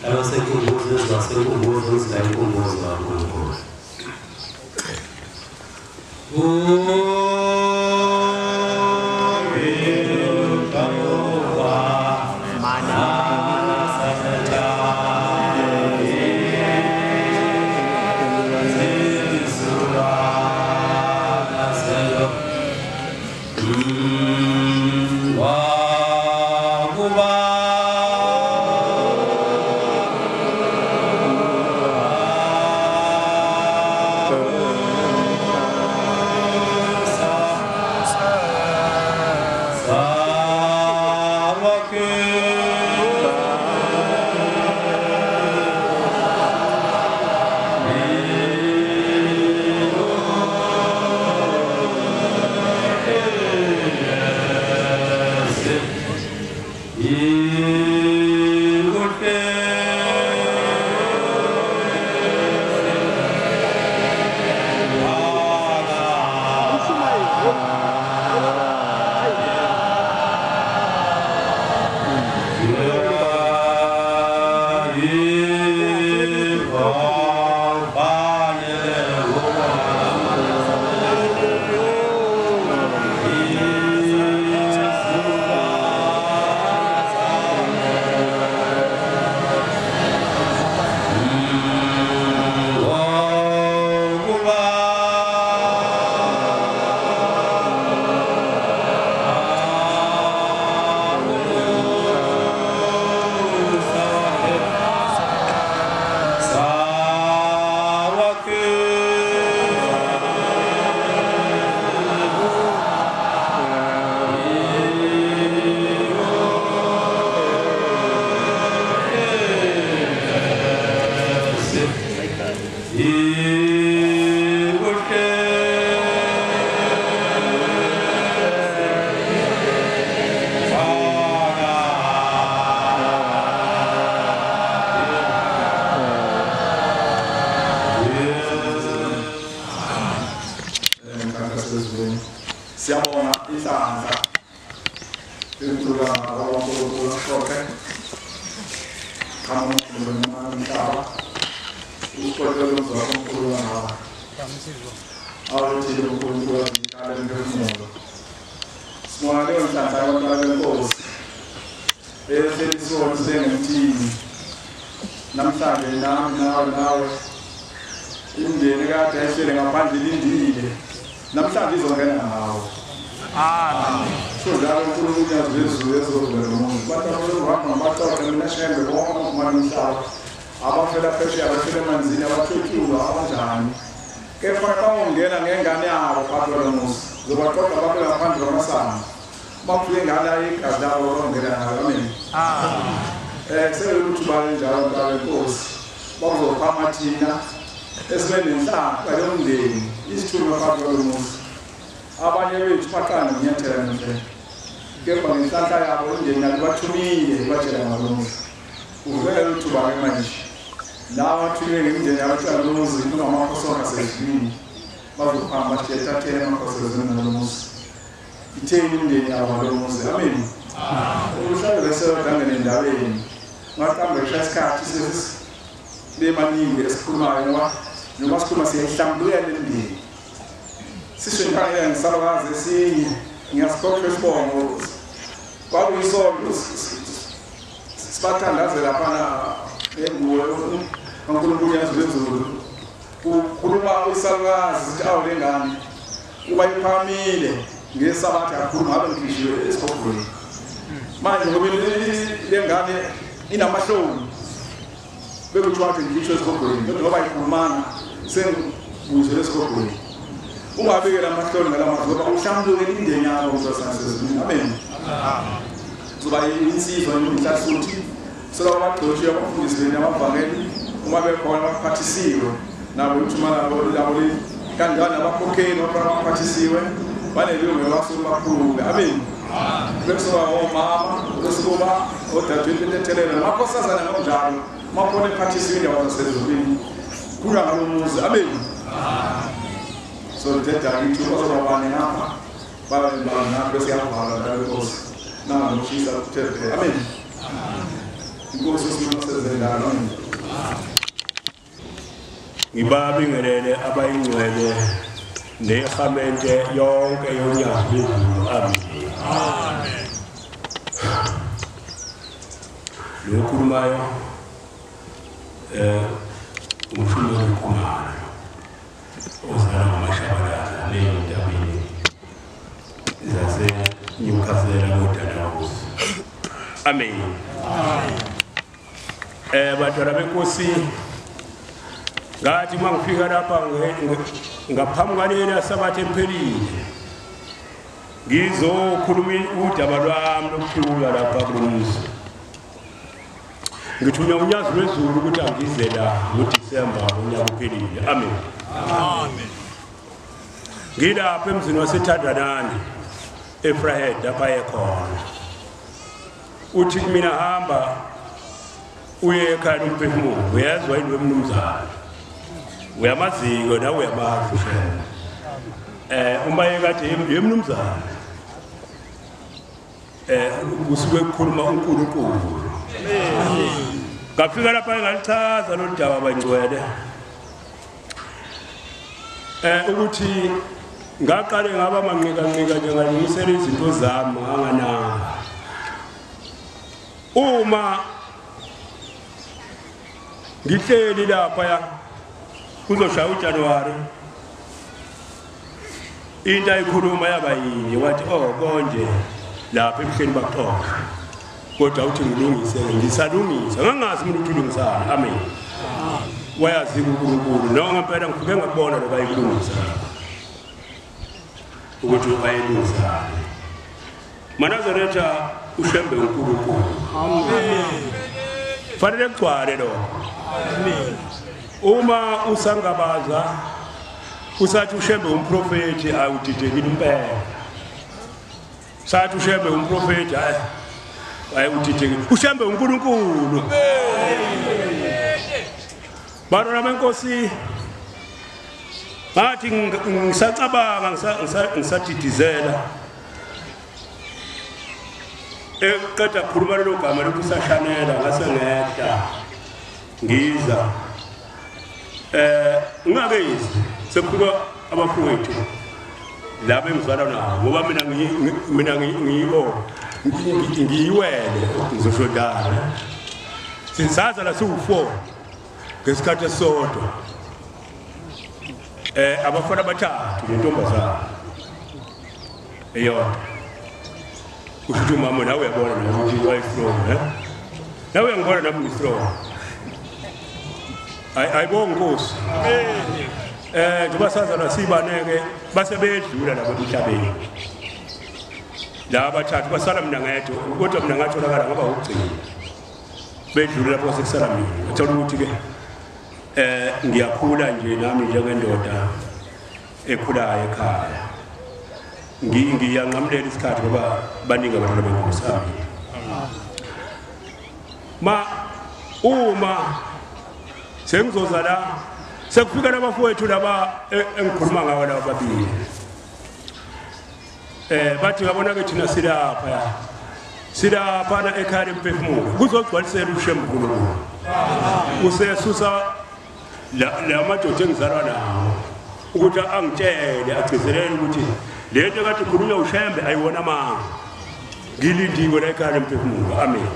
abasekhumbuzo zasekhumbuzo zilayikhumbuzo kakhulu. Sibathandazela phana enguwe uNkulunkulu yazi Lwezulu ukhuluma usalwazi ukuthi awulengane uba iphamile ngesabatha kakhulu ngabe ngikhishiwe esikhokhweni manje ngoba lengane inamahloni bekuthiwa ukuthi ngikhishiwe esikhokhweni kodwa ngoba ikhulumana sengibuze esikhokhweni ungabekela amahloni ngalamazwi ngoba uhlambuluke indeni yakho uzosasezini amen kuba insizwa nomhlasuthi sola abagcoshi abafundisi abavangeli uma bekhona baphathisiwe nabo uthumana labo kanjani abakhokheli abaphathisiwe banelungelo basuka bakhulume amen bekusuka omama bekusuka odadewethu bethethelela makhosazana ngokunjalo makhona ephathisiwe indawo zasezulwini kuya ngalomuzi amen so thetha ukuthi bazobabane ngapha babana bese yavala ndawo Nkosi na ngishisa kuthethe amen inkosi uSizendala. Ngibabingelele abayingcwele nekhamente yonke yoNyazi uNkulunkulu. Amen. Lokhulumayo umfundo wokukhuluma ozala ngamashabalala ney'ntabeni zaseNyukhazela noDanawusi. Amen. Bantwana benkosi, ngathi mangifika lapha ngaphambi kwalena Sabatha emphelile ngizokhuluma udaba lwami lokuphula lapha kuMzi. Ngithunya uNyazi Lwezulu ukuthi angize la ngoDisemba unyaka uphelile. Amen. Amen. Ngilapha emzini waseThandanani eFrahead lapha ekhona. Uthi mina hamba uye ekhaya lemphefumulo. Uyezwa yini wemnumzana? Uyamaziko nawe uyamazi shela. Uma yekade yemnumzana kusuke kukhuluma uNkulunkulu. Ngafika lapha ngalichaza lo daba abangcwele ukuthi ngaqale ngaba manqika njengalungisela izinto zami ngangananga. Uma ngihleli lapha kuzoshaya uJanuwari into ayikhuluma yaba yini wathi konje lapha ebuhleni bakuxoxa kodwa uthi ngilungise ngisalungisa ngangazi mina ukulungisana. Amen. Wayazi uNkulunkulu no ngempela ngifike ngakubona lo bayilungisa ukuthi bayilungisa manazaretha ushembe uNkulunkulu. Amen. Fanele kugcwale lo. Amen. Uma usangabaza usathi ushembe umprofeti awudidekile impela. Sathi ushembe umprofeti ayudidekile. Ushembe uNkulunkulu. Bantwana benkosi, bathi ngisacabanga ngisadidizela eqeda ukukhuluma lelo gama lokuthi sashanela ngase ngehla ngiza ungakezi sekufika abafowethu laba engizalwa nabo ngoba mina ngiyiwele ngizoshodana sisaza la siwu4 ngesikhathi esodwa abafana bathathu nentombazana eyodwa. Usho mama nawe uyabona ukuthi wayistrong nawe uyangibona nami ngistrong ayibonga Nkosi. Njengoba sazana sibaneke base bedlula labo emhlabeni laba bathathu basala mina ngedwa kodwa mina ngatholakala ngoba ukugcina bedlula lapho sekusala mina ngithola ukuthi ke ngiyakhula nje nami njengendoda ekhulayo ekhaya ngiyanqamulela isikhathi ngoba baningi abantwana benkosi. Uma sengizoza la sekufika labafowethu laba engikhuluma ngawo laba babili bathi ngabona ke thina silapha na ekhaya lemphefumulo kuzogcwalisela ushembe uNkulunkulu. Usesusa la madoda engizalwa nawo ukuthi angitshele agcizelele ukuthi lento kade khulunywa ushembe ayiwona manga ngilindiwe la ekhaya lemphefumulo. Amen.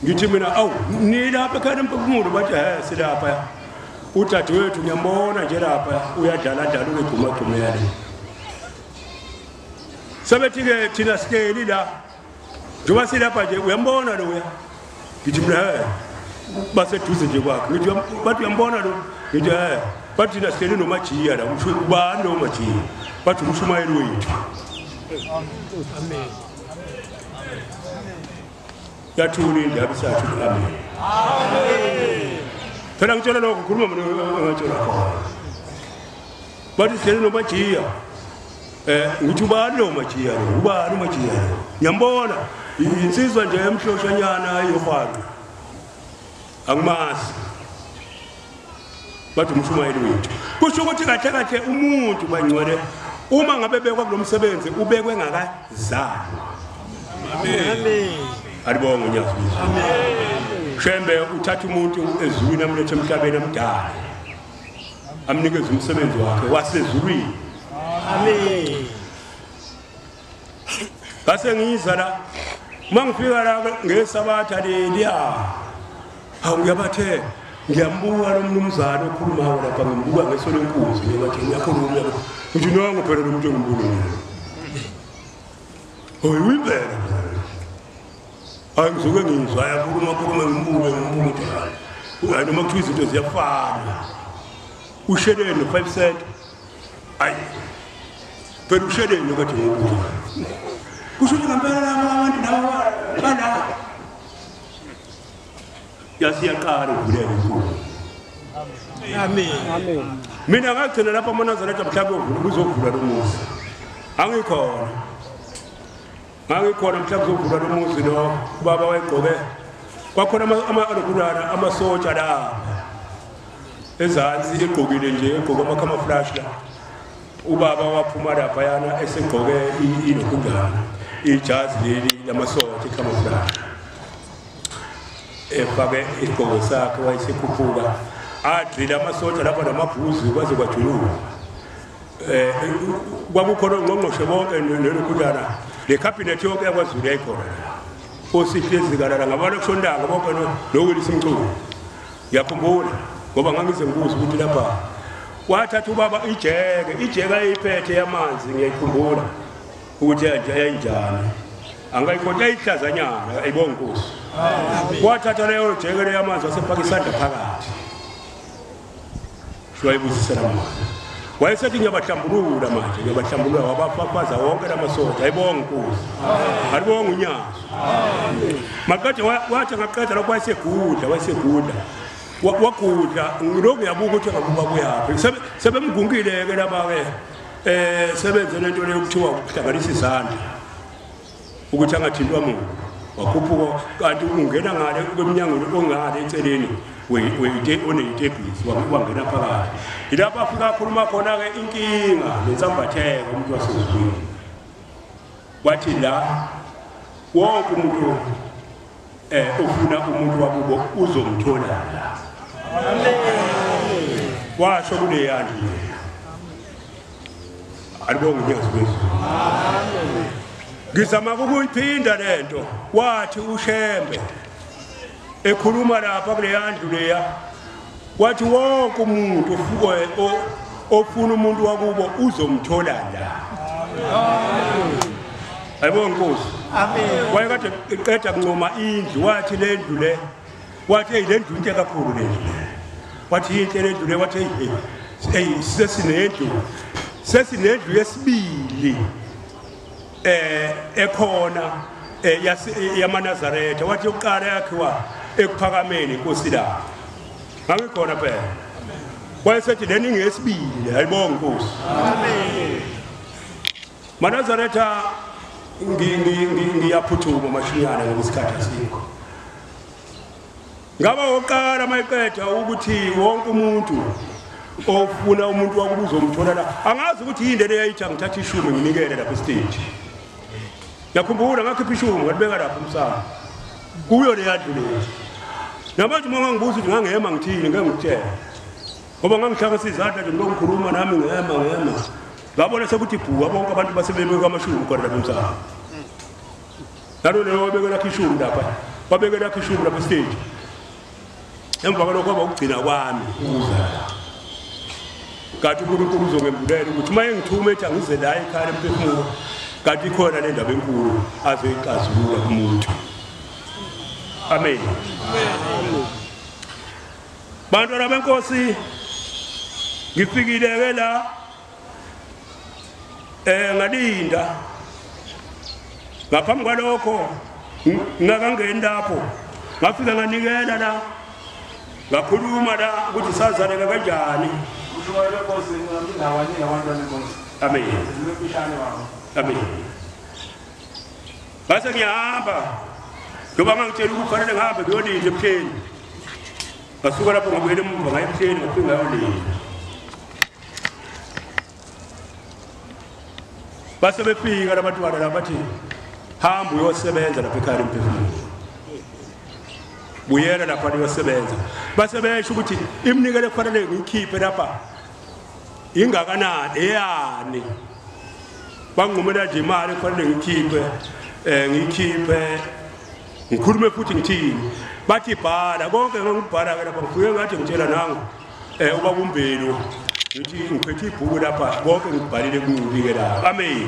Ngithi mina awu nilapha ekhaya lemphefumulo bathi silapha udadewethu ngiyambona nje lapha uyadlala ugcumagcumele. Sabethi ke thina sihleli la njengoba silapha nje uyambona lo uya. Ngithi mina baseduze nje kwakhe ngithi bathi uyambona lo ngithi bathi thina sihleli nomajiya la ubani lo majiya bathi umshumayeli wethu. Amen. Yathula indaba isathu. Amen. Amen. Phela ngitshela lokho khuluma mina ngatshela khona bathi sihleli nomajiya ngithi ubani lo majiya lo ubani umajiya lo ngiyambona insizwa nje emhloshanyana ayohwaqo angimazi bathi umshumayeli wethu. Kusho ukuthi kahle umuntu bangcwele uma ngabe bekwa kulomsebenzi ubekwe ngakazalwa. Amen. alibonga uNyazi. Amen. Shembe uthatha umuntu ezulwini amlethe emhlabeni amdala. Amnikeze umsebenzi wakhe wasezulwini. Amen. Base ngiza la mangifika la ngesabatha leliya. Hawu ngiyabathe ngiyambuka lo mnumzana okhuluma lapha ngimbuka ngeso lenkunzi ngiyabathe ngiyakhuluma uthi nonke phela lo muntu engimbuka. Hoyi wimpela. Angizuke ngizwa yakhuluma ngimbuka. Uyayi noma kuthiwa izinto ziyafana. Usheleni 5 cent. Ayi. Phela usheleni kathi ngimbuka. Kusho ngempela abantu laba bana. Yasiyaqala ukuvuleka inkulu. Amen. Amen. Mina ngagcina lapha uNazaretha mhlawumbe kuzovula lo muzi. Angikhona mhlawumbe kuzovula lo muzi lo baba wayegqoke. Kwakhona ama amasotsha la. Ezansi egqokile nje egqoka ama-camouflage la. Ubaba waphuma lapha yana esegqoke ilokhundana. Ijazi leli lamasotsha i-camouflage. Efake isigqoko sakhe wayesekhuphuka adlila amasotsha lapha namabhuzu kwaze kwajuluka kwakukhona ongqongqoshe bonke nelokhundana le cabinet yonke yakwaZulu yayikhona osihlezi kalala ngabantu kushondanga bonke noWillis Mchunu ngiyakhumbula ngoba ngangize ngibuza ukuthi lapha wathatha ubaba ijeke ayiphethe yamanzi ngiyayikhumbula ukuthi yayinjani angayikhonya ihlazanyana ayibonga Nkosi. Wathatha leyo jeke le yamanzi wasefaka isandla phakathi. Shwayibusisela manje. Wayesethi ngiyabahlambulula manje ngiyabahlambulula wabafafaza wonke lamasotsha ayibonga Nkosi. Alibonga uNyazi. Maqede wathi ngaqeda lokho wayesegudla. Wagudla ngilokhu yabuka ukuthi ngakuba kuyaphi. Sebemgungile ke laba ke sebenze lento leyo kuthiwa ukuhlanganisa izandla. Ukuthi angathintwa muntu wakhuphuka kanti ungena ngale kweminyangweni ongale eceleni oneyiteblisi wangena phakathi ilapha afika akhuluma khona ke inkinga lensambatheko umuntu wasezulwini wathi la wonke umuntu ofuna umuntu wakubo uzomthola la. Amen. Washo kule yandi alibonga uNyazi wethu. Amen. Ngizama ukuyiphinda lento wathi uShembe ekhuluma lapha kule yandlu leya wathi wonke umuntu ofuna umuntu wakubo uzomthola la. Amen. Ayibonga Nkosi. Amen. Wayekade eqeda kunqoma indlu wathi le ndlu le wathi le ndlu into kakhulu le ndlu wathi into le ndlu le wathi sesinendlu yesibili ekhona yamaNazaretha wathi uqala yakhiwa ekuphakameni Nkosi la ngangikhona phela wayesethi leni ngesibili ayibonga Nkosi. Amen. maNazaretha ngiyaphuthuma mashinyana ngesikhathi asikho ngaba oqala mayiqeda ukuthi wonke umuntu ofuna umuntu wakubuza umthola la angazi ukuthi yinde le yayithi ngithatha ishume nginikele lapha stage. Yakhumbula ngakhipha ishume ngalibeka lapha umsana kuyo le yandlu le nabantu mangangibuza ukuthi ngangehema ngithini ngangikutshela ngoba ngangihlanganisa izandla nje ngokukhuluma nami ngehema ngabona sekuthi bhuwa bonke abantu basebebeka amashume khona lapha umsana nalo leyo wabekela ishume lapha wabekela ishume lapha stage emva kwalokho abakugcina kwami ukuza kanti uNkulunkulu uzongembulela ukuthi uma engithume ethi angize la ekhaya lemphefumulo kanti ikhona le ndaba enkulu azoyixazulula kumuntu. Amen. Bantwana benkosi ngifikile ke la ngalinda ngaphambi kwalokho ngakangeni lapho ngafika nganikela la ngakhuluma la ukuthi sazaleka kanjani. Amen. Amen. Base ngiyahamba ngoba ngangitshela ukufanele ngihambe ngiyolinda ebuhleni ngasuka lapho ngabuyela emuva ngaya ebuhleni ngafika ngayolinda base befika labantwana labathi hamba uyosebenza lapha ekhaya lemphefumulo buyela lapha uyosebenza base besho ukuthi imnikelo kufanele ngikhiphe lapha ingakanani eyani bangqumela nje imali kufanele ngikhiphe ngikhulume futhi ngithini bathi bhala konke ngokubhala ke lapha ngifike ngathi ngitshela nangu ubaba uMbelo ngithi ngiphethe ibhuku lapha konke ngibhalile kumibike lapha amen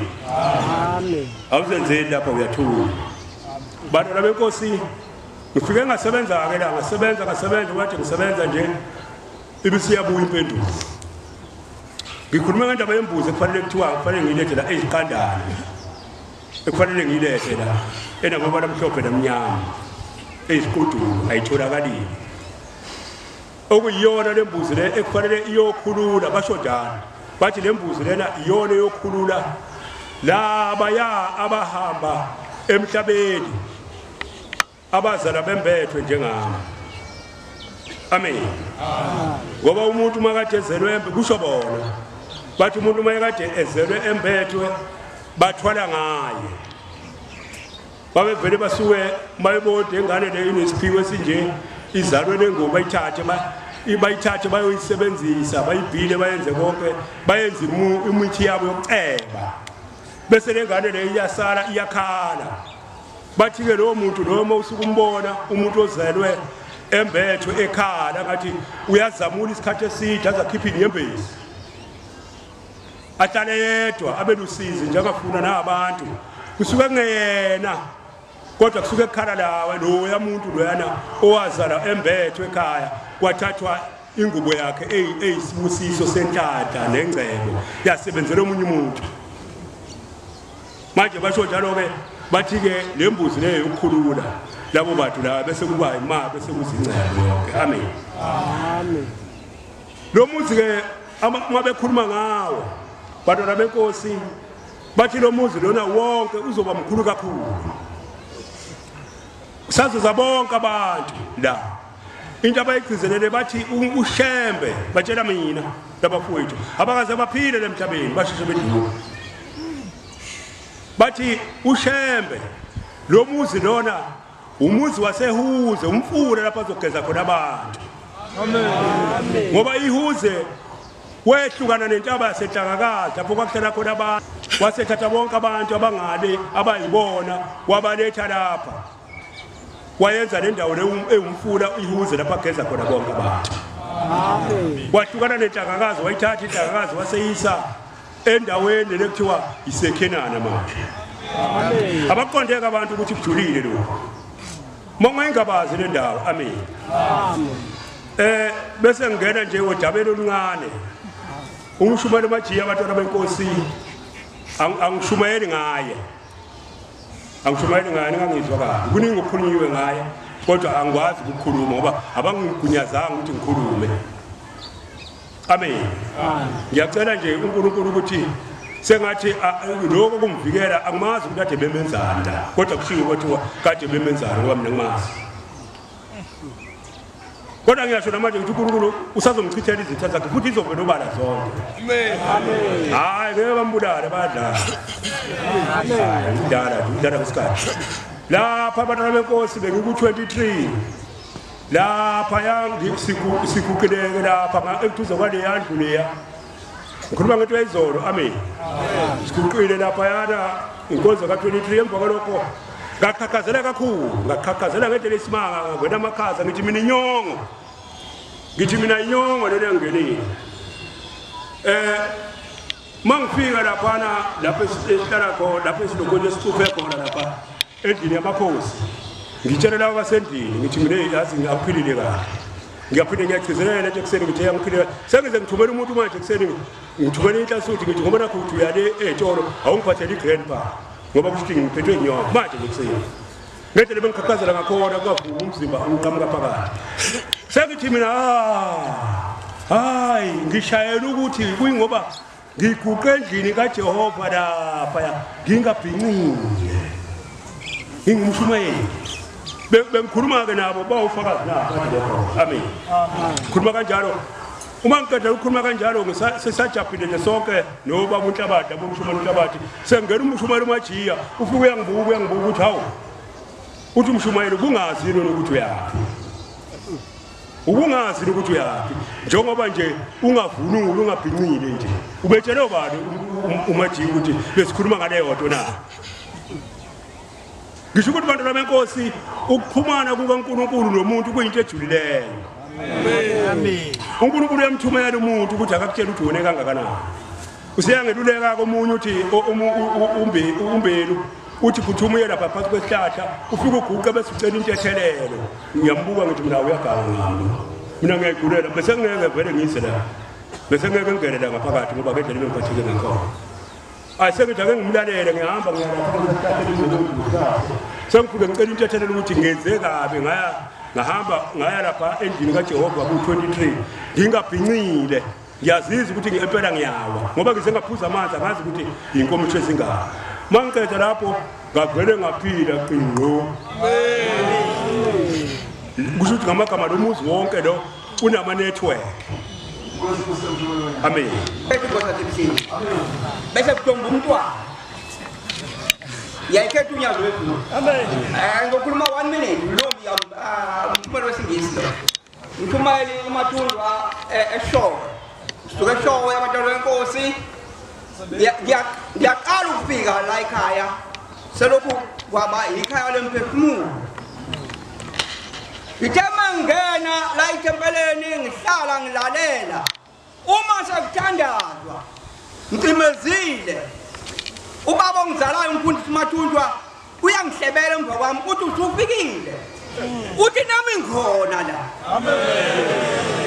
amen awuzenzeli lapha uyathula bantu labenkosi ngifike ngasebenza ke la ngasebenza wathi ngisebenza nje ibisiyabuya impendulo ngikhuluma ngendaba yembuzi ekufanele kuthiwa kufanele ngiyilethe la eziqandane ekufanele ngiyilethe la enamabala amhlophe namnyama eziqudulu ayitholakalile okuyiyona lembuzi le ekufanele iyokhulula bashodana bathi lembuzi lena iyona yokhulula labaya abahamba emhlabeni abazala bembethwe njengami amen ngoba umuntu makade ezelwe kusho bona bathi umuntu makade ezelwe embethwe bathwala ngaye babevele basuke bayibode engane le inesiphiwo esinje izalwe lengoba bayithathe bayoyisebenzisa bayibhile bayenze konke bayenze imithi yabo yokuceba bese lengane le iyasala iyakhala bathi ke lo muntu noma usukumbona umuntu ozelwe embethwe ekhala ngathi uyazamula isikhathi eside azakhipha inyembezi ahlale yedwa abelusizi njengafuna nabantu kusuka ngeyena kodwa kusuka ekhala lawe lo yamuntu loyana owazala embethwe ekhaya kwathathwa ingubo yakhe eyisibusiso sentata nengcebo yasebenzela omunye umuntu manje basho njalo ke bathi ke lembuzi leyo ukukhulula labo bantu la bese kuba imali bese kuzingcebo yonke amen amen lo muzi ke mabekhuluma ngawo bantwana benkosi bathi lo muzi lona wonke uzoba mkhulu kakhulu sazoza bonke abantu la into abayigcizelele bathi ushembe batshela mina labafowethu abakaze baphile lemhlabeni basheshe bedlula bathi ushembe lo muzi lona umuzi wasehuze umfula lapha azogeza khona abantu amen ngoba ihuze wehlukana nentaba yasehlakakazi lapho kwakuhlala khona abantu wasethatha bonke abantu abangale abayibona wabaletha lapha wayenza le ndawo ewumfula ihuze lapha ageza khona bonke abantu amen wahlukana nenhlakakazi wayithatha inhlakakazi waseyisa endaweni lekuthiwa iseKhenana manje amen abaqondeka abantu ukuthi kujulile lokho monga ingabazi le ndawo amen amen bese ngena nje odabeni oluncane umushumayeli majiya abantwana benkosi angishumayeli ngaye ngangizwa kahle kuningi ukukhulunyiwe ngaye kodwa angikwazi ukukhuluma ngoba abangigunyazanga ukuthi ngikhulume amen ngiyacela nje uNkulunkulu ukuthi sengathi lokho kumvikela angimazi ukuthi kade bemenzani la kodwa kushiwo ukuthi kade bemenzani ngoba mina ngimazi kodwa ngiyasho namanje ukuthi uNkulunkulu usazomchithela izitha zakhe futhi izovela obala zonke amen hayi ngeke bambulale badla amen udala kwesikhathi lapha abantwana benkosi bengiku-23 lapha siguqileke lapha ekuduze kwale yandlu leya ngikhuluma ngento yayizolo amen siguqile lapha yana inkonzo ka-23 emva kwalokho ngaqhaqhazela kakhulu ngaqhaqhazela ngendlela esimanga ngena amakhaza ngithi mina inyongo lelo engenile mangifika laphana lapho esihlala khona lapho esilokhona esicuphe khona lapha endlini yamakhosi ngitshela labo basendlini ngithi mina yazi ngiyaphilile kahle ngiyaphinde ngiyagcizelela nje ekuseni ngithi yangiphilile sengize ngithumela umuntu manje ekuseni ngithumela inhlasuthi ngithi ngoba nakho uthi uyale etsholo awungiphathele igrandpa ngoba kusho ngiphethwe inyongo manje ngikuseni ngendlela bengikhakhazela ngakhona kungavuka umzimba unqamuka phakathi sengithi mina hayi ngishayela ukuthi kuyingoba ngiguqe endlini kaJehova lapha ngingabhinqile ngingumshumayeli bengikhuluma ke nabo bawufakazi nabo amen khuluma kanjalo uma ngicela ukukhuluma kanjalo ngisajabhile nje sonke noba uNhlabathi abomshumayeli uNhlabathi sengena umshumayeli uMajiya ufike uyangibuka ukuthi hawu uthi umshumayeli kungazi yini ukuthi uyaphi ukungazi ukuthi uyaphi njengoba nje ungavunuli ungabhincile nje ubetshele bani uMajiki ukuthi besikhuluma ngale yodwa na ngisho ukuthi bantwana benkosi ukuphumana kukaNkulunkulu nomuntu kuyinto ejulileyo amen uNkulunkulu uyamthumela umuntu ukuthi akakutshela ukuthi wena kangakanani usiyangeluleka komunye uthi umbelu uthi phuthuma uye lapha phansi kwesihlahla ufike uguqe bese ucela intethelelo ngiyambuka ngithi mina uyaganga ngami mina ngiyayigulela bese ngeke vele ngise la bese ngeke ngene la ngaphakathi ngoba ngendlela engiphatheke ngakhona ayisekithi ake ngimlalele ngihamba ngiyalapha sengifike ngicela intethelelo ukuthi ngenze kabi ngahamba lapha endlini kaJehova ku23 ngingabhincile ngiyazizwa ukuthi ngempela ngiyawa ngoba ngize ngaphuza amanzi ngazi ukuthi inkomiso ezingaka mangiceda lapho ngavele ngaphila qinqo kusho ukuthi ngamagama lomuzi wonke lo unama network amen bese kutomba umntwana yayikhetha uNyazi Lwezulu amen ngokhuluma 1 minute ntombi umphumela wesingisi lo ngithumela imathundwa eshoko sisuke eshoko yabantwana benkosi ngiyaqala ukufika la ekhaya selokhu kwaba ikhaya lemphefumulo ngithema ngena la ithempeleni ngihlala ngilalela uma sekuthandazwa ngicimezile ubaba ongizalayo umfundisi uMathundwa uyangihlebela emva kwami uthi usufikile uthi nami ngikhona la amen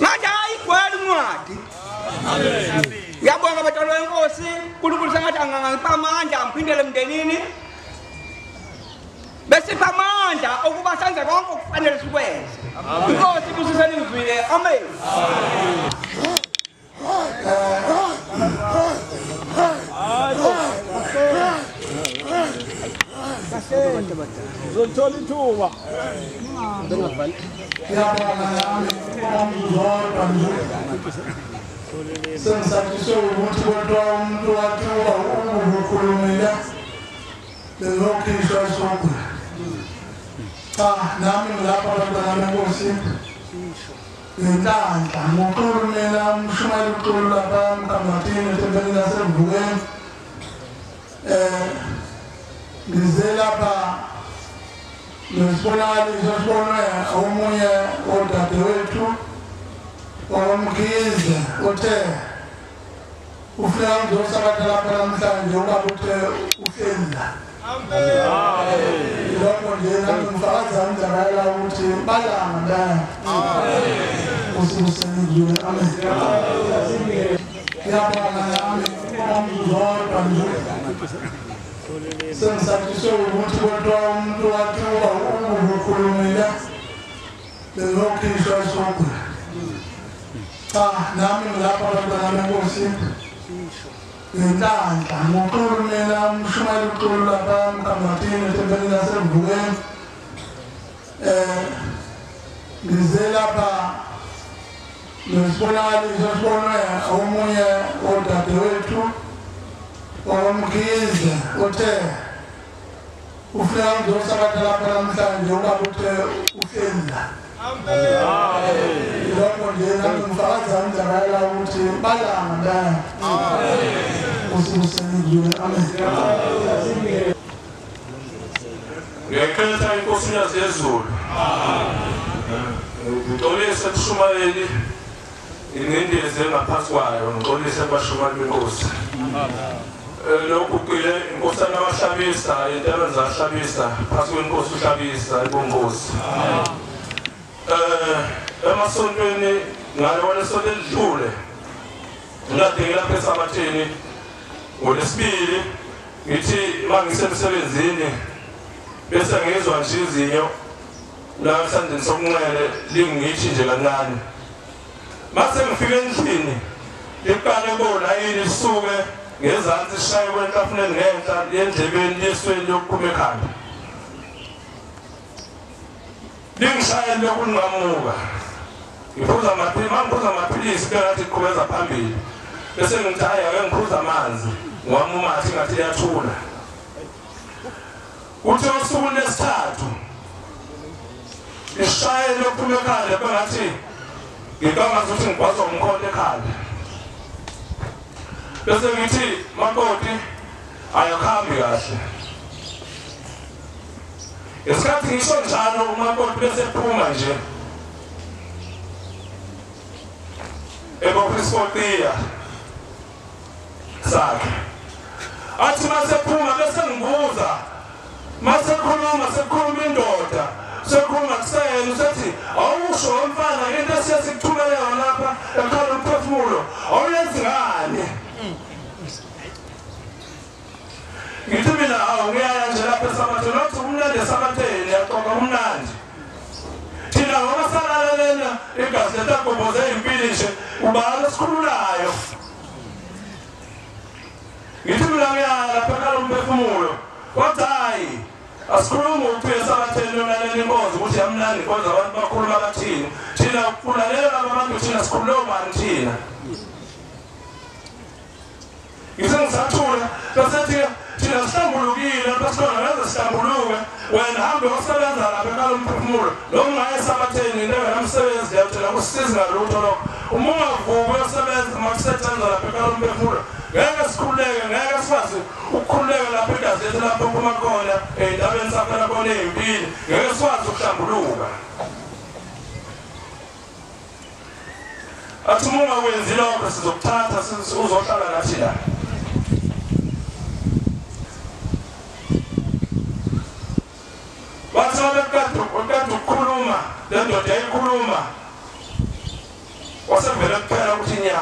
manje ayigwela incwadi amen ngiyabonga abantwana benkosi uNkulunkulu sengathi angangipha amandla ngiphindele emndenini besipha amandla ukuba senze konke okufanele sikwenze inkosi ibusiseni ngizwile amen uzothola ithuba sengisatshiswe ukuthi kodwa umuntu wathuka ukukhulumela lezokhishwa sokugula nami ngilapha abantwana benkosi ngenhlanhla ngokukhulumela umshumayeli uqulu lapha emkhambathini ethempelini lasevukeni ngize lapha nesibonakaliso sibonwe omunye odadewethu wamkhize uthe ufika ngizosabatha lapha namhlanje ubaba uthe ufenda lokho nje nami ngifakaza ngizakala ukuthi balanga ndana usimusengizwe amen ngiyabonga nami ngizodwa nje sengisatshiswe ukuthi kodwa umuntu wathuka ukukhulumela lezokhishwa sokugula nami ngilapha abantwana benkosi ngenhlanhla ngokukhulumela umshumayeli uqulu lapha emkhambathini ethempelini lasevukeni ngize lapha nesibonakaliso sibonwe omunye odadewethu wamkhize uthe ufika ngizosabatha lapha namhlanje ubaba uthe ufenda lokho nje nami ngifakaza ngizakala ukuthi balanga ndana usimusengizwe amen ngiyakhetha inkosi uNyazi Lwezulu ngixolise kushumayeli ingcindezi ngaphansi kwayo ngixolise kubashumayeli benkosi lokhu kile inkosana wahlabisa intebe zahlabisa phasi kwenkosi uhlabisa ibongosi emasontweni ngalona sonto elidlule ngilade lapha esabatheni ngolesibili ngithi mangisemsebenzini bese ngizwa nje izinyo la esandleni sokunxele lingithi nje kancane mase ngifike endlini liqale bona yini lisuke ngezansi sishaye kwenhlafuneni ngenhla endlebeni lesweni yokuphuma ekhanda lingishaya lokhu ngingamuka ngiphuza amaphilisi ngathi qhubeza phambili bese ngithi hayi ake ngiphuza amanzi ngiwamumathe ngathi yathula kuthi usuku lesithathu ishaye lokuphuma ekhanda bengathi ngicabanga ukuthi ngikwazi umkhonto ekhanda bese ngithi makoti ayakhambi kahle isikhathi ngisho njalo umakoti bese ephuma nje ebokrisportia sakhe athi masephuma bese ngibuza masekhuluma indoda sekhuluma kusena usethi awusho umfana into esiyasikuthumela yona lapha ekhaya umphefumulo awuyenzi ngani ngithi mina ngiyaya nje lapha esabatheni wathi umnandi esabatheni yaqoqa umnandi thina ngoba salalela igazi letagobhoze impilo nje ubani esikhululayo ngithi mina ngiyaya lapha ekhaya umphefumulo kodwa hayi asikhuluma ukuthi esabatheni yolalela inkonzo ukuthi yamnandi inkonzo abantu bakhuluma bathini thina kulalela abantu thina sikhuluma bani thina ngisengisathula basethi thina sihlambulukile pastor ngaze sihlambuluke wena hambe wasebenza lapha ekhaya umphefumulo lo ungaye esabatheni into enamsebenzi yathela kusisiza ngalutho lokho uma ungavuki uyosebenza makusethenza lapha ekhaya umphefumulo ngeke sikhululeke ngeke sifazi ukukhululeka lapha igazi lethu lapho phuma khona endabeni saphela khona empini ngeke sifazi ukuhlambuluka athi uma ungawenzi lokho sizokuthatha uzohlala nathi la bathi wakade ukukhuluma le ndoda yayikhuluma wasevele kuphela ukuthi nya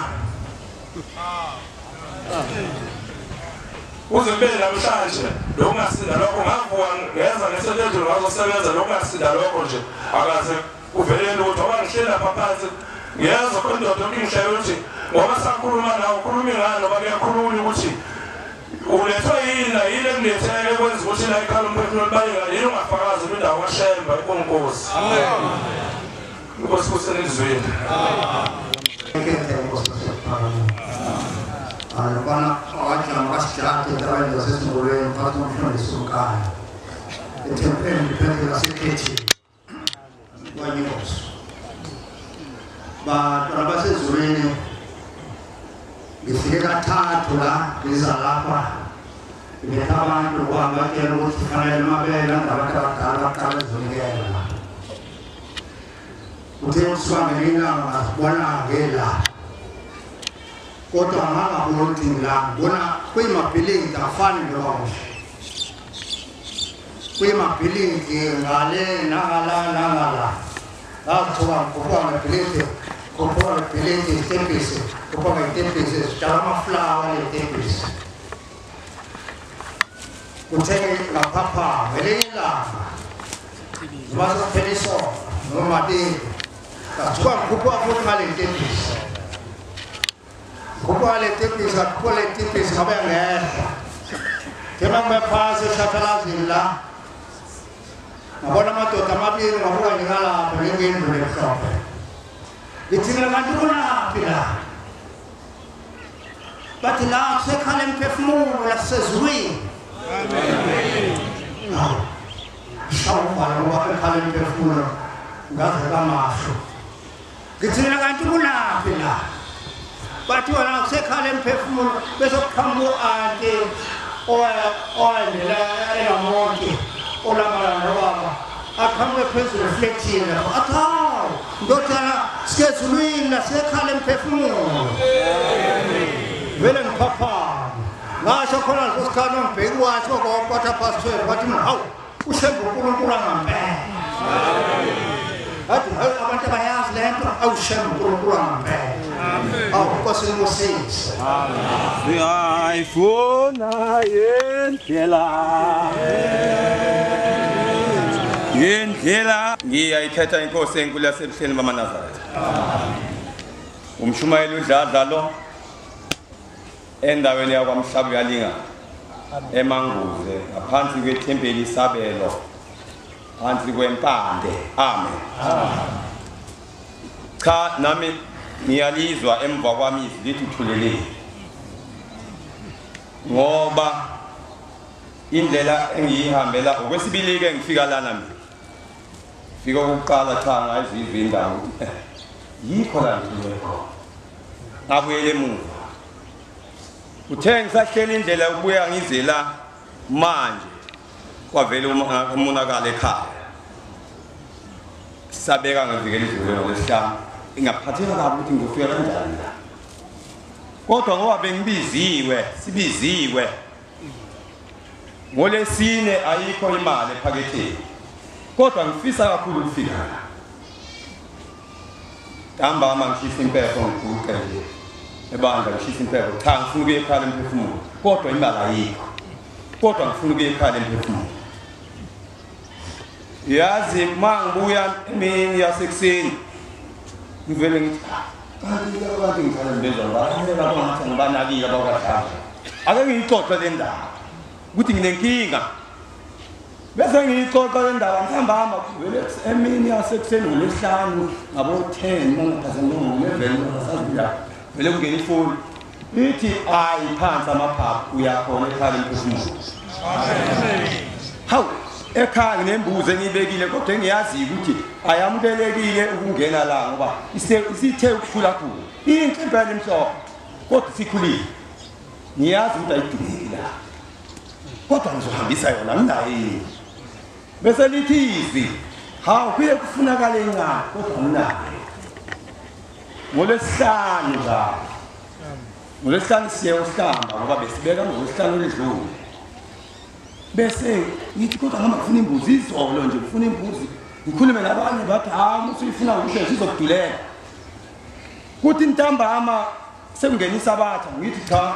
uze kube namhlanje lokungasinda lokho ngavuka ngeza ngesetshenziswa ngazosebenza lokungasinda lokho nje akaze kuvelele ukuthi ngoba ngihleli lapha phansi ngiyeza khona indoda yokungihlele ukuthi ngoba sakhuluma nawe ukhuluma ngani ngoba kuyakhulunywa ukuthi ulethwa yini kunetheke kwenza ukuthi la ekhaya umphefumulo bayenga yini ungafakazi indawo kaShemba eNkosi amen Nkosi kusenezweni Alibana awajama wasitrate tabani wasesikolweni phathi umfundisi unkaya ethempeni liphethela sekhethi kwanyoso batwana basezulwini ngifike kathathu la ngiza lapha ngithe abantu kwabatshela ukuthi fanele mabela ngabantu abadala baqala ezongela uthe usuka ngelanga ngasibona ngela kodwa ngangabona ukuthi ngilambona kuyimabhilidi afani nokho kuyimabhilidi ngale nangala athoba ngoba ngibhilidi ngoba ngibhilidi istempisi ngoba ngibhilidi sitala amaflawa letempisi kuthe ngaphapha ngelelanga zibazo pheliso noma dini kathoba ngoba futhi ngale tempisi Kuko letepisi kuko letepisi ngabe ngehla tema ngephansi eshathalazini la ngabona amadoda amabili ngabuka ngikalapha ngengendlu lemhlophe ngithina kanti kunaphi la bathi la kusekhala emphefumulo lasezulwini amen shawubhala ngoba ekhala emphefumulo ngaze kamahlo ngithina kanti kunaphi la bathi wona kusekhala emphefumulo bese kuqhamuka anti oyela enamonke olamala nobaba aqhamuke phezulu reflectile athawu ndodana sikezulwini nasekhala emphefumulo vele ngiphapha ngasho khona lesikhala ngibheki wathi ngokwatha past 12 bathi hawu ushemba uNkulunkulu angempela athi abantu abayazi lento awushemba uNkulunkulu angempela Nkosi Moses. Ayifuna yendlela ngiyayithetha inkosi enkulu yasebuhleni bamaNazaretha. Umshumayeli udladla lo endaweni yakwaMhlaba yalinga eManguze ngaphansi kwethempeli Isabelo phansi kwempande. Amen. Cha nami ngiyalizwa emva kwami lithi thuleleni ngoba indlela engiyihambela okwesibili ke ngifika lana mina fika ukuqala cha ngayizizwa indawo yikho la ngiyekho ngabuyele emuva uthe ngisahleli indlela yokubuya ngize la manje kwavele umonakalo ekhaya sabeka ngavikela izulu lesihlanu ingaphatheka kabi ukuthi ngifika kanjani la kodwa ngoba sibiziwe ngolesine ayikho imali ephaketheni kodwa ngifisa kakhulu ukufika hamba ngishisa impepho ngiguqe nje ebandla ngishisa impepho cha ngifuna ukuya ekhaya lemphefumulo kodwa imali ayikho kodwa ngifuna ukuya ekhaya lemphefumulo yazi mangibuya emini yasekuseni ngivele ngithi kanti abantu ngithanda bezwa ngathi ngibanakile abakadala ake ngiyixoxe le ndaba ukuthi nginenkinga bese ngiyixoxa le ndaba ngihamba vele emini yasekuseni ngolesihlanu ngabo 10 mangaphazanwa ngevelwa vele kungena ifoni ithi ayiphansi amaphaphu uyakhona ekhaya lemphefumulo hawu ekhaya nginembuzo engibekile kodwa engiyazi ukuthi ayamukelekile ukungena la ngoba isithe ukukhula khulu inhle impela imhlophe kodwa sikhulile ngiyazi ukuthi ayidingeki la kodwa ngizohambisa yona nginayo bese lithi izi hawu kuye kufunakala encane kodwa nginayo ngolesihlanu siye uhlamba ngoba besibeka ngolesihlanu olidlule bese ngithi kodwa ngama ngifuna imbuzi izolo nje ngifuna imbuzi ngikhulume nabanye bathi usuyifuna kuhle sizokudulela kuthi ntambama sekungena yesabatha ngithi cha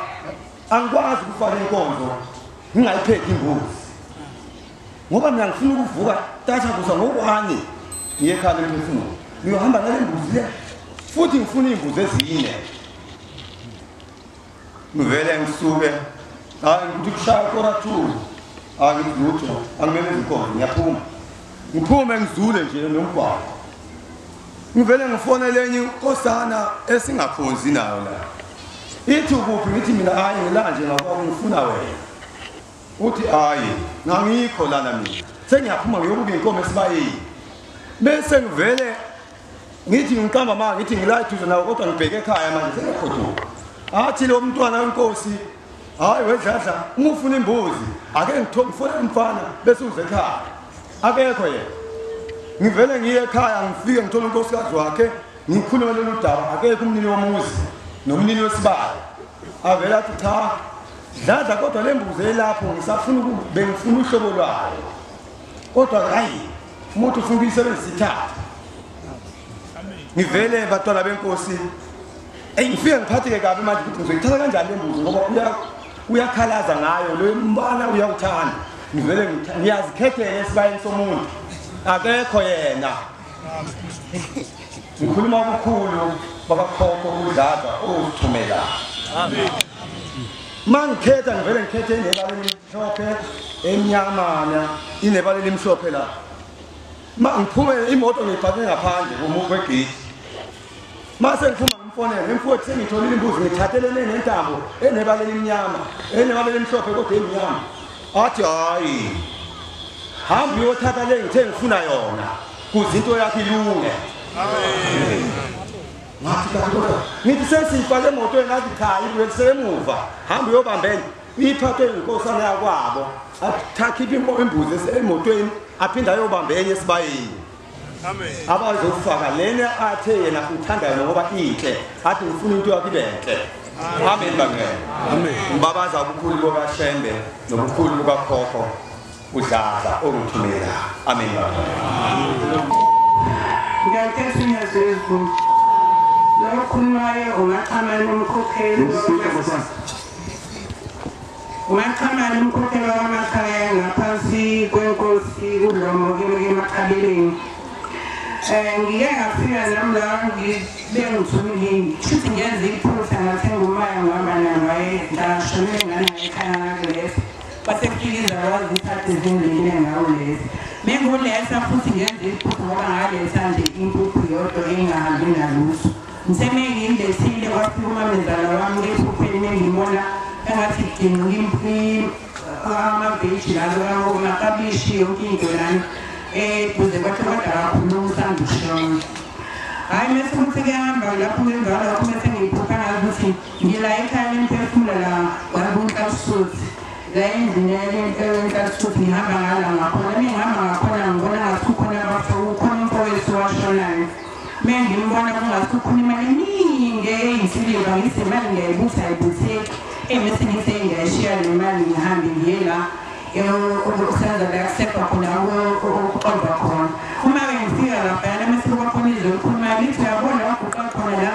angikwazi ukufaka inkonzo ngingayiphethe imbuzi ngoba mina ngifuna ukuvuka tatha kusa ngokwani ngiye ekhaya lemphefumulo ngiyohamba nale mbuzi le futhi ngifuna imbuzi ezine ngivele ngisuke ngithi kushaya kora 2 ngilutho angimele inkonzo ngiyaphuma ngiphume ngizule nje nomgwaqo ngivele ngifonele enye inkosana esingakhonzi nayo la ithi ukuphi ngithi mina hayi ngilanje ngakwabo ngifuna wena uthi hayi ngangikho lana mina sengiyaphuma ngiyokuba inkomo esibayeni bese ngivele ngithi ngiqamba manje ngithi ngila eduze nawo kodwa ngibheke ekhaya manje sengikhoduka athi lo mntwana wenkosi hayi wedladla uma ufuna imbuzi ake ngifuna umfana bese uze ekhaya akekho yena ngivele ngiye ekhaya ngifike ngithola unkosikazi wakhe ngikhuluma lolu daba akekho umnini womuzi nomnini wesibalo avela athi cha dladla kodwa lembuzi elapho ngisafuna bengifuna uhlobo lwayo kodwa hayi umuntu ufuna ukuyisebenzisa ithatha ngivele batwana benkosi ngifike ngiphatheke kabi manje ukuthi ngizoyithatha kanjani lembuzi ngoba uyakhalaza ngayo lo mbala uyawuthanda ngivele ngiyazikhethela esibayeni somuntu akekho yena ngikhuluma ukukhulu bakakhokho udladla othumela amen mangikhetha ngivele ngikhethe inebala elimhlophe emnyamana inebala elimhlophe la ngiphume imoto ngiyiphathe ngaphandle komuva kwegate mase ngiphuma ngimfonela emfowethu sengitholile imbuzi ngithathelene nentambo enebala elimnyama enebala elimhlophe kodwa emnyama athi hayi hamba uyothatha le ngithe ngifuna yona kuze into yakhe ilunge amen ngithi sesifake emotweni athi cha ibuye kusemuva hamba uyobambene uyiphathe inkosana yakwabo athakhiphe imbuzi emotweni aphinda ayobamba enye esibayeni amen abazofaka lena athe yena uthanda yena ngoba inhle athi ngifuna into yakhe ibenhle amen bangene amen umbabaza ubukhulu bokashembe nobukhulu bukakhokho udladla okuthumela amen ngiyakhetha uNyazi lokhulumayo ungaxhamana umkhokheli wamakhaya ngaphansi kwenkosi uDlomo emakhabeleni ngike ngafika nami la ngibengithulile futhi ngenza iphutha ngathenga umoya ngihamba naye ngashonele ngane ekhaya ngakulesi basekiliza wazithatha ezindlini ngawo lesi mengolesa futhi ngenza iphutha ngoba ngalesa nje impuphu yodwa engahambi naluso ngisengiyindesile kwafika umamezala wami ngephupheni ngimona engathi ngimpi amaveji lazo amakabishi yonke into lana kuze kwathi kodwa hayi mase kuthi kuyahamba lapho ngenzalo lapho mase ngiphupha ngazi ukuthi ngila ekhaya lemphefumulo la kwakunhlasuthi la endlini enhlasuthi ngihamba ngala ngakhona ngihamba ngakhona ngibona ngathi kukhona abafowethu ukhona umfowethu washonayo mengimbona kungathi ukhona imali eningi eyisiliva ngisemali ngiyayibutha ayibutheki mase ngise ngiyashiya le mali ngihambe ngiye la ukusenza la kusepa khona ukuqonda khona uma bengifika laphayana mase kuba khona izokhuluma lithi uyabona waguqa khona la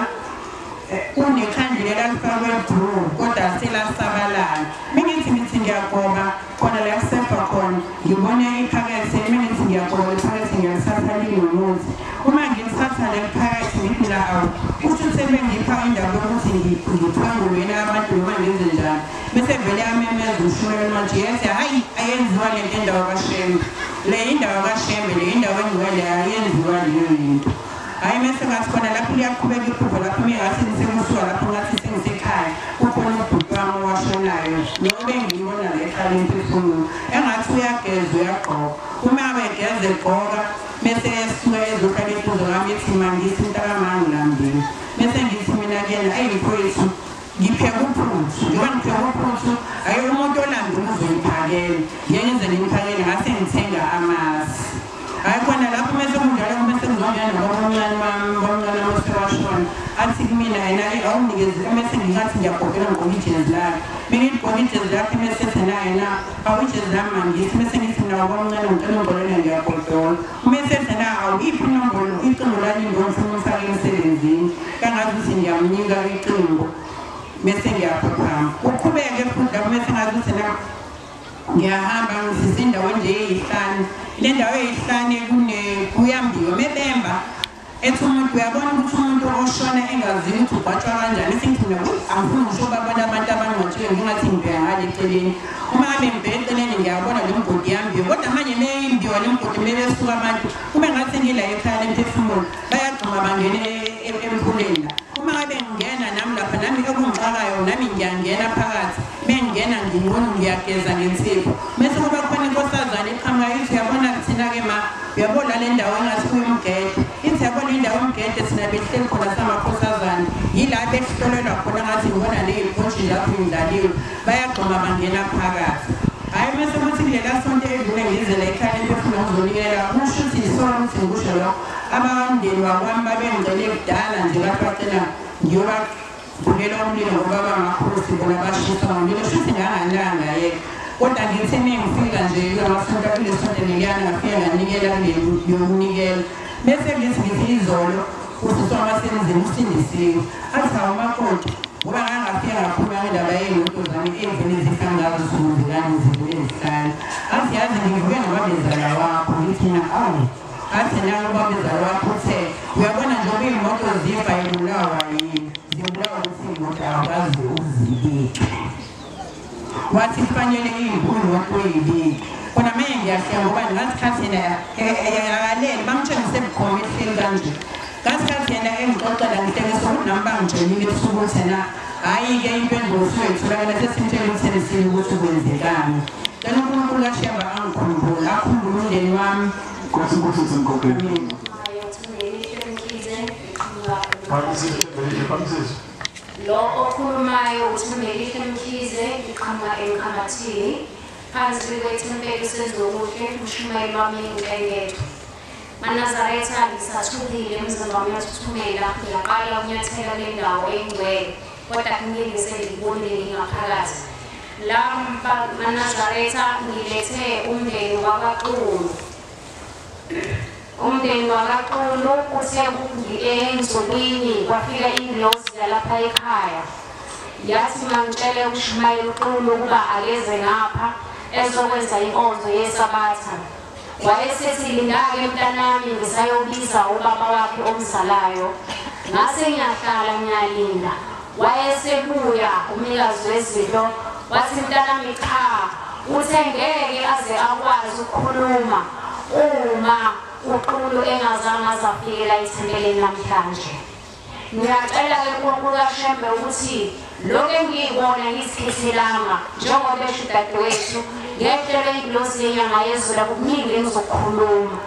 unekhandlela lifakwe blue kodwa selasabalala mengithi ngiyagoba khona la kusepa khona ngibona iphakethe mengithi ngiyagoba iphakethe ngiyalithatha linomuthi uma ngilithatha le phakathi ngithi la awu uthi sebengipha indaba yokuthi ngiphangulwe abantu noma ngenze njani bese vele amemeza ushumela manje yathi hayi ayenziwa le ndawo kaShembe le indawo kaShembe le indawo engcwele ayenziwa leyo into hayi mase ngathi khona lapho liyaqhubeka iphupho lapho ngathi ngisekusuka lapho ngathi sengisekhaya ukhona ubhuti wami washonayo nobe ngibona le ekhaya lemphefumulo engathi uyageza uyagqoka uma begeze egqoka mese esuka ezohlala eduze kwami ethi mangithi mntakamani ngilambile mese ngithi mina kuyena mfowethu ngipheka uphuthu njengoba ngipheka uphuthu ayi umuntu olambile uzoyiphakela ngenze ngimphakele ngase ngithenga amasi hayi khona lapho mase kunjalo mase ngizongena nomncane wami wasewashona athi kumina yena awunikeze mase ngingathi ngiyagqokela ngigqoke ijezi lakhe mengigqoke ijezi lakhe mese thina yena awujezi lami mangithi mese ngithi nawo omncane ngicela ungibonele ngiyagqodola mese thina awuyiphi inombolo icingo lami ngifuna umfake emsebenzini kangazi ukuthi ngiyamnika icingo mese ngiyaphaphama uqhubeke futhi lapho mese ngazi ukuthi na ngiyahamba ngisiza indawo nje eyihlane le ndawo eyihlane kuyambiwa mebemba ethi umuntu uyabona ukuthi umuntu oshona engazi ukuthi ubhatshwa kanjani esingithi angifuni ngisho babona abantu abangcwatshiwe ngingathi ngibheka ngale eceleni uma ngabe ngibheka eceleni ngiyabona le mgodi yambiwa kodwa manje meyimbiwa le mgodi mebesuka abantu uma ngathi ngila ekhaya lemphefumulo bayagquma bangene emphuleni la uma ngabe ngingena nami lapha nami okungixakayo nami ngiyangena phakathi bengena ngibona ngiyageza ngensipho mase kuba khona inkosazana eqhamuka ithi uyabona thina-ke ma uyabona le ndawo engathi kuyumgede ithi yabona indawo yomgede thina behleli khona samakhosazana yila behlolelwa khona ngathi ngibona ley'photshi lapho ngidlaliwe bayagquma bangena phakathi hayi mase kuthi kulela sonto edlule ngizela ekhaya lemphefumulo ngizonikela kusho ukuthi yisona ukuthi ngikusho lokho abamndeni wakwami babengicele kudala nje bathi bacela ngiyobavulela umlilo ngoba bangakhosi bona bashisa ngomlilo shuthi ngangananga yeke kodwa ngithe mengifika nje amasonto kule sonto leliyana ngafika nganikela yokunikela bese ngithi izolo usisi wamasemzini usindisiwe athi hawu makoti ngoba ngangafika ngaphuma ngendaba yey'moto zami ey'vele zihlangazo zinguzikani zivele zihlale athi yazi ngivuke ngababezala wakho ngithina awu athi nalo babezala wakho uthe uyabona njengoba iy'moto zifa ibulawa yini zibulawa ukuthi iy'moto awukazi uzibike wathi kufanele iy'nkulu wakho uyibike khona meye ngiyahleka ngoba ngasikhathi yena yakalele bangitshengise bukhoma ehleli kanje ngasikhathi yena engixoxela ngihlekeso ukuthi nami bangitshelile ebusuku ukuthi yena hhayi-ke impendulo suyayitholakala sesimtshela emthembisini ukuthi kwenzekani cela uNkulunkulu kaShembe angikhumbule akhumbule umndeni wami lo okhulumayo uThembelihle Mkhize ngiqhamuka eMkhambathini phansi kwethempeli sezokuhle umshumayeli wami uNkengethwa Manazaretha ngisathulile umzimba wami uyathuthumela ngiyaqala ukunyathela le ndawo engcwele kodwa ngingeke ngibonele ngaphakathi la Manazaretha ngilethe umndeni wakwaXulu uthe ensukwini kwafika ingilosi yalapha ekhaya yathi mangitshele uShumayeli uXulu ukuba akeze ngapha ezokwenza inkonzo yesabatha wayesethi lingake mntanami ngisayobiza ubaba wakhe omzalayo ngase ngiyahlala ngiyalinda wayesebuya umnikazi wezinto wathi mntanami cha uthe ngeke aze akwazi ukukhuluma uma uXulu engazange azafikela ithempelini namhlanje ngiyacela-ke kuNkulunkulu kaShembe ukuthi lokho engiyibona ngisikhethelanga njengoba esho udadewethu ngehlelo ingilosi yenyanga yezulu akukuningi engizokukhuluma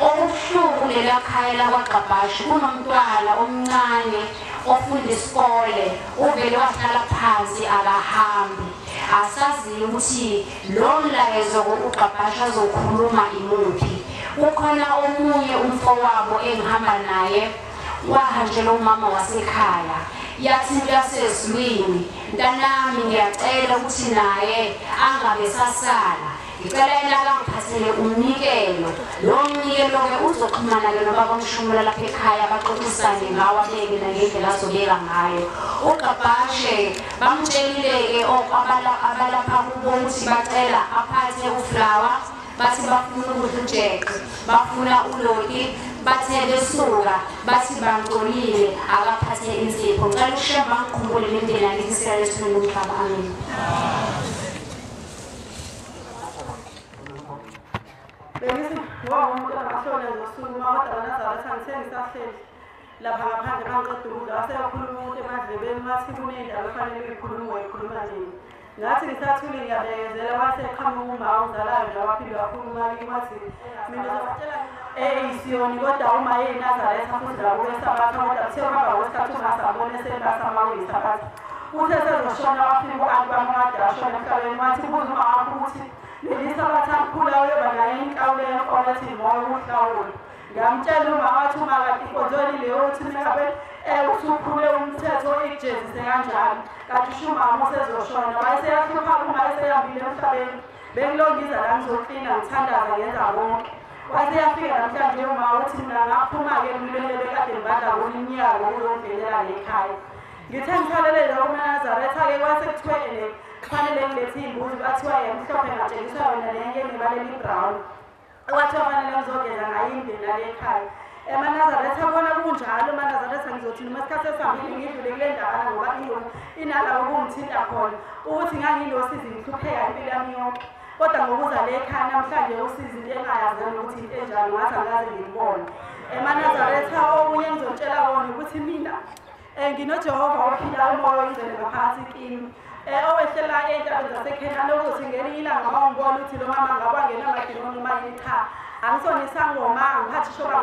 okubuhlungu lela khaya lakwaGqabhashi kunomntwana omncane ofunda isikole uvele wahlala phansi akahambi asazi ukuthi lo mlayezo uGqabhashi azokhuluma imuphi kukhona omunye umfowabo engihamba naye wahanjela umama wasekhaya yathi ntasezwini ntanami ngiyacela ukuthi naye angabe sasala ngicela yena akangiphathele umnikelo lo mnikelo ke uzoxhumana ke nobaba uMshumulo lapha ekhaya baxoxisane ngawo abeke nangendlela azobeka ngayo uGqabhashi bamtshelile ke abalapha kubo ukuthi bacela aphathe uflower bathi bafuna ukudla ujeqe bafuna uloti bathe besuka bathi bangcolile akaphathe insipho ngicela ushemba ngikhumbule lemndeni angithi siyalethuna umhlaba amen Bengisi ngoba umuntu akahlona ngosuku kodwa abanazareth angisengisahleli lapha ngaphandle bangiqeda ukudla waseyakhuluma umuntu emadlebeni wathi kunendaba efanele ikhulunywe ikhuluma nini ngathi ngisathule ngiyabekezela waseqhamuka uma uzalayo nje waphinde wakhuluma kimi wathi mina uzotshela isiyoni kodwa uma yeNazaretha futhi la kwesabatha kodwa kuthe kwaba kwesikhathi ungasabone sebasama kwesabatha uthe sezoshona wafika u-anti wami kade ashona emhlabeni wathi buza uma wakho ukuthi lelisabatha kukhula uyoba nayo inhlawulo yenkomo ethi moya ukuhlawula ngamtshela uma wathi uma kade inkonzweni leyo uthi ngabe usuphule umthetho ikujezise kanjani kanti ushumama usezoshona wayeseyahlupha uma eseyambile emhlabeni bengilongiza la ngizoklina ngithandaza ngenza konke waseyafika namhlanje uma uthi mina ngaphuma-ke emlilweni bekade ngibadla kulinyaka ukuzongelela nekhaya ngithe ngithalele lo uNazaretha-ke kwasekuthiwe kufanele ngilethe iy'mbuzi bathiwa yemhlophe ngatshengiswa wena lenye nebaleli brown kwathiwa fanele ngizogeza ngayo imndeni lale ekhaya eManazaretha kona kunjalo eManazaretha ngizothi noma isikhathi esihambile ngidlule kule ndabana ngoba inalawo kungithinta khona ukuthi ngangilosizi ngihlupheka impilo yami yonke kodwa ngokuza le ekhaya namhlanje usizi into engayazani ukuthi into enjalo ngathi angaze ngibone eManazaretha okunye engizotshela kona ukuthi mina nginoJehova ophilayo umoya oyingcwele ngaphakathi kimi owehlela ey'ntabeni zaseKhenani ukuthi ngelinye ilanga uma ungibona ukuthi lo mama ngabe angenamadimoni noma yini cha angisona isangoma angiphathi ishoba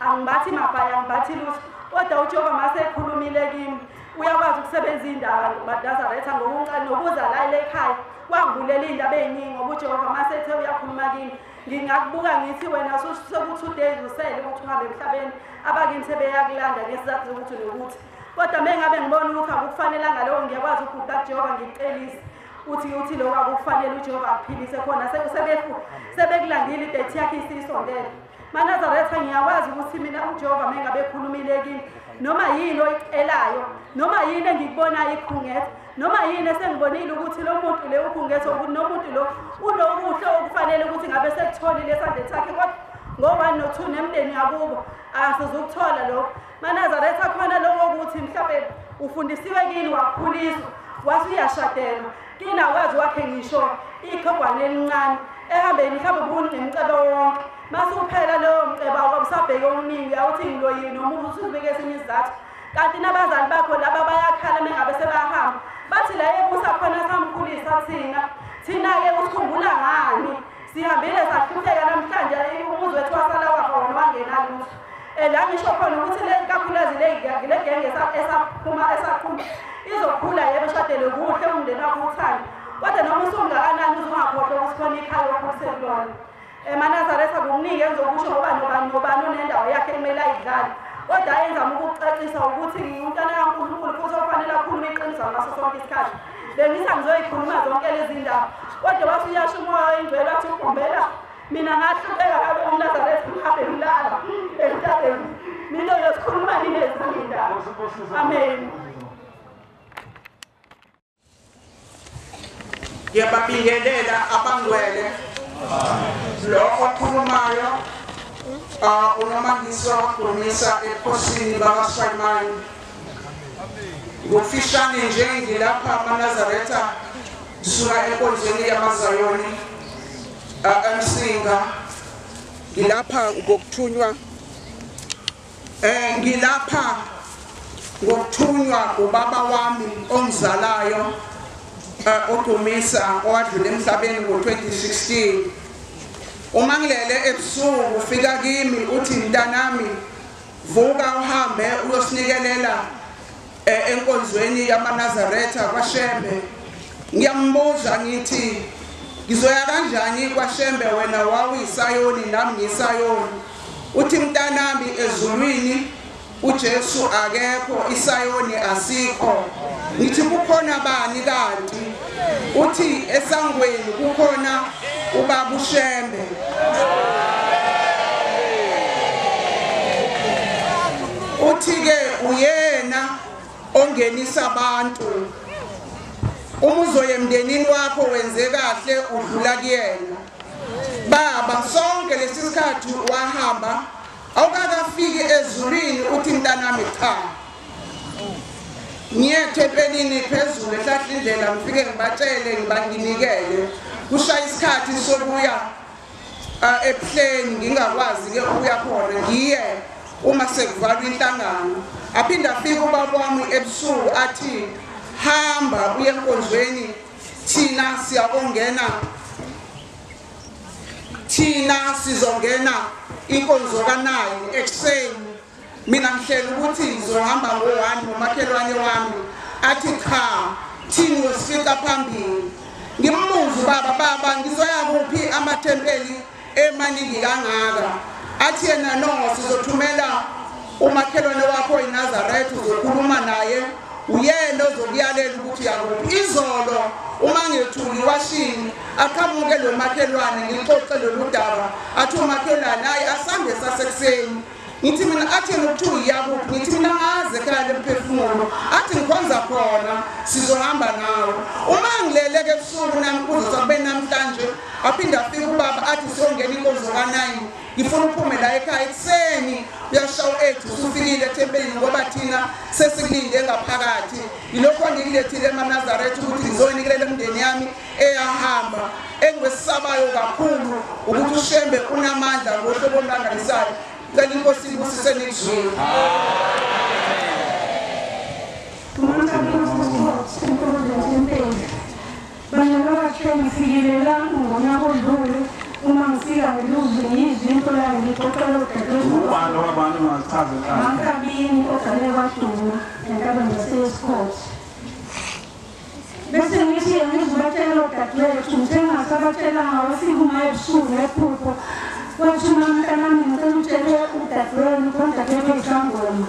angibathi mabhaya angibathi lutho kodwa uJehova mase ekhulumile kimi uyakwazi ukusebenza iy'ndaba uNazaretha ngokuncane nokuza la ekhaya wangivulela iy'ndaba ey'ningi ngoba uJehova mase ethe uyakhuluma kimi ngingakubuka ngithi wena sekuthi udays usele ukuthi uhambe emhlabeni abakini sebeyakulanda ngesizathu sokuthi nokuthi kodwa mengabe ngibona ukuthi akukufanelanga lokho ngiyakwazi ukuguqa kuJehova ngikuqelise uthi lokho akukufanele uJehova akuphilise khona sebekulandile idethi yakhe isisondele eManazaretha ngiyakwazi ukuthi mina uJehova mengabe ekhulumile kimi noma yini oyicelayo noma yini engikubonayo ikhungethe noma yini esengibonile ukuthi lo muntu le ukhungethe ukuthi nomuntu lo unokuhle okufanele ukuthi ngabe sekutholile esandleni sakhe kodwa ngo-1 no-2 nemndeni yakubo asizukuthola lokho eManazaretha khona lokho ukuthi mhlawumbe ufundisiwe kini wakhuliswa wase uyashadelwa kini akwazi wakhe ngisho ikhogwane elincane ehambeni mhlawumbe ubunimcebo wonke mase uphela lowo mceba awusabheke omningi awuthi ngiloyini noma ukuthi ubeke esinye isizathu kanti nabazali bakho laba bayakhala mengabe sebahamba bathi la ebusa khona samkhulisa thina-ke usikhumbula ngani sihambile sahlupheka namhlanje umuzi wethu wasala wafa wona wangenalutho la ngisho khona ukuthi le kakhulukazi le genge esaphuma izokhula yebo eshadele kuhle umndeni wakho uthanda kodwa noma usungakanani uzungakhohlwa ukuthi khona ikhaya okhuliselona eManazaretha kukuningi engizokusho ngoba nobani onendawo yakhe ekumele ayidlale kodwa ayenzama ukukucacisa ukuthi umntwana kaNkulunkulu futhi ofanele akhulume iqiniso ngaso sonke isikhathi bengisa ngizoyikhuluma zonke lezi ndaba kodwa wathi uyasho umoya oyingcwele wathi ukumbela mina ngahlupheka kabe uNazaretha ngihambe ngilala emhlabeni mina uyosikhuluma nini ezinye indaba amen. Ngiyababingelela abangcwele lo okhulumayo uNomandisi wakudumisa ebukhosini bakaSwayimani ngokufishane nje ngilapha eManazaretha ngisuka enkonzweni yamaZayoni eMsinga ngilapha ngokuthunywa ubaba wami ongizalayo udumisa owadlula emhlabeni ngo-2016 uma ngilele ebusuku ufika kimi uthi mntanami vuka uhambe uyosinikelela enkonzweni yamaNazaretha kwaShembe. Ngiyambuza ngithi ngizoya kanjani kwaShembe wena wawuyisayoni nami ngiyisayoni? Uthi mntanami ezulwini uJesu akekho, isayoni asikho. Ngithi kukhona bani kanti? Uthi esangweni kukhona ubaba uShembe. Uthi-ke uyena ongenisa abantu. Uma uzoya emndenini wakho wenze kahle udlula kuyena. Baba sonke lesi sikhathi wahamba awukakafiki ezulwini uthi mntanami cha. Ngiyethempelini phezulu ehlahla indlela ngifike ngibatshele ngibanikele. Kushaya isikhathi sokuya ePlane ngingakwazi ke ukuya khona ngiye uma sekuvalwa inhlangano. Aphinda afika ubaba wami ebusuku athi hamba uye enkonzweni thina sizongena inkonzo ka9 ekseni. Mina ngihleli ukuthi ngizohamba ngo1 nomakhelwane wami athi cha thini yosifika phambili. Ngimbuza baba ngizoya kuphi amathempeli emaningi kangaka? Athi yena no sizothumela umakhelwane wakho eNazaretha uzokhuluma naye uyena ozokuyalela ukuthi yakuphi. Izolo uma ngethuli washini aqhamuke lo makhelwane ngixoxe lolu daba athi umakhelwane hayi asambe sasekuseni. Ngithi mina athi ukuthi uyakuphi? Ngithi mina ngaze ekhaya lemphefumulo athi ngikhonza khona sizohamba nawe. Uma ngileleke ebusuku nami kuzoza kube namhlanje aphinda afika ubaba athi siyongena inkonzo ka9 ngifuna uphume la ekhaya ekseni uyashawa 8 usufikile ethempelini ngoba thina sesikulinde ngaphakathi. Yilokho ngilethile eMaNazaretha ukuthi ngizoyinikele umndeni yami eyahamba. Engwesabayo kakhulu ukuthi uShembe unamandla ngohlobo olangalisayo. Ngicela inkosi ibusise nizwe. Uma ngifika ngeluzwi yizwi into layo ngixoxela uDadewethu ubani wabantu ungazichaze Mankabini ogane kwaDuma enkabe ngeScout. Bese ngithi ngizobatshela uDadewethu njengasabatshela ngawafika ebusuku ephupho. Wathi mntanami ngicela utshele uDadewethu uDadewethu eSangoma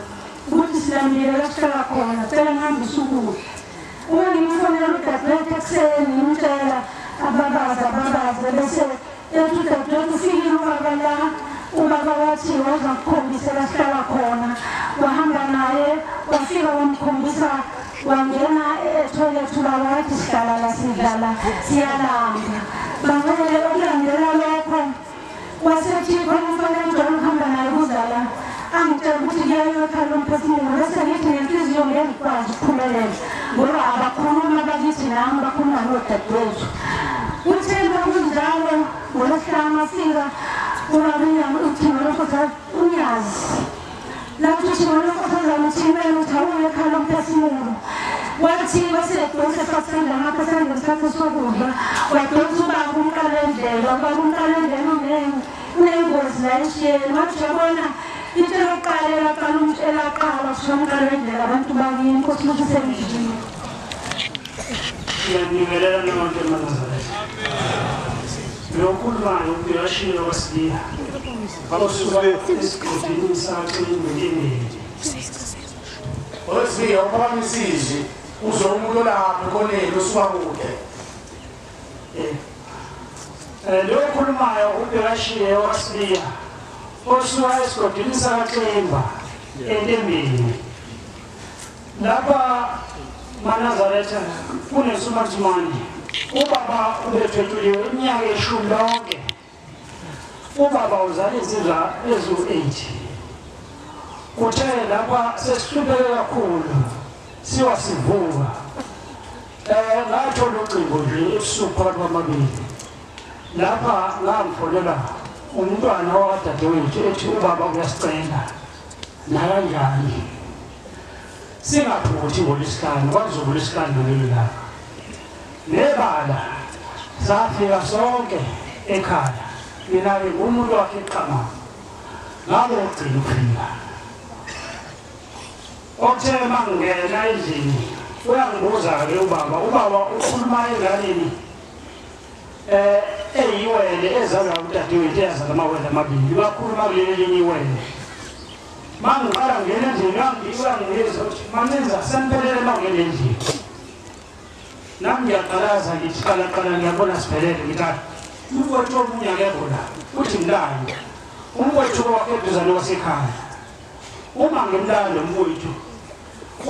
ukuthi silandile la sihlala khona cela ngihambise ukudla. Uma ngimfonela uDadewethu ekuseni ngimtshela ababaza bese ethi uDadewethu ufikile ubaba la. Ubaba wathi wazakukhombisa la sihlala khona. Wahamba naye wafika wamkhombisa wangena etoilet ubaba wathi sihlala la sidlala siyalamba. Bangele okulandela lokho wasethi khona mfana njalo uhamba naye kuzala angitshela ukuthi kuyayotha lo mphefumulo. Bese ngithi ngenhliziyo ngiyakwazi ukuphumelela ngoba abakhuluma bakithi nami bakhuluma noDadewethu. Uthemba kunjalo ngolosihlanu afika ubaba uNyazi lapho uthimela uthi awuye ekhaya lomphefumulo. Wathi wasedonsa fasenda ngaphasanda ngesikhathi sokudla wadonsa ubaba uMkalendlela. Ubaba uMkalendlela unengozi la eshiyeni. Wathi yabona into yokuqalela elaqala kusho uMkalendlela abantu bakini inkosi lukusemzini. Ngiyanimelela nonke eMaNazaretha. Lokhulumayo uyashilo wasibiya. Bakusuka esigidini sakhe ngempini. Osibiya uphakamisizwe uzomuntu lapha khoneni usuka kude. Lokhulumayo uyashilo wasibiya. Osuka esigidini sakhe empini. Lapha maNazaretha kunesumathimani. Ubaba ubethwethuliwe iminyaka 10 lonke. Ubaba uzale izidla ezu8. Kuthe lapha sesihlupheke kakhulu siwasivuka. Ngathola ucingo nje ebusuku phakathi kwamabili. Lapha ngamfonela umntwana wakwaDadewethu ethi ubaba uyasicela nakanjani. Singaphuthi ngolisihlanu kwaZulu lesihlanu ngelilanga. Nebala safika sonke ekhaya mina umuntu wakhe eqhama ngalo ugcina ukufika othe mangena endlini uyangibuza-ke ubaba ukhuluma enganeni eyiwele ezalwa udadewethu eyazala amawele amabili bakhuluma kuleli elinye iwele mangiqala ngena endlini uyangibizwa ukuthi manenza semphelele mangena endlini nami ngiyaqalaza ngithi qala ngiyabona siphelele ngithatha umfowethu omunye akekho la uthi mlando umfowethu wakhe eduzane wasekhaya uma ngimlando umfowethu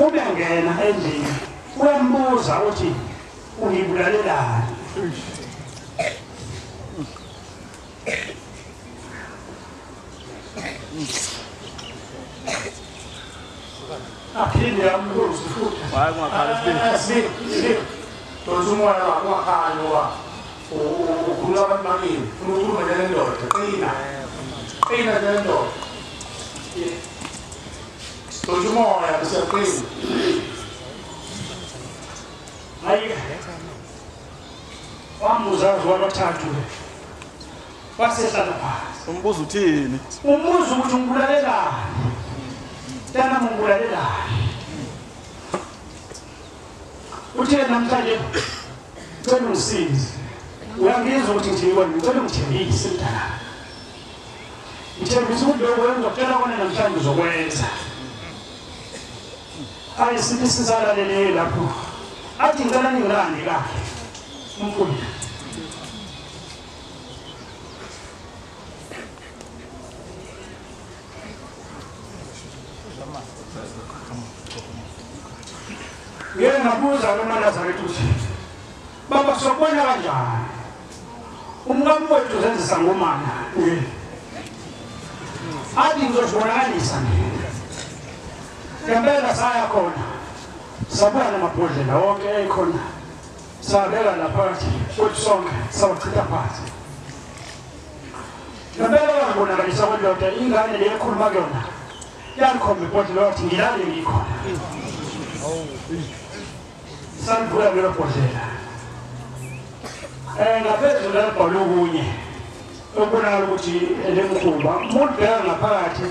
ube ngena endlini uyambuza uthi ungibulalelani aphinde yambuza futhi hayi ungakhala sibili tozumoya wakwakhanya wa ukhuluma abantu bakini ufuna ukukhuluma nale ndoda qina nale ndoda tozumoya bisaqina hayi wambuzazi wabathathu wasehlala phansi umbuzo uthini umbuzo ukuthi ungibulalelani tana mungulalelani uthi namhlanje cela ungisize uyangizwa ukuthi ngithini ngicela ungithembise mntana ngithembisa ukuthi lokho engizokutshela kona namhlanje uzokwenza hayi sithi sisalalele lapho athi ngicela ningilande kahle umfundisi yena ngabuza kuManazaretha uthi baba sokubona kanjani umkami wethu zenzisa ngomana athi ngizozibonakalisa ngempela saya khona sabuya namabhodlela wonke ekhona sabeka laphathi kuthi sonke sawachitha phansi ngempela wazibonakalisa kwendoda ingane leyo ekhuluma kuyona yangikhomba ibhodlela wathi ngilale ngikhona sanivula lelo bhodlela ngaphezulu labhalwe okunye okubonakala ukuthi lemkhuba mulibheka ngaphakathi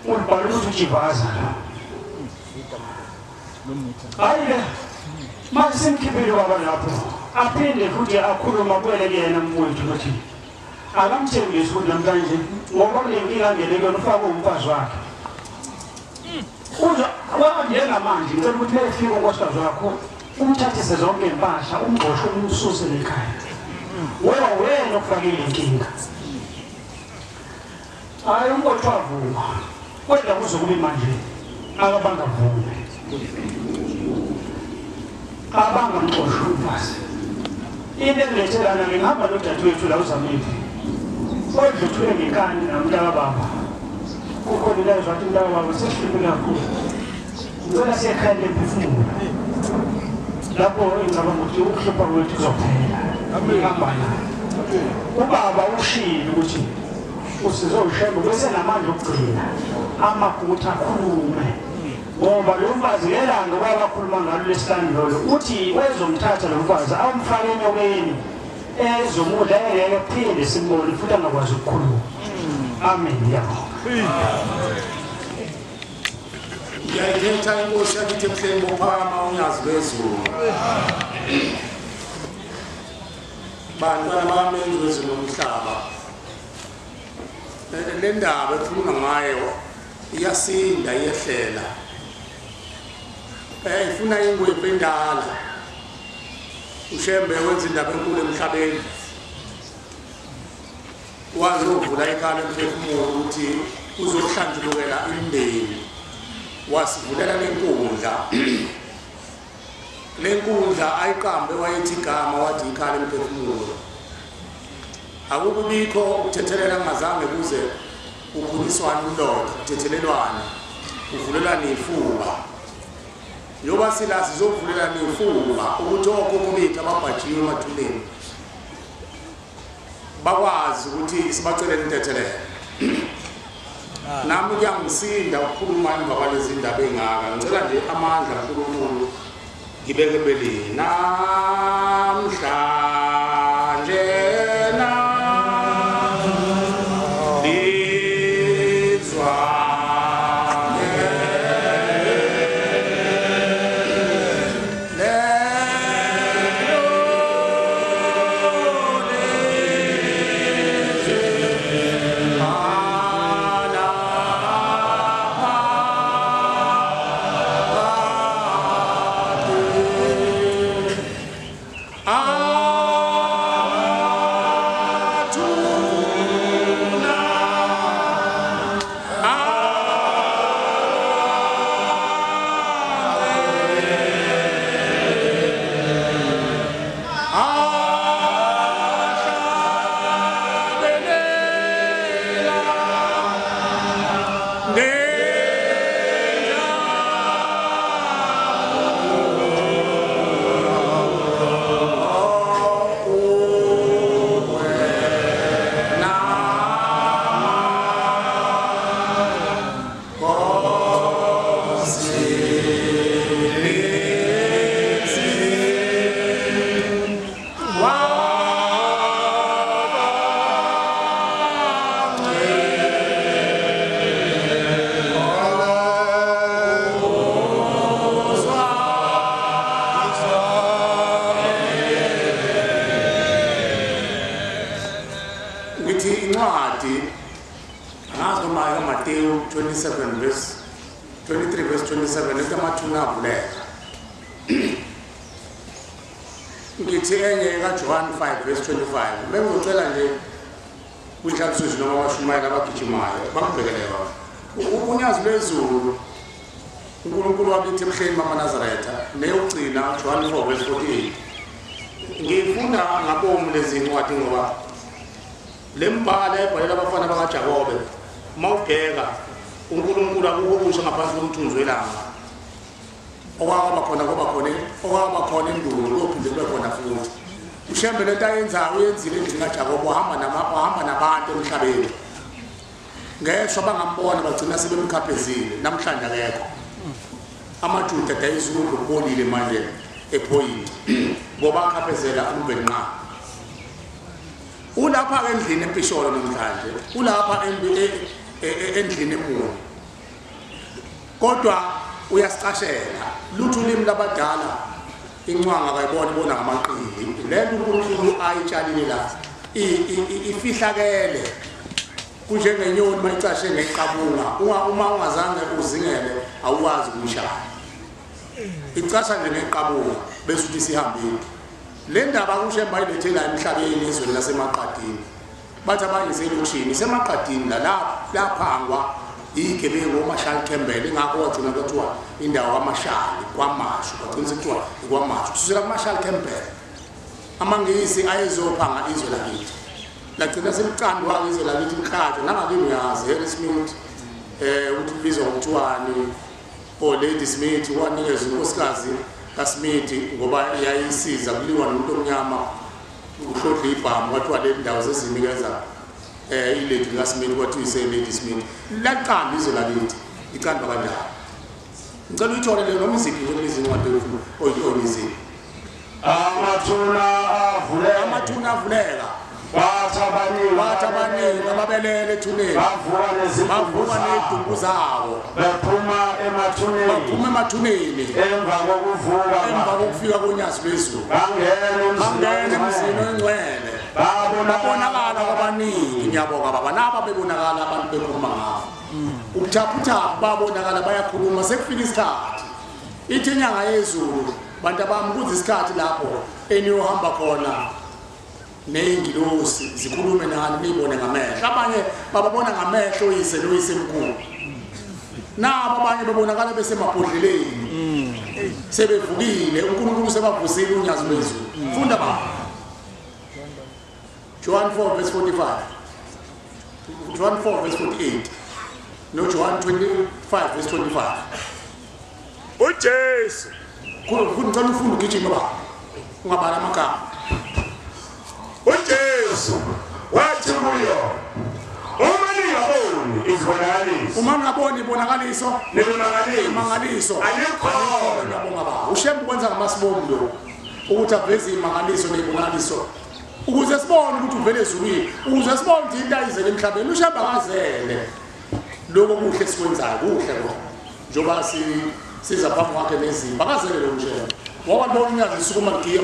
ulibhalwe ukuthi ujivaza hayi-ke manje simkhiphile baba lapho aphinde futhi akhuluma kuwele kuyena mfowethu ukuthi akamthembisi ukuthi namhlanje ngoba kule nkinga angene kuyona ufake umfazi wakhe njengamanje ngicela ukuthi befika unkosikazi wakho umthathise zonke impahla umgqoshe umsuse lekhaya wena okufakile inkinga hayi unkosikazi wavuma kodwa kuzokuba manje akabangavume abangamxosha umfazi into engilethelana ngihamba nodadewethu la uZamile odluthule ngekani namntaka baba kukhona la izwathi umntaka baba sesihluphe kakhulu ngicela siyekhaya lemphefumulo lapho engicabanga ukuthi ukuhlupha kwethu kuzophela ngihambana ubaba ushilo ukuthi usizoshemba bese namandla okugcina amaphutha akhulume ngoba lo mfazi ngelanga kwabakhuluma ngalo lesihlanu lolo uthi wezomthatha lo mfazi awumfake enyokeni ezomudla engeke kuphinde simbone futhi angakwazi ukukhuluma amen yabonga ngiyayithetha inkosi yakithi emhleni bophakama uNyazi Lwezulu bantwana bami eLwezulu umhlaba le ndaba ekhuluma ngayo iyasinda iyehlela ifuna ingwembe endala ushembe wenza indaba enkulu emhlabeni wazi ukuvula ikhala emphefumulo ukuthi uzohlanjulukela imindeni wasivulela lenkundla ayiqambe wayethi igama wathi ikhala emphefumulo akubikho ukuthethelela ngazange kuze ukhuliswana undoda uthethelelwana uvulelana ifuba njoba sila sizovulelana ifuba ukuthi okhokho bethu ababhajiwe emathuleni bakwazi ukuthi sibacelele intethelelo nami kuyangisinda ukukhuluma emva kwalezi ndaba engaka ngicela nje amandla kaNkulunkulu ngibeke beleni namhlanje ngithi enye kaJohn 5:25 bengicela nje kuhlaliswe noma washumayela abagijimayo bakubhekeleka uNyazi Lwezulu uNkulunkulu wakithi emhleni bamaNazaretha neyogcina John 4:48 ngifunda ngabomu lezi ncwadi ngoba lembala ebhalela abafana bakaJakobe mawubheka uNkulunkulu akukusho ngaphansi komthunzi welanga okwaba khona indulo lophinde kube khona futhi ushembe lento ayenzayo uyenzile endlini kaJakobe wahamba nabantu emhlabeni ngeshwa bangambona bagcina sebemkhaphezile namhlanje akekho amaJuda dayizulu kubonile manje ePoint ngoba akhaphezela umbenqa ulapha endlini empisholo namhlanje ulapha endlini enkulu kodwa uyasicashela lutho ulimi labadala incwanga kayibona ibona ngamaqili lento uNkulunkulu ayitshalile la ifihlakele kunjengenyoni mayicashe ngeqabunga uma ungazange uzingele awuwazi ukushaya icasha nje ngeqabunga bese uthi sihambile le ndaba kushemba ilethela emhlabeni ezweni lasemaqadini bathi abanye selutshini semaqadini laphangwa igebengu uMashali Campbell ingakho wagcina kuthiwa indawo kaMashali kwaMashu kwagcina kuthiwa kwaMashu kusukela kuMashali Campbell amangisi ayezophanga izwe lakithi lagcina semcando wake izwe lakithi mkhathi nangake uNyazi Harry Smith uthi bizwa nguthiwani Lady Smith wanikeza unkosikazi kaSmith ngoba yayisiza kuliwa nomuntu omnyama uhlodla ibhamu wathiwa le ndawo zezinikeza ilady kaSmith kwathi uyise Lady Smith laqamba izwe lakithi iqamba kanjani ngicela uyithole le noma iziphi nje izincwadi oyiziphi amathuna avuleka bathi abaningi ababelele ethuneni bavuka nezidumbu zawo baphuma emathuneni emva kokufika koNyazi Lwezulu bangena emzini oyingcwele babonakala kwabaningi ngiyabonga baba naba bebonakala abantu bekhuluma ngabo ubuthaphuthaphu babonakala bayakhuluma sekufika isikhathi ithi inyanga yezulu bantu bami kuze isikhathi lapho eniyohamba khona neyingilosi zikhulume nani nibone ngamehlo abanye bababona ngamehlo uyise noyise mkhulu nabo abanye babonakala besemabhodleleni sebevukile uNkulunkulu sebavusile uNyazi Lwezulu funda baba John 4:45 John 4:48 no John 25:25 uJesu ngicela ufunde ugijima baba ungabala amagama uJesu wathi kuyo uma ngaboni ibonakaliso nemangaliso alikho ngiyabonga baba ushembe kwenza ngamasibomu lo ukuthi aveze imangaliso nebonakaliso ukuze sibone ukuthi uvele ezulwini ukuze sibone ukuthi into ayizele emhlabeni ushembe akazele lokho kuhle sikwenzayo kuhle lo njoba siza phambi kwakhe nezimba akazele lo ushembe wabona uNyazi isukuma ngiya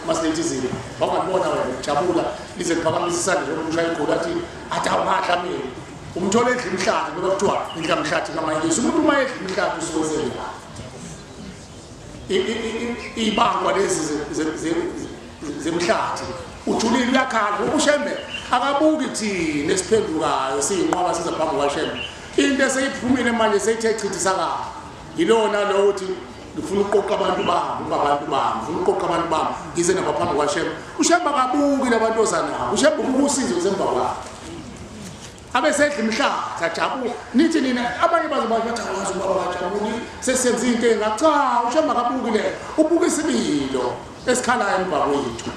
masilethi izinto wabona wena jabula lize kuphakamisa isandla njengokushaya igoli athi awungahla mina umthole endlini imhlathi ngoba kuthiwa indla mhlathi kaMayesu umuntu uma edla imhlathi usikozela ibangwa lezi zemhlathi ujulile uyakhala ushembe akabuki thina esiphendukayo siyinqwaba siza phambi kwaShembe into eseyiphumile manje seyithe chithisa yilona lo uthi ngifuna ukuqoqa abantu bami ngifuna ukuqoqa abantu bami ngize nabaphambi kwaShembe uShembe akabuki labantozana uShembe ukusiza zemva kwakhe abesedla imhlaza jabu nithi nina abanye bazobathi bathawaza ubaba kajabuni sesenza into engacha ushamba kabuki le ubuka isibilo esikhalayo emva kwethu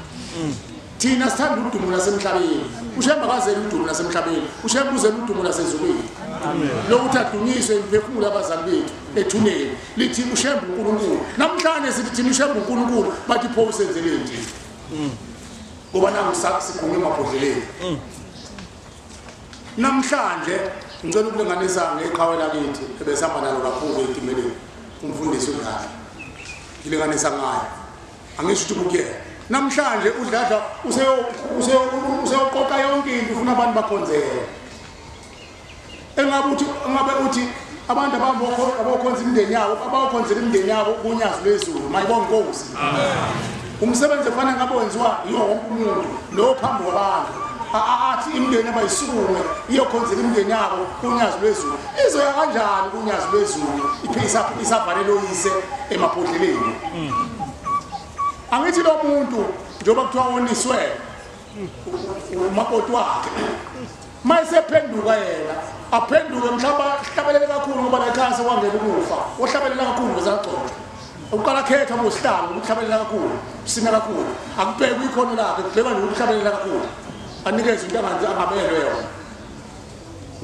thina sithanda udumo lasemhlabeni ushamba kazela udumo lasemhlabeni ushamba uzela udumo lasezulwini amen lokuthi adunyiswe imphefumulo abazali bethu ethuneni lithi ushamba uNkulunkulu namhlanje sithi thina ushamba uNkulunkulu bathi pho usenzeleni ngoba nangu sikhunye emabhodleleni namhlanje ngicela ukulinganisa ngeqhawe lakithi ebesihamba nalo kakhulu etimeleni umfundisi uNyazi ilinganisa ngayo angisho ukuthi kuyena namhlanje udladla useyoqoqa yonke into ufuna abantu bakhonzele engabe uthi abantu abakhonza imindeni yabo abakhonzela imindeni yabo uNyazi Lwezulu mayibonge inkosi umsebenzi efana ngabe wenziwa yiwo wonke umuntu lo phambi kwabantu athi imindeni abayisukume iyokhonzela imindeni yabo uNyazi Lwezulu izoya kanjani uNyazi Lwezulu iphisa isavalelo yise emabhodleleni angithi lo muntu njengoba kuthiwa woniswe umakoti wakhe mayesephenduka yena aphenduke mhlawumbe kakhulu ngoba lekhaya sekwangena ukufa ohlabelela kakhulu bezaxoxa uqala khetha ngosihlalo ukuhlabelela kakhulu sina kakhulu akubheka ikhono lakhe kubheka nje ukuhlabelela kakhulu anikeze into angabelwe yona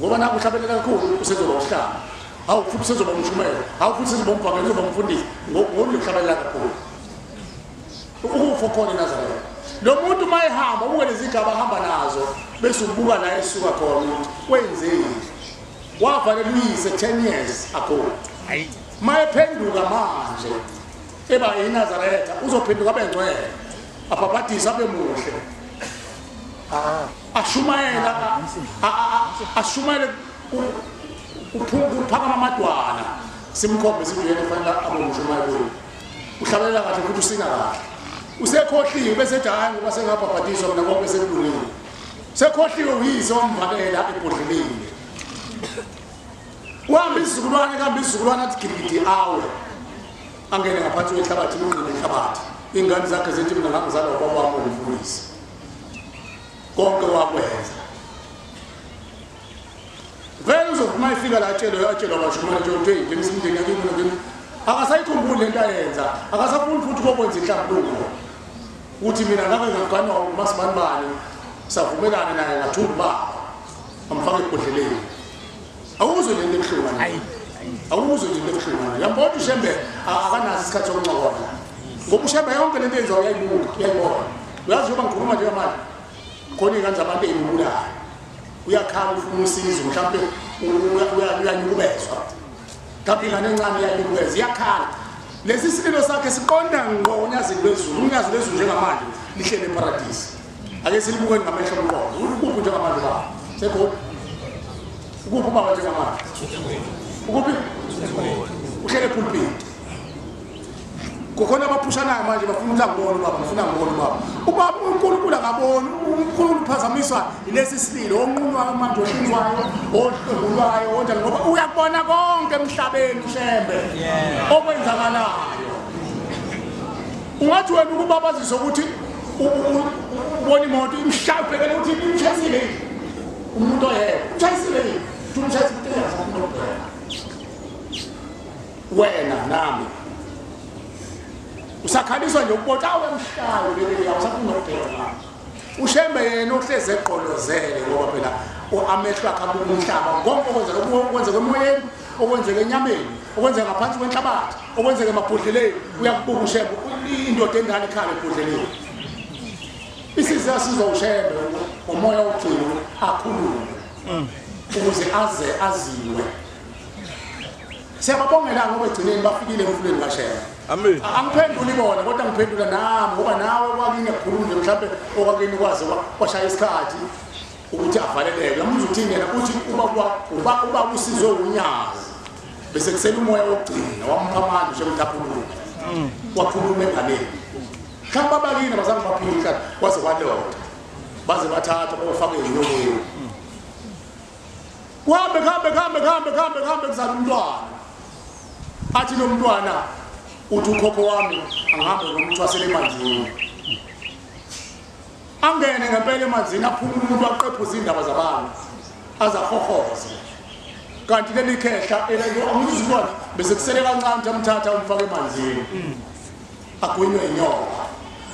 ngoba naku uhlabelela kakhulu usezoba usihlalo hawu futhi usezoba umshumela hawu futhi usezoba umbhangeli uzoba umfundisi ngokuhlabelela kakhulu ukufa khona eNazaretha lo muntu mayehamba ubuke lezigaba ahamba nazo bese ubuka la esuka khona wenzeni wavalelwa uyise 10 years ago mayephenduka manje eba eNazaretha uzophenduka abengcwele abhabhadisa abe muhle ashumayele uphakama amadwana simkhombe sivuyele fanele abomshumayele uhlabelela kahle futhi usinga kahle usekhohliwe bese hayi ngoba sengabhabhadiswa mina konke sekulungile sekhohliwe uyise wamvalela ebhodleleni wahamba isizukulwane athi gidi awe angene ngaphansi kwehlabathi unqine ihlabathi ingane zakhe zithi mina ngangizala ubaba wami umfundisi konke wakwenza vele uzofuma ifika la atshelwa abashumane nje njengesimndeni yakini akasayikhumbuli lento ayenza akasafuni futhi kokwenza inhlambuluko ukuthi mina ngabe ngagana uMasibanibani savumelana naye ngathula baba amfake ebhodleleni awuzwe lento ebuhlungu awuzwe lento ebuhlungu yambona uShembe akanazi isikhathi sokuncokola ngoba uShembe yonke lento yenziwa uyayibona uyazi njengoba ngikhuluma nje manje khona ingane zabantu eyibulayo uyakhala ufuna usizo mhlawumbe uyanyukubezwa mhlawumbe ingane encane iyanyukubeza iyakhala lesi sililo sakhe siqonda ngqo uNyazi Lwezulu uNyazi Lwezulu njengamanje lihlele eparadise ake silibukeni ngamehlo omqondo ukuphi njengamanje baba sekho ukuphi baba njengamanje ukuphi uhlele pulpit kokhona abaphushanayo manje bafuna ukungibona baba bafuna ngibona baba ubaba uNkulunkulu akaboni uNkulunkulu uphazamiswa ilesi sililo onqunwa manje ohlinzwayo ohlulwayo onjani ngoba uyakubona konke emhlabeni uShembe okwenzakalayo ungathi wena ukubabazisa ukuthi ubona imoto imhlawubhekele ukuthi imshayisile umuntu oyedwa umshayisile umshayisile wena nami usakhaliswa nje ukubona awu emhlayo leli awusafuna ukubheka uShembe yena ohleze eqolozele ngoba phela amehlo akhe abuka umhlaba konke okwenzeka emoyeni okwenzeka enyameni okwenzeka ngaphansi kwenhlabathi okwenzeka emabhodleleni uyakubuka uShembe indoda endala ikhala ebhodleleni isizwe sizwa uShembe umoya othini akhulume ukuze aziwe siyababongela ngoba egcineni bafikile emfulweni kaShembe amen angiphendula ibona kodwa ngiphendula nami ngoba nawe kwakini yakhuluma mhlawumbe okwakini kwaze kwashaya isikhathi ukuthi avaleleke yamuzwa uthini yena uthi uba usizwe uNyazi bese kusela umoya wokugcina wampha amandla nje umthaphuluko wakhuluma enganeni mhlawumbe abakini abazange baphila kwaze kwaloda baze bathatha bafake enyokweni kuhambe kuzala umntwana athi lo mntwana uthi ukhokho wami angahambe nomuntu wasele emanzini angene ngempela emanzini aphuma umuntu aqephuza indaba zabantu azahohoze kanti leli khehla ngizibona bese kusele kancane tamthatha umfake emanzini agwinywe inyoka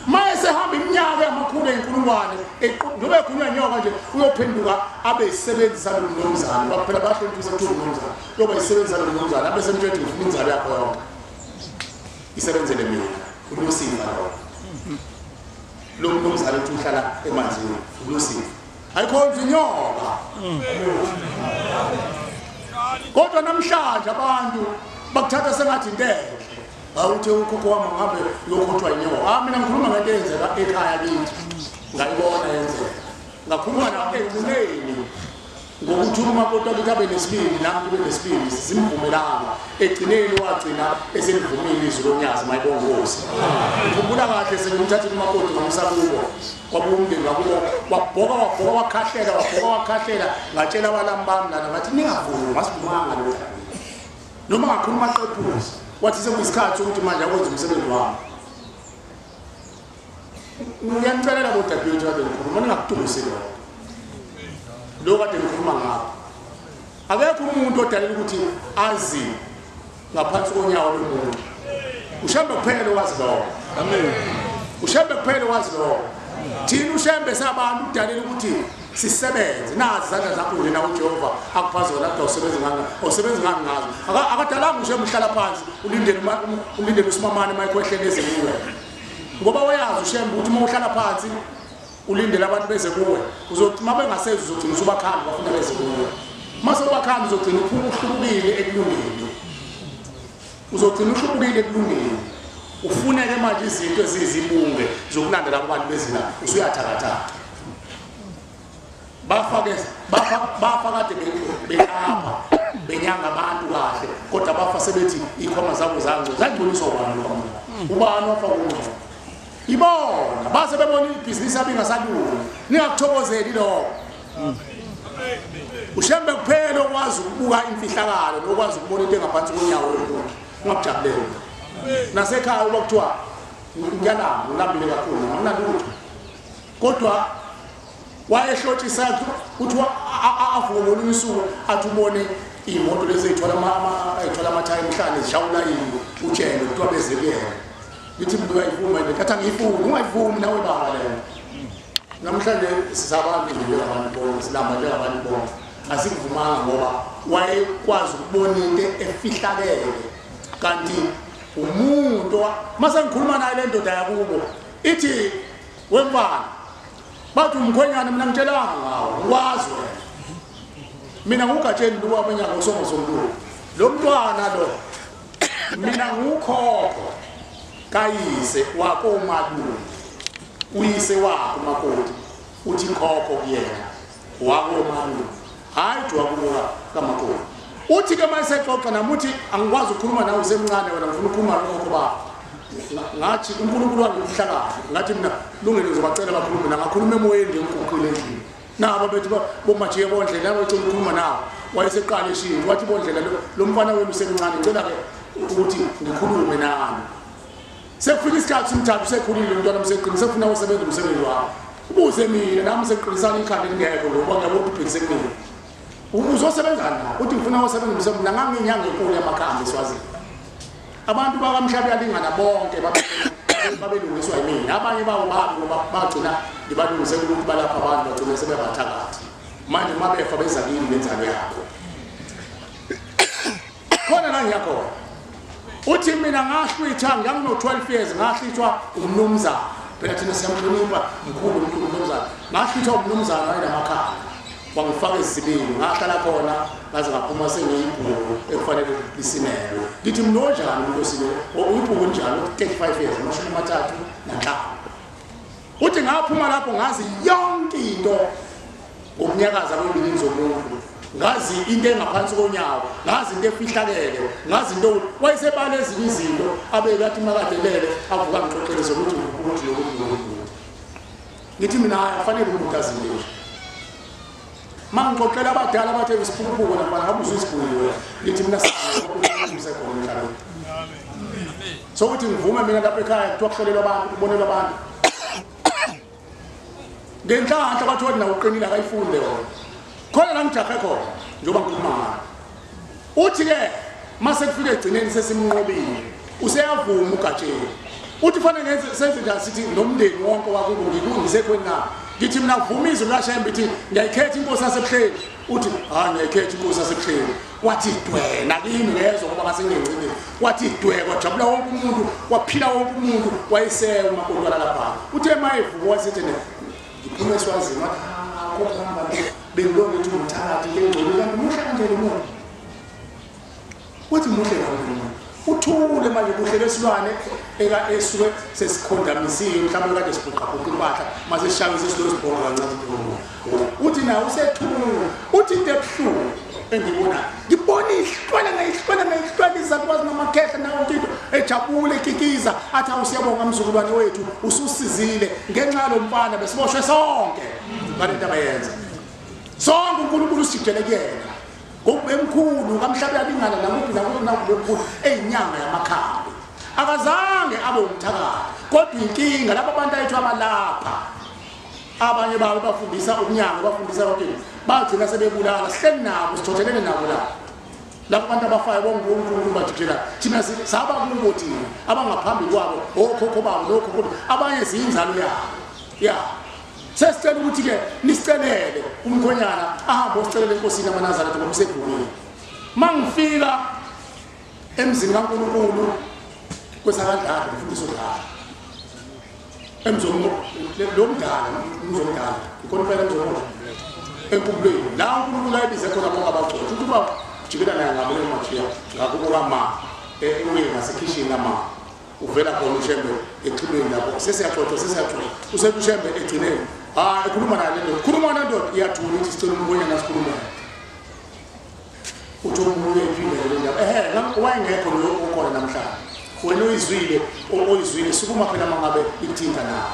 mase hamba iminyaka yamakhulu enkulungwane ndobe egwinywa inyoka nje uyophenduka abe isebenzisa lo mnumzane baphela bahlonipha ukuthi umnumzane yoba isebenzisa lo mnumzane abe semthetho ufuna inzalo yakho yonke isebenzele mina uLusifa lo mnumzane uthi uhlala emanzini uLusifa ayikhonza inyoka kodwa namhlanje abantu bakuthatha sengathi inteke awuthi ukhokho wami ngabe yokhothwa inyoka mina ngikhuluma ngento eyenzeka ekhaya kithi ngayibona yenzeka ngakhuluma nawe egcineni ngokuthi umakoti wakithi abe nesibili nami kube nesibili simvumelanga egcineni wagcina eselivumile izwi loNyazi mayibonga Nkosi ngikhumbula kahle sengimthatha umakoti ngomsakubo kwabuka umndeni wakubo wabhoka wakhahlela ngatshela abalami bami lana ngathi ningavumi masivumanga lo noma ngakhuluma qephuza wathi sekuyisikhathi sokuthi manje akwenza umsebenzi wami ngiyancelela bodadewethu kade ngikhuluma ningakutusi lo kade ngikhuluma ngakho akekho umuntu odalela ukuthi azi ngaphansi konyawo lomuntu ushembe kuphela wazi lo amen ushembe kuphela wazi lo thina ushembe sabantu udalela ukuthi sisebenze nazi izandla zakho wena uJehova akuphazona kodwa usebenza ngani ngazo akadalanga ushembe uhlala phansi ulindele usimamane mayikwehlele ezikuwe ngoba wayazi ushembe ukuthi uma uhlala phansi ulindele abantu beze kuwe uzothi mabe ngasezi uzogcina usubakhamba bafuna beze kuwe mase ubakhamba uzogcina uhlubukile ekulungeni uzogcina uhlubukile ekulungeni ufuneke manje izinto ezizibunge zokulandela abantu bezina usuyathakatha bafa kade belapha benyanga abantu kahle kodwa bafa sebethi ikhoma zabo zangcoliswa ubani wafa kuzo ibona base bebona ibhizinisi yabo ingasalungi ningakuthokozeli lokho ushembe kuphela okwazi ukubuka imfihlakalo nokwazi ukubona into engaphansi konyawo lomuntu ungakujabulela nasekhaya uba kuthiwa ngiyalamba ngilambile kakhulu anginalutho kodwa wayehlotshisa ukuthi avuke ngolunye usuku athi ubone iy'moto lezi ey'thola amathaya emhlane zishawula utshele kuthiwa beze kuyena lithi mntu uyayivuma kathi angiyifuni ungayivumi nawe baba leyo namhlanje sisabantu njengabantu bonke silamba njengabantu bonke asikuvumanga ngoba wayekwazi ukubona into efihlakele kanti umuntu mase ngikhuluma naye le ndoda yakubo ithi wemfana bathi umkhwenyana mina ngitshelanga ngawo ngikwazi wena mina ngugatsheni luwa benyaka usongo somntulu lo mntwana lo mina ngukhokho kayise wako umalume uyise wakho umakoti uthi khokho kuyena wako umalume hayi jwakuloka kamakoti uthi ke mayisexoxa nami uthi angikwazi ukukhuluma nawe usemncane wena ngifuna ukukhuluma lokho baba ngathi uNkulunkulu wangihlakala ngathi mina lungile ngizobacela bakhulume ngakhuluma emoyeni ngikuqile endlini nabo bethi bomajiye bondlela nabo bethi ukukhuluma nawe wayeseqala eshini wathi bondlela lo mfana wenu usemncane ngicela ke ukuthi ngikhulume nami sekufika isikhathi simthathu sekhulile umntwana mseqinisa sekufuna usebenza umsebenzi wakho ubuze mina nami seqinisana ikhanda lingekho ngoba ngiyabona ubhekise kimi uzosebenza na uthi ngifuna usebenza umsebenzi nanganginyanga enkulu yamakhambi eswazini abantu bakamhlaba yalingana bonke babelungiswa yimina abanye bawo ngoba bagcina ndibalungise ukuthi balapha abantu bagcina sebebathakathi manje mabefa beza kimi benzalo yakho khona la ngiyakhona uthi mina ngahlwitha ngiyangino 12 years ngahlwithwa umnumzana phela thina siyamhlonipha mkhulu umnumzana ngahlwithwa umnumzana wayelamakhaya wangifaka ezibili ngahlala khona ngaze ngaphuma sengiyibhuku ekufanele lisinelwe ngithi mina onjani umuntu osine uyibhuku njani 35 years amashumi amathathu nanhlanu uthi ngaphuma lapho ngazi yonke into ngokunyakaza kwempilo zomuntu ngazi into engaphansi konyawo ngazi into efihlakele ngazi into wayesebale ezinye izinto abeke athi makadelele avuka ngixoxeleze ukuthi ukuthi ngithi mina afanele umuntu azindile mangixoxela abadala abathe isiphukuphuku nabana ngabuza isibhuliwe ngithi mina sisekhona njalo so uthi ngivume mina lapha ekhaya kuthiwa kuhlolelwa abantu kubonelwa abantu ngenhlanhla bathi wena uqinile akayifunde wona khona la ngijahe khona njengoba ngikhuluma ngayo uthi ke mase kufike egcineni sesimnqobile useyavuma ugatsheni uthi fanele ngenze senze njani sithi nomndeni wonke wakho ngikulungise khona na ngithi mina ngivumisa uLashembe ithi ngiyayikhetha inkosi yasebuhleni uthi ngiyayikhetha inkosi yasebuhleni wathi dwena kimi lezo ngoba ngasengengcini wathi dweko jabula wonke umuntu waphila wonke umuntu wayesewe umakotwana lapha uthe mayivuka wasithi ngiphume eSwazini kodwa bengilonge ukuthi umthakathi lengcolo kanti muhle kanjani umuntu wathi muhle kakhulu uthule manje kuhle lesilwane esuke sesikhondamisiwe mhlawumbe kade sibhuqabhuqa impahla mase sishawe sesilosibhonga kancane uthi nawe usethule uthi into ebuhlungu engibona ngibona ngayihlwanisa kwazi namakhehla nawo into ejabule ekikiza athi awusiyabonga mzukulwane wethu ususizile ngenxa yalomfana besiboshwe sonke ngale nto abayenza sonke uNkulunkulu usijele kuyena ngobemkhulu kamhlabe yalingana nakuphi bemkhulu eyinyanga yamakhambi akazange abe umthakathi kodwa inkinga laba abantu ayethu abalapha abanye babo bafundisa uNyazi bafundisa konke bagcina sebebulala sihleli nabo sithothelene nabo labo bantu abafayo bonke uNkulunkulu bathithela thina saba kubo thina abangaphambi kwabo okhokho babo nokhokho abanye ziyinzalo yabo sesicela ukuthi ke nisicelele umkhonyana ahambe usicelele enkosini yamanazarete ngoba usegulile mangifika emzini kaNkulunkulu kwesakandala ngifundisa udala emzomo lo mdala ikonfera emzomo empubulweni la uNkulunkulu ayibize khona bonke abagcwele futhi uba jikela naye ngabo lemathiya ngakubo kama uye ngasekhishini lama uvela khona uShembe exhibeni lapho sesiyaxoxa usebuShembe egcineni ekhuluma naye lento khuluma nento iyathula ukuthi sicela umbonyana sikhuluma uthi umuntu ephinde le ndaba wayengekho lo ukhona namhlanje wena oyizwile sukuma phela mangabe ithinta nawe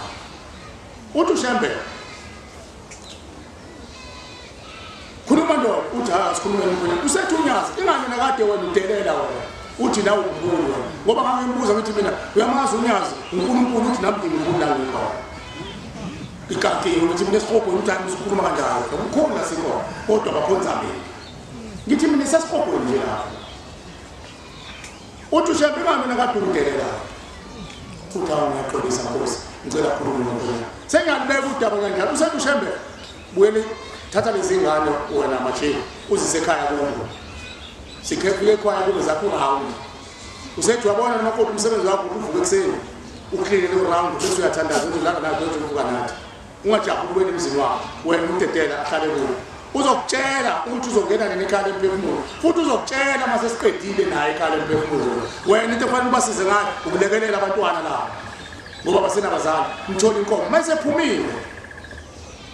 uthi uShembe khuluma ndo uthi sikhuluma umbonyana usethi uNyazi ingane nakade wena udelela wena uthi nawe ubulo ngoba ngangimbuza ukuthi mina uyamazi uNyazi uNkulunkulu uthi nami ngikulandela ngikho ikake ukuthi mina sikhopho umntana usikhuluma kanjalo ukukhona sikho kodwa bakhonza mina ngithi mina sesikhopho nje la uthi uShembe ngami nakade udelela uthi awungaxolisa Nkosi ngicela khuluma ngomntwana sengalibeka udaba kanjalo usethi uShembe buyele thatha lezi ngane wena machini uzise ekhaya kubo sikhefile ekhaya kube zakho hawu usethi wabona noma kodwa umsebenzi wakho uvuka ekseni uklinele around bese uyathandaza ukuthi la nathi uvuka nathi ungajabuli wena emzini wakho wena umtetela ahlale kuwo uzokutshela ukuthi uzongena nekhaya lemphefumulo futhi uzokutshela mase siqedile naye ekhaya lemphefumulo wena into efanele ubasize ngayo ukulekelela abantwana labo ngoba basenabazali mthola inkomo mase ephumile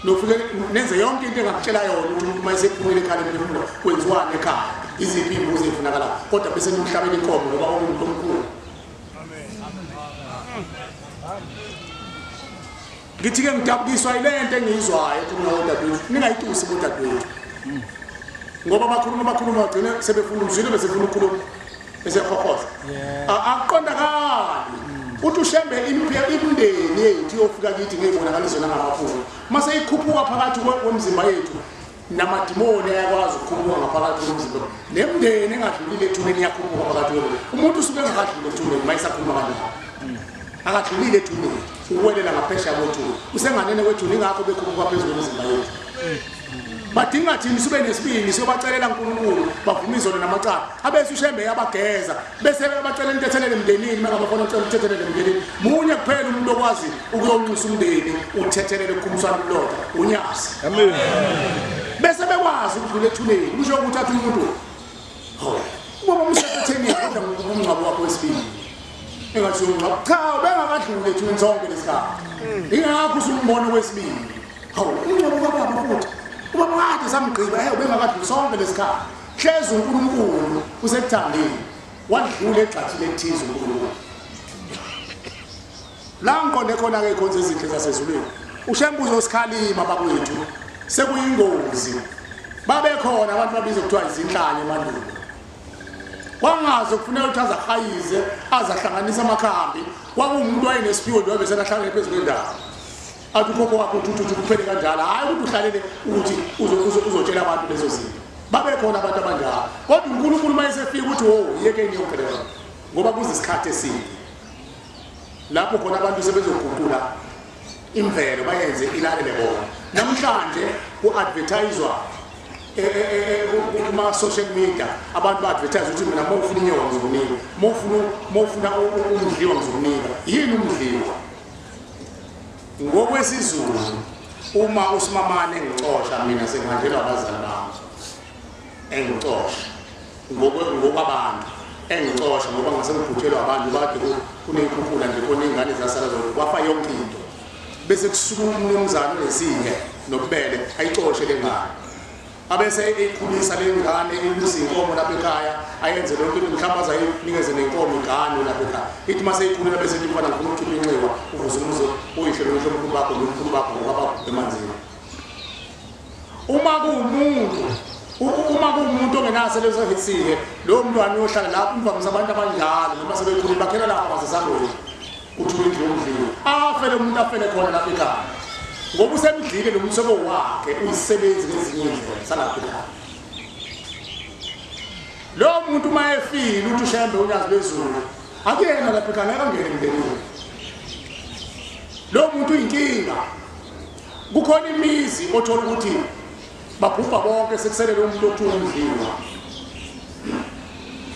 nofike nenze yonke into engakutshela yona ukuthi umuntu mase ephumile ekhaya lemphefumulo kwenziwane ekhaya iziphi imbuzo ezifunakala kodwa bese nimhlabela inkomo ngoba umuntu omkhulu ngithi ke ngidabukiswa ile nto engiyizwayo kuno dadewethu ningayitusi bodadewethu ngoba bakhuluma bagcine sebefuna umzwilo bese funa ukukhuluma bese khokhoza aqondakali uthi uShembe imindeni yethu yofika kithi ngeyibonakaliso nangamaphupho mase ikhuphuka phakathi kwemzimba yethu namadimoni ayakwazi ukukhuphuka ngaphakathi komzimba nemndeni engadlulile ethuneni yakhuphuka phakathi kwemzimba umuntu usuke engadlulile ethuneni mayisakhuluma kanjalo akadlulile ethuneni uwelela ngaphesheya kwethuni usenganene kwethuni ingakho bekhuphuka phezulu kwemzimba yethu badinga thini sibe nesibili siyobacelela uNkulunkulu bavume izolo namacala abese uShembe yabageza bese bacela intethelele emndenini mangabafuna ucela uthethelele emndenini munye kuphela umuntu okwazi ukuyonxusa umndeni uthethelele ukukhumisana uLoda uNyazi amen bese bekwazi ukudlula ethuneni kusho ukuthi athi umuntu ngoba umsebenzeni kodwa ngomncabo wakho wesibili engathi ungcabo cha bengakadlule ethuneni sonke lesikhathi ingakho usumbono wesibili hawu ungcabo kababa futhi uba mngade samgqiba bengakadluli sonke lesikhathi hlezi uNkulunkulu usekuthandeni wadlula egxathile ethize uNkulunkulu la ngiqonde khona ke ikhonzo ezinhle zasezulwini uShembe uzosikhalima bakwethu sekuyingozi babekhona abantu babizwa kuthiwa izinhlanya emandulo wangaze kufuneka ukuthi azahayize azahlanganisa amakhambi kwakumuntu wayenesiphiwo njengoba beselahlangene phezulu kwendawo athi ukhokho wakho uthi kuphele kanjalo hayi ukuthi uhlalele ukuthi uzotshela abantu lezo zinto babe khona abantu abanjalo kodwa uNkulunkulu mayesefika ukuthi wo yekeni yokuphelela ngoba kuze isikhathi eside lapho khona abantu sebezoguqula imvelo bayenze ilalele bona namhlanje ku-advertiswa kuma social media abantu ba-advertise ukuthi mina mawufuna inyoka ngizokunika mawufuna umdliwa ngizokunika yini umdliwa ngokwesizulu uma usimamane engicosha mina sengihanjelwa abazali bami engicosha ngokwabantu engicosha ngoba ngase ngibhutshelwa abantu kade kuneyikhuphula nje khona ingane zasala kwafa yonke into bese kusuka umnumzane lesinye nokubele ayicoshe lengane abese eyikhulisa lengane ilusa inkomo lapha ekhaya ayenze lonke into mhlawumbe azayinikeze nenkomo ingane lapha ekhaya ithi mase eyikhulula bese ithi mfana ngifuna ukukhipha inxiwa ukuze uyihle lo mkhulu bakho nomkhulu bakho ngoba emanzini uma kuwumuntu ongenaso lezo hisiye lo mntwana uyohlala lapho umvamisa abantu abanjalo noma sebekhulile bakhela lapha basesangweni uthi indlu yomdlilo afele umuntu afele khona lapha ekhaya ngoba usemdlile nomhlobo wakhe uyisebenzi ngezinye indlela salapha ekhaya lo muntu mayefile uthi ushembe uNyazi Lwezulu akuyena lapha ekhaya ngeke angene emndenini lo muntu uyinkinga kukhona imizi othola ukuthi babhubha bonke sekuselele umuntu othi umdliwa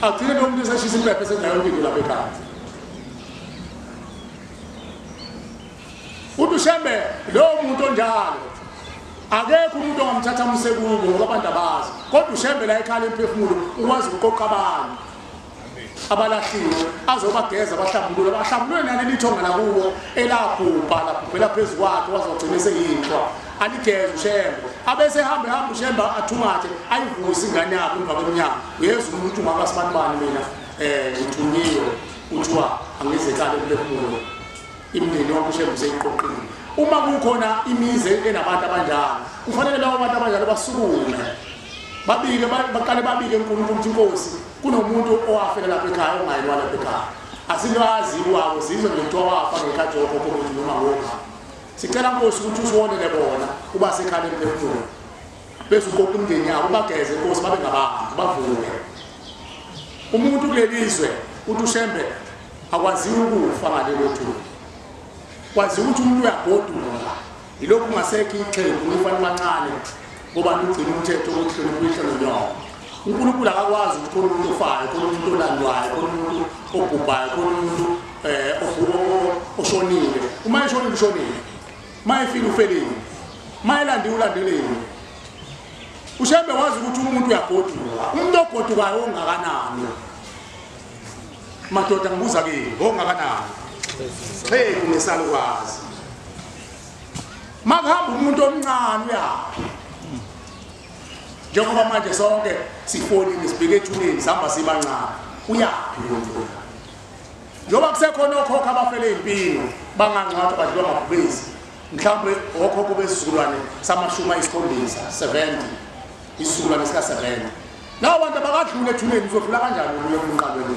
athile lo muntu eseshisa impepho esendayo into lapha ekhaya uthi ushembe lo muntu onjalo akekho umuntu ongamthatha umsekubo ngoba abantu abazi kodwa ushembe la ekhaya lemphefumulo ukwazi ukuqoqa abantu abalahliwe azobageza bahlambulule nani lithonga lakubo elabhubhela phezu kwakhe wazogcina eseyinhlwa aligeze ushembe abese hambe ushembe athumathe ayivuse ingane yakhe emva kweminyaka uyezu umuntu ngabasibanibani mina ngithunyiwe uthiwa angizekale lemphefumulo imindeni yonke ushembe seyiqoqile uma kukhona imizi enabantu abanjalo kufanele labo bantu abanjalo basukume baqale babike uNkulunkulu ukuthi inkosi kunomuntu owafela lapha ekhaya ongayilwa lapha ekhaya asilwazi wabo sizwe ngithiwa wafa ngekhathi okhokho bethu noma ngoba sicela inkosi ukuthi usibonele bona kuba sekhaya lemphefumulo bese uqoqa umndeni yabo bageze inkosi babe ngabantu bavuke umuntu kulelizwe uthi ushembe akwazi ukufa ngalelo thuba kwazi ukuthi umuntu uyagodula yilokhu ngasekho ixheku kufanele mancane ngoba ugcina umthetho ukuthi uhloniphe nonyoko uNkulunkulu akakwazi ukuthi khona umuntu ofayo khona umuntu olandwayo khona umuntu obhubhayo khona umuntu oshonile uma eshonile ushonile uma efile ufelile uma elande ulandeleni ushembe wazi ukuthi umuntu uyagodula umuntu ogodukayo ongakanani madoda ngibuza kimi ongakanani kunesalukwazi makuhamba umuntu omncane uyaphi njengoba manje sonke sifonile sibheke ethuneni sihamba sibancane uyaphi lo muntu njengoba kusekhona okhokha abafele impilo bangangcwathwa badliwa ngabhubezi mhlawumbe okhokho besizukulwane samashumi ayisikhombisa 70 isizukulwane sika 70 nawo bantu abakadlula ethuneni uzodlula kanjani kulo umqabelo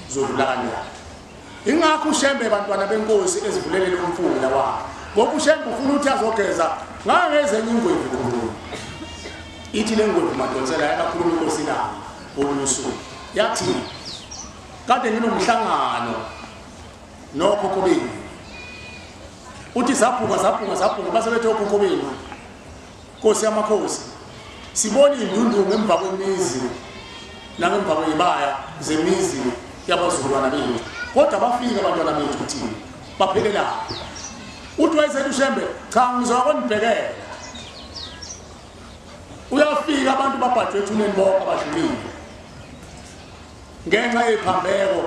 uzodlula kanjani ingakho ushembe bantwana benkosi ezivulelele umfula wakhe ngoba ushembe ufuna ukuthi azogeza ngangezenye ingwevu kukhulu ithi lengwevu madonsela yakakhuluma inkosi la ngolusuku yathi kade nginomhlangano nokhokho beni uthi zaphuka basebethe okhokho beni Nkosi yamakhosi sibona indundungu emva kwemizi nangemva kwebaya zemizi yabazukulwana bethu kodwa bafika abantwana bethu kuthini baphelela uthi wayesethi ushembe cha ngizokwa nibhekela uyafika abantu babhajwe ethuneni bonke abadlulile ngenxa yephambeko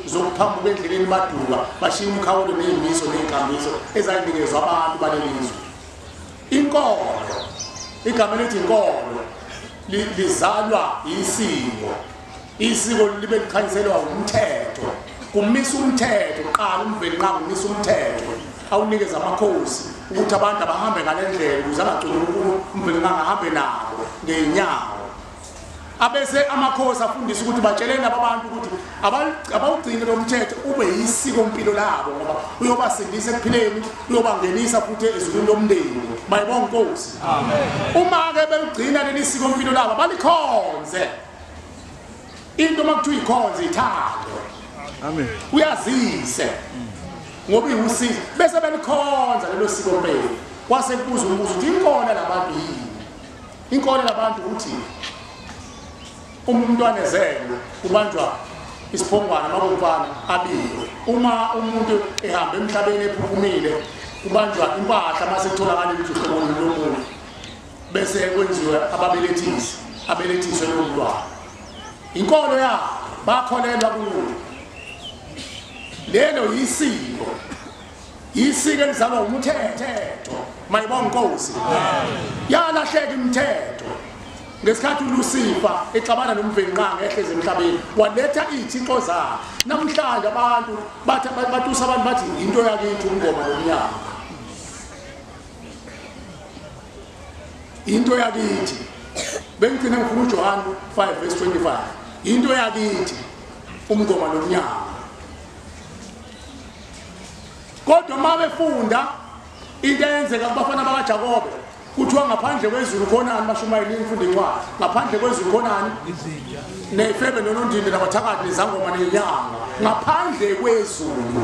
zokuphambuka endleleni baduka bashiya umkhawulo nezimiso nezinkambiso ezayinikezwa abantu balelizwe inkolo igama lithi inkolo lizalwa isiko libe likhanyiselwa umthetho kumisa umthetho qala umveli nqa kumisa umthetho awunikeza amakhosi ukuthi abantu abahambe ngalendlela ukuze angagcina umveli nqa ahambe nabo ngeenyawo abese amakhosi afundisa ukuthi batshelene abantu ukuthi abawugcine lo mthetho ube yisiko impilo labo ngoba uyobasindisa ekuphileni uyobangenisa futhi ezulwini lomndeni bayibonga inkosi uma ke begcina leli siko impilo labo balikhonze into makuthiwa ikhonze ithando amen uyazise ngoba iwusizo bese belikhonza lelo siko impilo kwase kubuza umbuzo ukuthi inkolo labantu yini inkolo labantu uthi umntwana ezelwe kubanjwa isiphongwana makufana abili uma umuntu ehamba emhlabeni ephuphumile kubanjwa impahla mase kutholakala ukuthi uhlobo lomuntu bese kwenziwe abelethiswe lo mntwana inkolo ya bakholelwa kuyo lelo yisiko elizalwa umthetho mayibonga inkosi yalahleka imithetho ngesikhathi uLucifer exabana nomvenqanga ehleze emhlabeni waletha izithixo zakhe namhlanje abantu batusa abantu bathi into yakithi umngoma nomnyama into yakithi bengigcina ngifuna uJohn 5:25 into yakithi umngoma nomnyama kodwa uma befunda into eyenzeka kubafana bakaJakobe kuthiwa ngaphandle kwezulu khonani bashumayeli imfundo incwadi ngaphandle kwezulu khonani izinja nefebe nonondini nabathakathi nezangoma nenyanga ngaphandle kwezulu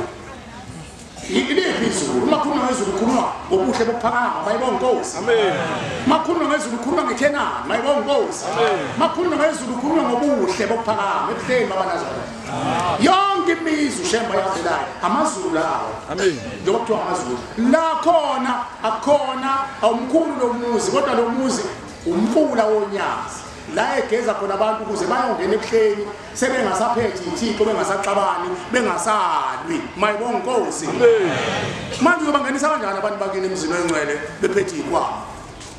iliphi izulu makhuluma ngezulu khuluma ngobuhle bokuphakama bayibonga inkosi amen makhuluma ngezulu khuluma ngeKenani bayibonga inkosi amen makhuluma ngezulu khuluma ngobuhle bokuphakama ebuhleni babanazareth yonke imizi ushemba yabelayo amazulu lawo amen njengoba kuthiwa amazulu la khona akukhona awumkhulu lo muzi kodwa lo muzi umfula wonyazi la egeza khona abantu ukuze bayongena ebuhleni sebengasaphethe ithixo bengasaxabani bengasalwi mayibonga inkosi manje uyobangenisa kanjani abantu bakini emzini engcwele bephethe ikwabo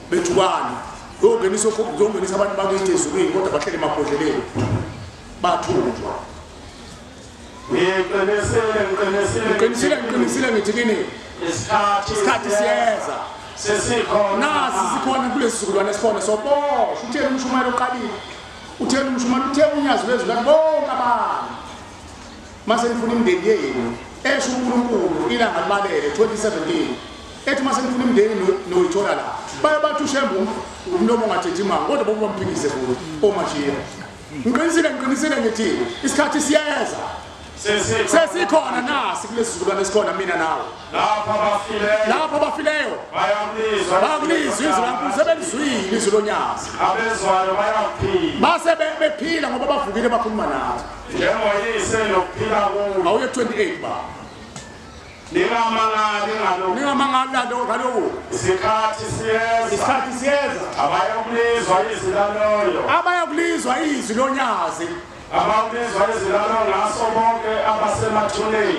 bethukana uyongenisa uzongenisa abantu bakithi ezulwini kodwa bahlele emabhodleleni bathunjwa ngiqinisile ngithi kini isikhathi siyeza nasi sikhona kulesi sizukulwane esikhona soboshwa utheni umshumayelo oqalile utheni umshumayelo uthe uNyazi Lwezulu bonke abantu mase nifuna imindeni yenu esho uNkulunkulu ilanga libalele 2017 ethi mase nifuna imindeni noyithola la baye bathi ushemba umlomo ongathethi imanga kodwa bobu bamphikise kulo omashiya ngiqinisile ngithi isikhathi siyeza sesikhona nasi kulesi sizukulwane esikhona mina nawe lapha bafileyo bayakulizwa izwi laNkulunkulu sebelizwile izwi loNyazi abezwayo bayaphila base bephila ngoba bavukile bakhuluma nathi njengoyise nokuphila kuwo awuye 28 ba ningamangali ngalokho isikhathi siyeza abayakulizwa izwi loNyazi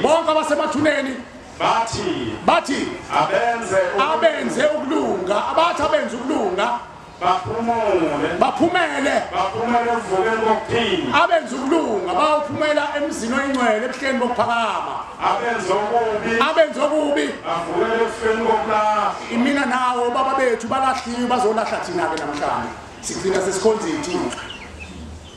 bonke abasemathuneni bathi abenze ukulunga abathi abenze ukulunga baphumele abenze ukulunga bawuphumela emzini oyingcwele ebuhleni bokuphakama abenze okubi imina nawo baba bethu balahliwe bazolahla thina-ke namhlanje sigcina sesikhonza iy'thixo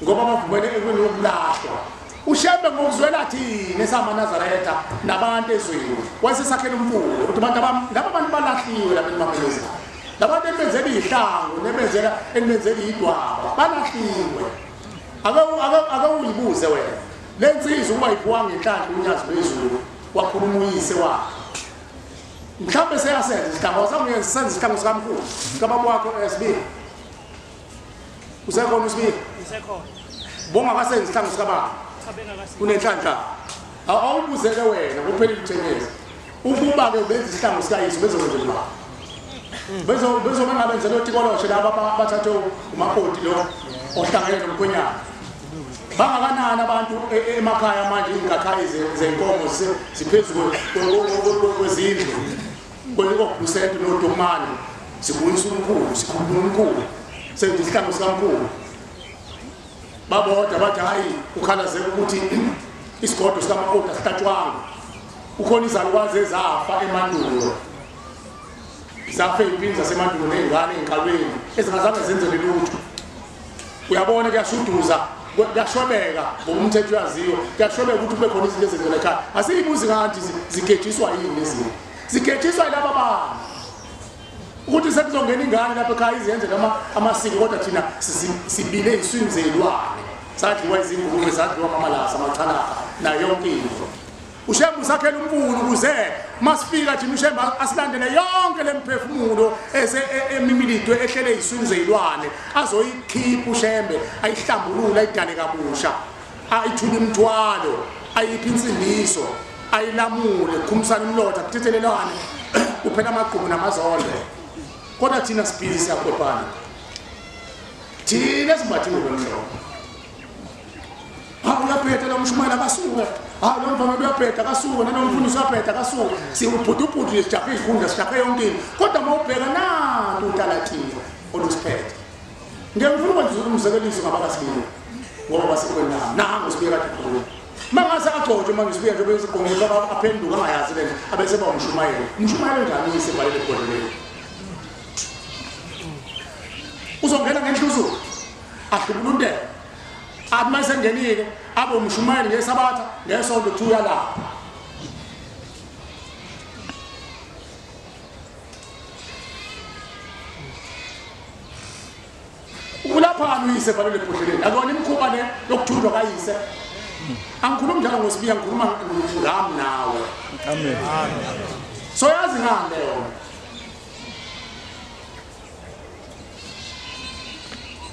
ngoba bavumele ekweni yokulahlwa ushembe ngokuzwela thina esamaNazaretha nabantu ezweni wayesesakhela umfula ukuthi laba bantu balahliwe lapha emamelezini labantu enibenzela iy'hlangu enibenzela iy'dwaba balahliwe ake uyibuze wena le nsizwa ukuba yiphiwanga inhlanhla uNyazi Lwezulu wakhuluma uyise wakhe mhlawumbe seyasenza isihlangu wasamuyenza senza isihlangu sikamkhulu kababa wakho esibili usekhona usibili bonga kasenza isihlangu sikababa kunenhlanhla awubuzeke wena kuphelile uthengeza ukuba ke benza isihlangu sikayise bezokwenza bengabenza lo tikoloshe laba bathathe umakoti lo ohlangene nomkhonyana bangakanani abantu emakhaya manje ingakhaya zenkomo ziphezulu kwezindlu kwelokubusento nodomani sibuyisa umkhulu sikhuluma umkhulu senze isihlangu sikamkhulu babodwa bathi hayi ukhalaze ukuthi isigodo sikamakoti asihlatshwanga ukhona izalukwazi ezafa emandulo zafe impini zasemandulo ney'ngane ey'nkalweni ezingazange zenzele lutho uyabona kuyashuduza kuyashobeka ngomthetho yaziyo kuyashobeka ukuthi kube khona izinto ezenzeka ekhaya asiyibuzi kanti zigejiswa yini lezi zigejiswa yilabo bana ukuthi sekuzongena ingane lapha ekhaya izenze amasiko kodwa thina sibile iziswini zelwane sadliwa izingulube sadliwa amalasa amachalaka nayo yonke into ushemba usakhela umbulo ukuze masifika thina ushemba asilandele yonke lemphefumulo emimilito ehlele iziswini zelwane azoyikhipha ushembe ayihlambulula ayidale kabusha ayithula imthwalo ayiphi insindiso ayilamule khumsana umlotha kuthethelelwane uphela amagqubu namazolo kodwa thina sibhizi siyakhophana thina simbathi ngokwemhloko uyaphetha lo mshumayela akasuke lo mfana uyaphetha akasuke nanomfundisi uyaphetha akasuke siwubhudubhudu sijahe izifunda sijahe yonke into kodwa mawubheka nanto utalatile olusiphethe ngiyafuna ukwenza umzekeliso ngabakasibili ngoba basekwenami nango sibeka kakhulu mangase agcotshe manje sibuya nje bese gongela aphenduka angayazi lento abese ba umshumayela njani isebhalele kodwa uzongena ngenhluzo ahlubulunde athi masengenile abe umshumayeli ngesabatha ngesonto thuya lapha ulaphana uyise balele ebhodleleni akona imikhuba le yokuthunjwa kayise angikhulumi njalo ngosibiya ngikhuluma ngami nawe amen so yazi ngani leyo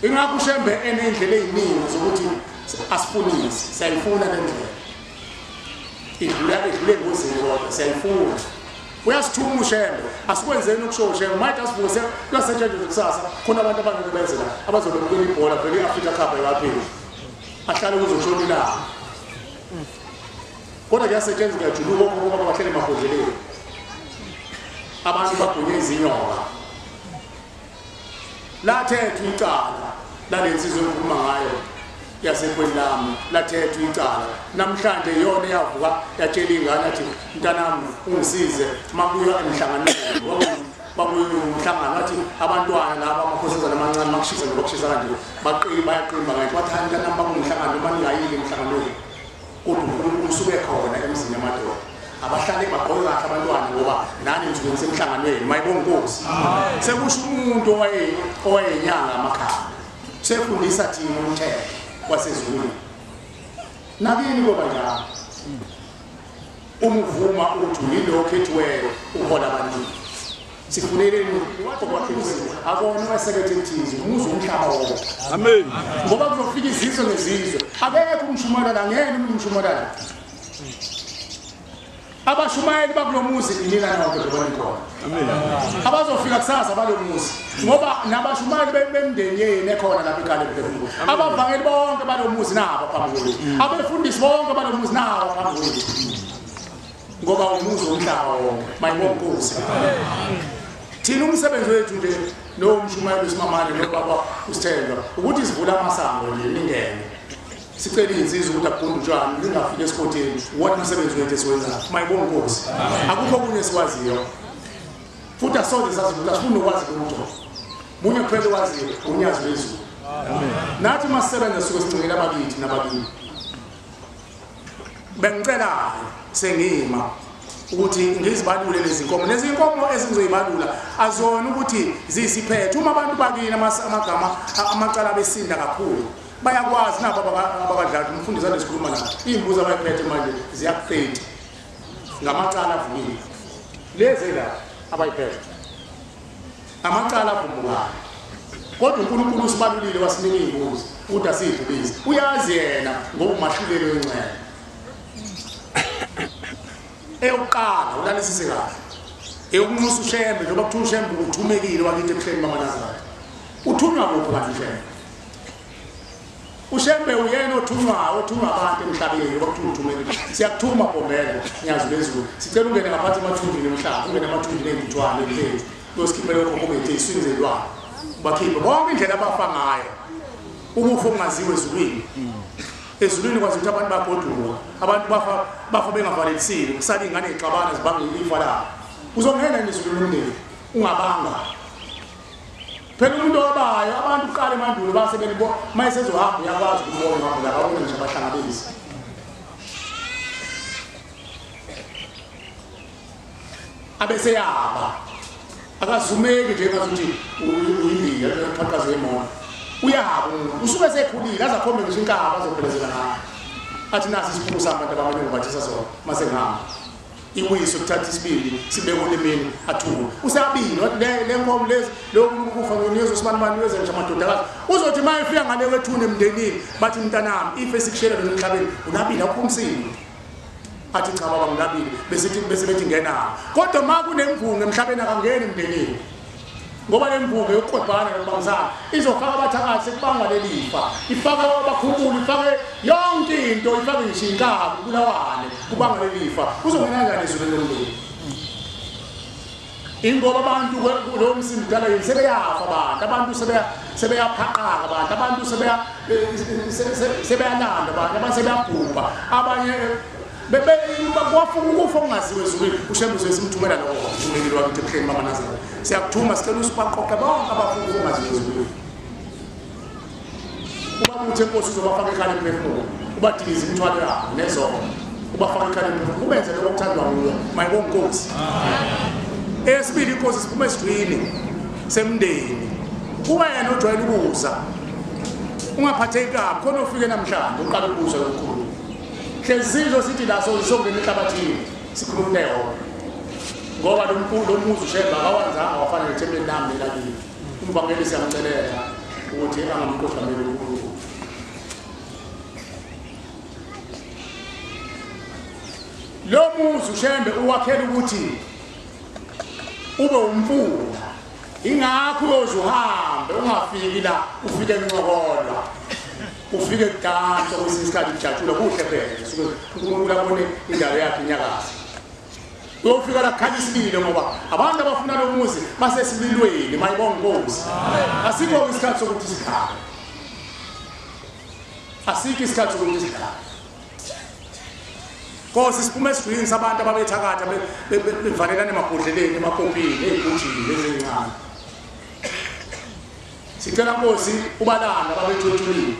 ingakho ushembe enendlela eziningi zokuthi asifunise siyayifuna le ndlela idlule ngozini kodwa siyayifuna uyasithuma ushembe asikwenzeni ukusho ushembe mayithi asivuse kuyasetshenziswa kusasa khona abantu abanokubenzela abazolokela ibhola vele i-Africa Cup yaphela ahlale kuzoshona la kodwa kuyasetshenziswa kuyajuluka ngoba bahlele emabhodleleni abantu bagunye izinyoka lathethwa icala lalensizwe engikhuluma ngayo yasekwelami lathethwa icala namhlanje yona yavuka yatshela ingane athi mntanami ungisize makuya emhlanganweni bakuyo umhlangano athi abantwana laba amakhosazana amancane makushisa nokushisa kanje bayaqimba ngathi wathi mntanami bakumhlangano maningayile emhlanganweni kodwa uNkulunkulu usuke khona emzini yamadoda abahlale bagqoke kahle abantwana ngoba nani nisuke semhlanganweni mayibonga Nkosi sekusho umuntu owayenyanga amakhaya sefundisa thina umthetho wasezulwini nakini ngoba njalo umuvuma uthi yilokho ethiweyo uhola abaningi sifunele okwakhizwe akona wasekrethethizi umuzi umhlaba wonke amen ngoba kuzofika izizwe nezizwe abekho umshumayela ngene umshumayela abashumayeli bakulomuzi nina nonke khona amen abazofika kusasa balomuzi ngoba nabashumayeli bemndeni yeni ekhona lapha ekhaya ephezulu abavangeli bonke balomuzi nabo phambili abefundisi bonke balomuzi nabo phambili ngoba umuzi umhlaba wonke mayibonga Nkosi thina umsebenzi wethu nje no mshumayeli usimamane nobaba usithendwa ukuthi sivula amasango nje ningene sicela insizwe ukuthi aphunde utshani lingafike esikoteni wona umsebenzi wethu esiwenza mayibonga Nkosi akukho okunye sikwaziyo futhi asoze sazi ukuthi asifuni ukwazi lutho munye kuphela waziyo uNyazi Lwezulu amen nathi masisebenza suke sicingela abakithi nababili bengicela sengima ukuthi ngizibalule lezi nkomo ezinzoyibalula azona ukuthi zisiphethe uma abantu bakini amagama amacala besinda kakhulu bayakwazi nabo abakadlala umfundisi alesikhuluma nayo imbuzo abayiphethe manje ziyakuphethe ngamacala avukile lezi la abayiphethe amacala avumbukayo kodwa uNkulunkulu usibalulile wasinika imbuzo ukuthi asidlulise uyazi yena ngoba umahlulelo wencane eyokuqala ulanisise kahle eyokunxusa ushembe njengoba kuthiwa ushembe uthumekile wakithi ebuhleni bamanazari uthunywa kuphi kanti ushembe ushembe uyena othunywa abantu emhlabeni ngoba kuthiwa uthumekile siyakuthuma bombele Nyazi Lwezulu sicela ungene ngaphansi emathunjini emhlaba ungene emathunjini ey'ntutshwane emhleni uyosikhiphela okhokhomete ey'swini zelwane bakhiphe bonke indlela abafa ngayo ukufa okungaziwe ezulwini ezulwini kwazi ukuthi abantu bagoduka abantu bafa bengavalelisile kusala ingane ixabana zibanga ifa labo uzongena nezulu lomndeni ungabanga phela umuntu obayo abantu uqala emandulo basebenibo mayisezohamba uyakwazi ukubona ngapha la abone nje abahlangabezi abese yaba akazumeki nje ngazuthi uyindiya eqhaqhaza emoto uyahaba usuke sekhulile azakhombe ngisho inkaba azophelezela ngayo athi nasi isiphumo sabantu abamele ngobathisa sona mase ngihamba iwiso kuthatha isibili sibeke ulemini athuka usabini le nkomo lezi lokhu kufa ngoniyezo sibanibani weze nje amadodakazi uzothi mayefika ngale wethune emndenini bathi mntanami ife sikushela lo emhlabeni unabili aphumsini athi cha baba ngilabile bese bethi ngena kodwa makunemvungu emhlabeni akangeni emndenini ngoba lemvungu yokuqobhana nobangizana izofaka abathakathi sekubanga lelifa ifaka abakhumuli ifake yonke into ifake ngisho inkaba kulawane kubanga lelifa uzongena kanjani izulu lomndeni ingoba abantu lo msindo dala sebeyafa abantu sebeyaphaqaka abantu sebeyalanda abantu sebeyabhubha abanye kwafukufa ungaziwe ezulwini ushembuzo esimthumela lo umlilo wakhe ebuhleni mama Nazareth siyakuthuma sicela usibaqoqe bonke abafukufa ungaziwe ezulwini uba uthi enkosi uzobafaka ekhaya lemphefumulo ubadilize imithwalo yabo nezolo ubafaka ekhaya lemphefumulo ubenze lokho okuthandwa nguwe mayibonke inkosi esibili inkosi siphume esidwini semndeni kuba yena ojwayele ukuza ungaphatheki kabi khona ufike namhlanje uqala ukuza lokukhulu hlezizwe sithi laso songena enhlabathini sikhuluma leyo ngoba lo muzi usheba awanzanga wafana nethempeli nami lakini umbangeli siyamcelela ukuthi angamkhohlameli uNkulunkulu lo muzi ushembe uwakhela ukuthi ube umfula ingakho uyozuhambe ungafiki la ufike encokola ufike kudansa kwesinye isikhathi ujatshula kuhle phela suke uNkulunkulu abone indawo yakhe inyakaza uyofika la kukhanya isibilo ngoba abantu abafuna lo muzi basesibilweni mayibonke inkosi asikho isikhathi sokuthi sikhale asikho isikhathi sokuthi sikhale Nkosi siphume esidwini sabantu ababethakatha bevalelana emabhodleleni emakopini ezigujini ezincane sicela Nkosi ubalanda ababethuthulile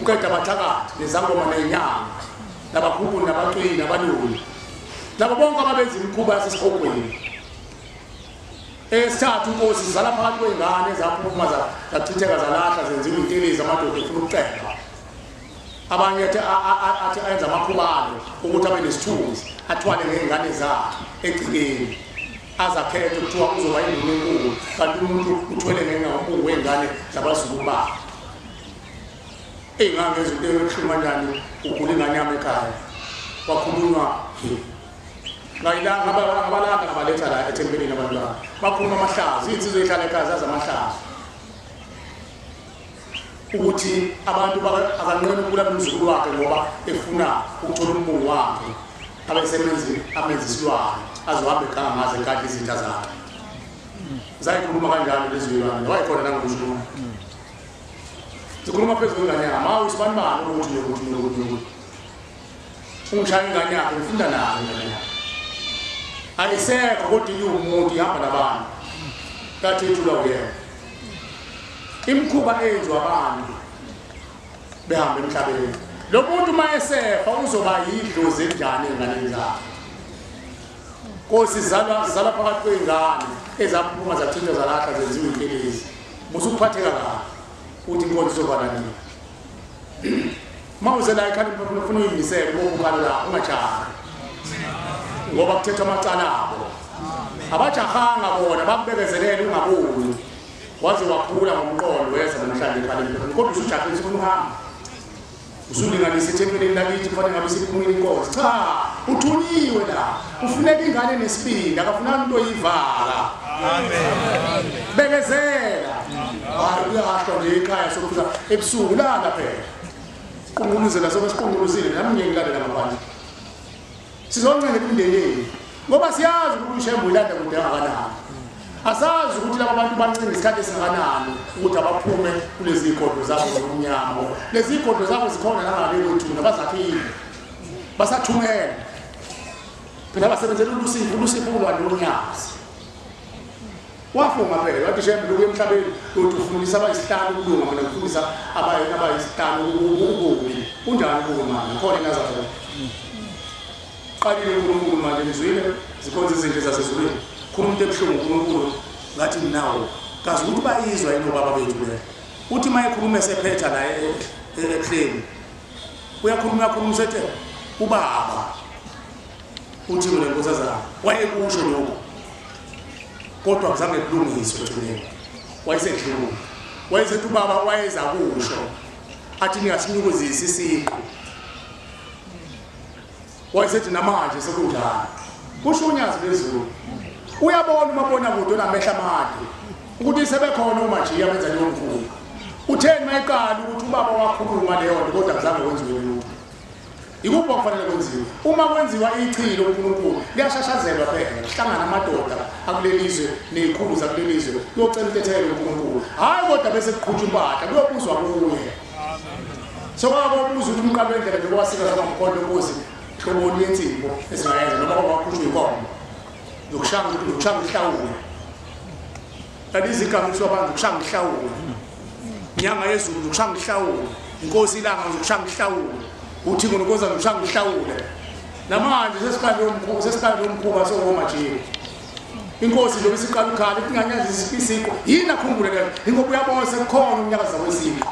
uqeda abathakathi nezangoma nenyanga nabakhulu nabaqini nabaluli labo bonke ababenza imikhuba yasesihogweni esithathu Nkosi sizala phakathi kwengane ezaphuma zachitheka zalahla zenziwa intelezi amadoda efuna ukucela abanye athi ayenza amakhubalo ukuthi abe nesithunzi athwale ngengane zakhe egcikeni azakhethe ukuthiwa uzoba induna enkulu kanti umuntu uthwele ngengampungu wengane zabazulu bakhe ey'ngangezo into yokuhluma njani ugula ingane yami ekhaya kwakhulunywa ngabalanga ngabaletha la ethempelini abantwana bakhuluma amahlazi insizwe ehlala ekhaya zazi amahlazi ukuthi abantu akanqeni ukula umzukulu wakhe ngoba efuna ukuthola umbungu wakhe amenza isilwane azohambe ekhaya ngaze enkadla izitha zakhe zayikhuluma kanjalo lezilwane wayikhona nangokushuluma zikhuluma phezu kwengane yami hawu isibanibani ukuthi ungishaya ingane yakhe ngifunda nayo ingane yakhe ayisekho kodwa iwumuntu ihamba nabantu kathethula uyena imkhuba enziwa abantu behamba emhlabeni lo muntu mayesefa uzoba yidlozi enjani enganeni zakhe Nkosi zala phakathi kwengane ezaphuma zathinta zalahla zenziwa intelezi musukuphatheka kahle uthi inkonzo izobana nini mawuze la ekhaya ufuna uyimisele ngokukhala la ungajahani ngoba kuthetha amacala abo abajahanga bona bakubekezelele ungaboni waze wakhula ngomqondo weza namhlanje ekhaya kodwa usujahile sifuna uhamba usulinganisa ethempelini lakithi kufanele ngabe siphumile inkonzo cha uthunyiwe la ufuneka ingane nesibindi akafuna umuntu oyivaka amen bekezela hayi uyahashwa nje ekhaya sokufika ebusuku lana phela unguluzela sobe siqunguluzile nami ngiyengilale namabandla sizoncane kumndenini ngoba siyazi ukuthi ushembu ilanda kude kangakanani asazi ukuthi laba bantu bancane isikhathi esingakanani ukuthi abaphume kulezi igodlo zabo zomnyama lezi igodlo zabo zikhona nangale kwethuna bazaphile basathumela phela basebenzela ulusipho ulwa noNyazi wafunga phela wathi shembe loku emhlabeni uthi ufundisa abayisihlanu ukulunga mina ngifundisa abayisihlanu ukubi unjani kuwe manje khona engazathola qalile uNkulunkulu manje ngizwile zikhonza izinto zasezulwini khona umuntu ebuhlungu uNkulunkulu ngathi nawo kazi ukuthi bayizwa yini baba bethu le uthi mayekhuluma esephetha la ehleni uyakhuluma sethe ubaba uthi mina nkosazana wayekusho lokho kodwa kuzange kulungiswe thuleni wayesedlula wayesethi ubaba wayeza kusho athi ningasinyukozisi isiqu wayesethi namanje sekunjani kusho uNyazi Lwezulu uyabona umabona kude onamehla amade ukuthi sebekhona umajiya benza leyo mfundo utheni mayiqala ukuthi ubaba wakhuluma leyo nto kodwa kuzange kwenziwe lutho ikuphi okufanele kwenziwe uma kwenziwa ichilo uNkulunkulu liyashashazelwa phela kuhlangana amadoda akulelizwe nezikhulu zakulelizwe yocela intethelo uNkulunkulu hayi kodwa bese kuqhutshwa impahla kuyobuzwa kuye sokwaba ubuza ukuthi umqalo wendlela nje kwasika zamkhonto inkosi hloboni yensimbo esingayenza noma kwakuqhutshwa inkomo yokushanga ihlawule ladizi igama kusho abantu ukushanga ihlawule inyanga yezulu ukushanga ihlawule inkosi ilanga ukushanga ihlawule uthi ngonokoza ukushanga ihlawule namanje sesiqale umkhuba sokomajini inkosi nje isiqala ukhala inganyazi isiko yini akhumbule le ingoba uyabona sekukhona umnyakaza wesiko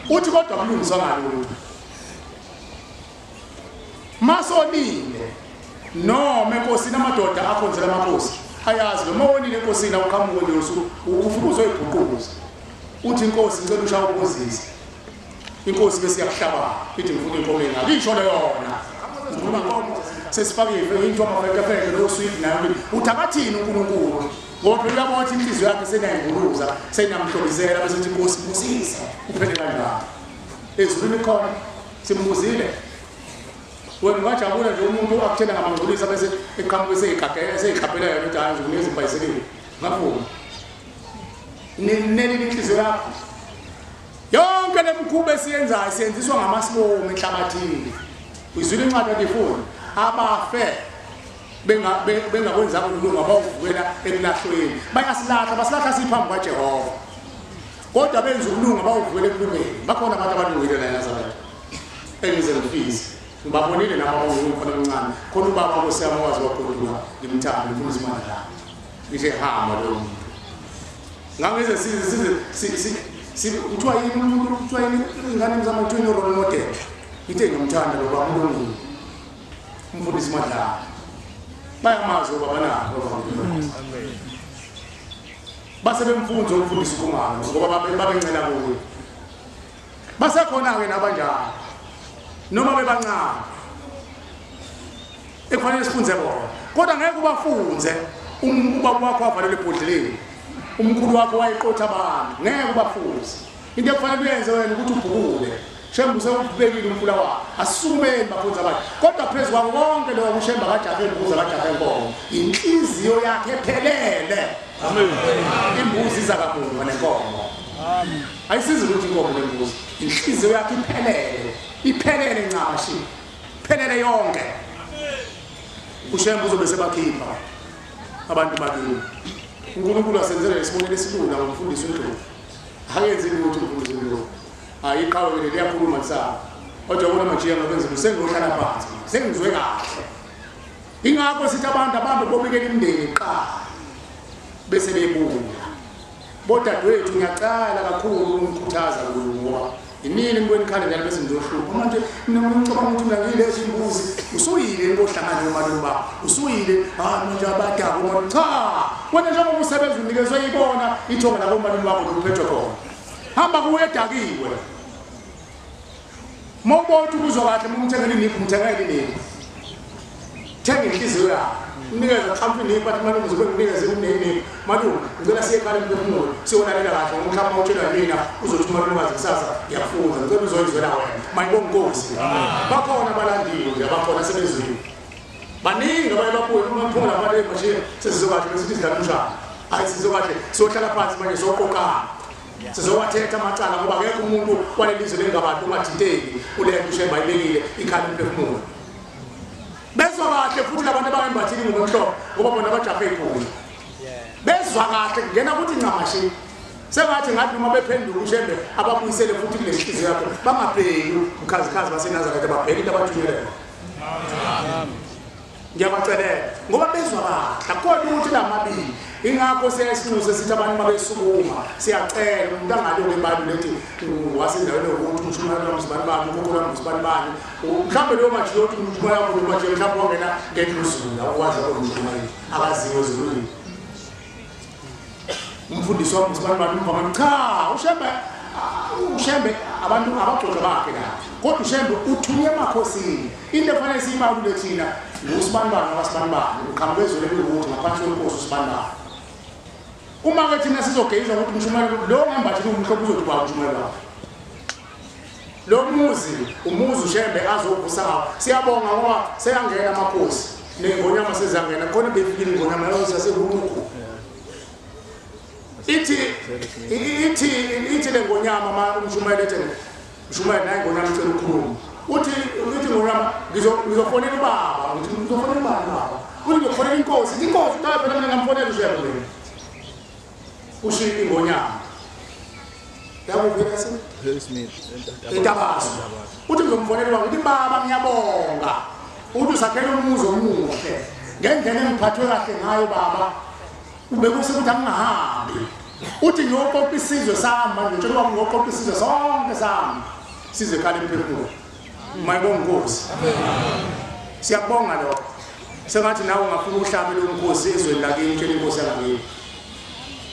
uthi kodwa kulungiswa ngalolu masonile noma enkosini amadoda akhonzela amakhosi ayazi noma wonile enkosini awuqhamuke nje ufuna uzoyibhuquza uthi inkosi ngicela ushaya ubuzisi inkosi bese yakuhlaba ithi ngifuna inkomo engaka isho le yona ngikhuluma ngoba sesifake into amafekefeke lo sweet nayo uthi akathini uNkulunkulu ngoba uyabona ukuthi inhliziyo yakhe senayinguluza senamhlobizela bese uthi inkosi busisa uphele kanjani ezulwini khona simbuzile wena ungajabula nje umuntu akuthena ngamangcolisa bese eqhamuke seyiqhaphela yona ukuthi hayi nje kunezibhayisekile ngaphuma neli inhliziyo yakho yonke lemkhuba esiyenzayo siyenziswa ngamasibomo enhlabathini uyizwile incwadi endifuna abafe bengakwenzanga ukulunga bawuvukela emlahlweni bayasilahla basilahla siphambi kwaJehova kodwa benza ukulunga bawuvukela ekulungeni bakhona abantu abalungile la eNazaretha engize ngifise ngibabonile nabo abangumfana omncane khona ubaba oseyamawazi wakhuluma ngimthanda ngifuna izimali la ngishe hamba lo muntu ngangeze kuthiwa yini umuntu kuthiwa yini ingane mzama kuthiwa yini role model ngithe ngimthanda lo baba uNkulunkulu umfundisi madla bayamazi baba nako amen base bemfunzo ukufundisa ukhumalo ngoba babencela kuwe basekhona ke nabanjalo noma bebancane ekufanele sifunze bona kodwa ngeke ubafunze ubaba wakho avalele ebhodleleni umkhulu wakho wayiqotha abantu ngeke ubafunze into ekufanele uyenze wena ukuthi ubhukule shembu sekubekile umfula wakho asisumeni bafunza abantu kodwa phezulu kwako konke lokho ushemba kaJafe imbuzi kaJafe enkomo inhliziyo yakhe ephelele amen imbuzi iza kamuva nenkomo amen ayisizi ukuthi inkomo nembuzi inhliziyo yakhe iphelele ncamashi iphelele yonke ushembu uzobe sebakhipha abantu bakini uNkulunkulu asenzele isibonelo esilula ngomfundisi uNdlovu ayenze lutho umfundisi uNdlovu ayiqhawe liyakhuluma kusasa kodwa bona manje ngabenza sengiyohlala phansi sengizwe kahle ingakho sithi abantu abambe bobikela imindeni eqala bese bebuya bodadewethu ngiyacala kakhulu ukukhuthaza ngoba inini ngikweni khale njalo bese ngizohlupha manje ngicabanga ukuthi mina ngilezi imbuzi usuyile ngohlangana nomalume bakho usuyile manje abadako bona cha wena njengoba usebenza unikezwe ibona ithonga labo malume bakho lokuphethwe khona hamba kuwe edakiwe mawubothi uzwa kahle umthengele niphi umthengele nini thenga inhliziyo yakho unikeza mhlawumbe niphi bathi malume uzobe unikeze unini malume ngicela siye ekhaya lemphefumulo siyonakela kahle mhlawumbe utshela mina uzothi malume wazi kusasa ngiyafunza ngicela uzoyizwela wena mayibonge inkosi bakhona abalandile nje abakhona sebezwile baningi abayebabuye umphumela abale manje sesizokahle besithi sidalushana hayi sizokahle siyohlala phansi manje soqoqana sizowathetha amacala ngoba akekho umuntu walelizwe lengabantu ungathinteki ulento ushemba ibekile ikhaya lemphefumulo bezwa kahle futhi labantu abangembhathile ngomhlobo ngoba bona bajahe iphula bezwa kahle ngena ukuthi ncamashi sengathi ngathi noma bephenduka ushembe ababuyisele futhi kule nhliziyo yakho bangabheki ukhazikhazi baseNazaretha babheke into abathunyelele ngiyabacelela ngoba bezwa kahle akukho ukuthi lamabili ingakho siyasinxuse sithi abantu babesukuma siyacela umuntu angalo ngemali lethi wasendaweni ukuthi umshumela womzibani bani ukhokho womzibani bani mhlawumbe leyo manje yothi umuntu yakho manje mhlawumbe ongena ngeNdluzula ukwazi ukumshumela akaziwe ezulwini umfundisi womzibani bani umvama cha ushembe abantu abaxoxa bakhe la kodwa ushembe uthunywe emakhosini into efanele siyibalule thina usibani abasibanibani uqhambekezwe ukuthi ngaphansi kwenkosi usibani uma ke thina sizogeza ukuthi umshumela lo ngembathi umhlobo uzothi ba umshumela lo umuzi ushembe azovusa siyabonga ngoba seyangena amakhosi nengonyama sezangena khona befikile ingonyama yose yasehuluku ithi lengonyama umshumela ethene umshumela naye ngonyama icela ukukhuluma uthi ngonyama ngizofonela ubaba ngizofonela ubaba uthi ngizofonela inkosi phela mina ngamfonela ushembe mina ushiki ingonyama yabo phela itabazo uthi ngizomfonela ukuthi baba ngiyabonga uthi usakhela umuzi omuhle ngendlela engiphathwe kahle ngayo baba ubekuse ukuthi angihambi uthi ngiyoqoqa isizwe sami manje ngitshela ukuthi ngiyoqoqa isizwe sonke sami size khale emphefumulo mayibonga inkosi siyabonga lokho sengathi nawe ungafuna uhlabele inkosi ezweni lakini tshela inkosi yakini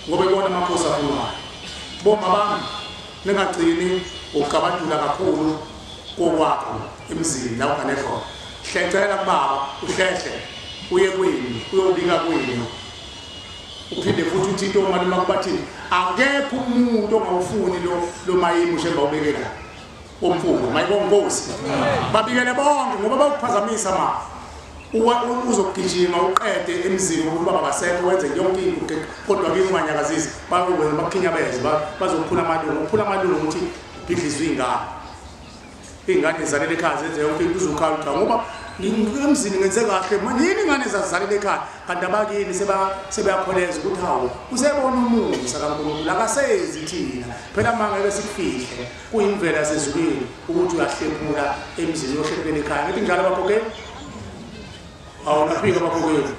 ngoba ibona amakhosi afunwayo boma bami ningagcini uqabadula kakhulu kokwakho emzini la ukanekho hlecela kubaba uhlehle uye kwini uyobika kwini uphinde futhi uthi into mali makubathini akekho umuntu ongawufuni lo mayimi ushemba ubekela omfundo mayibonga inkosi babikele bonke ngoba bakuphazamisa ma uzogijima uqede emzini ukuthi baba basekho wenze yonke into kodwa ke unganyakazisi bakwenza bakhinyabeze bazophula amalungu ukuthi bidlizwe ingane izalele ekhaya zenze yonke into uzokhala ngoba emzini ngenze kahle manje yini ingane zazalele ekhaya kanti abakini sebeyakholeza ukuthi hawo usebona umusa kaNkulunkulu akasezi thina phela manje bese kufihle kuyimvela sezulwini ukuthi uyahlephula emzini yohlephela ekhaya ngithi njalo baphokela awunafika baphokela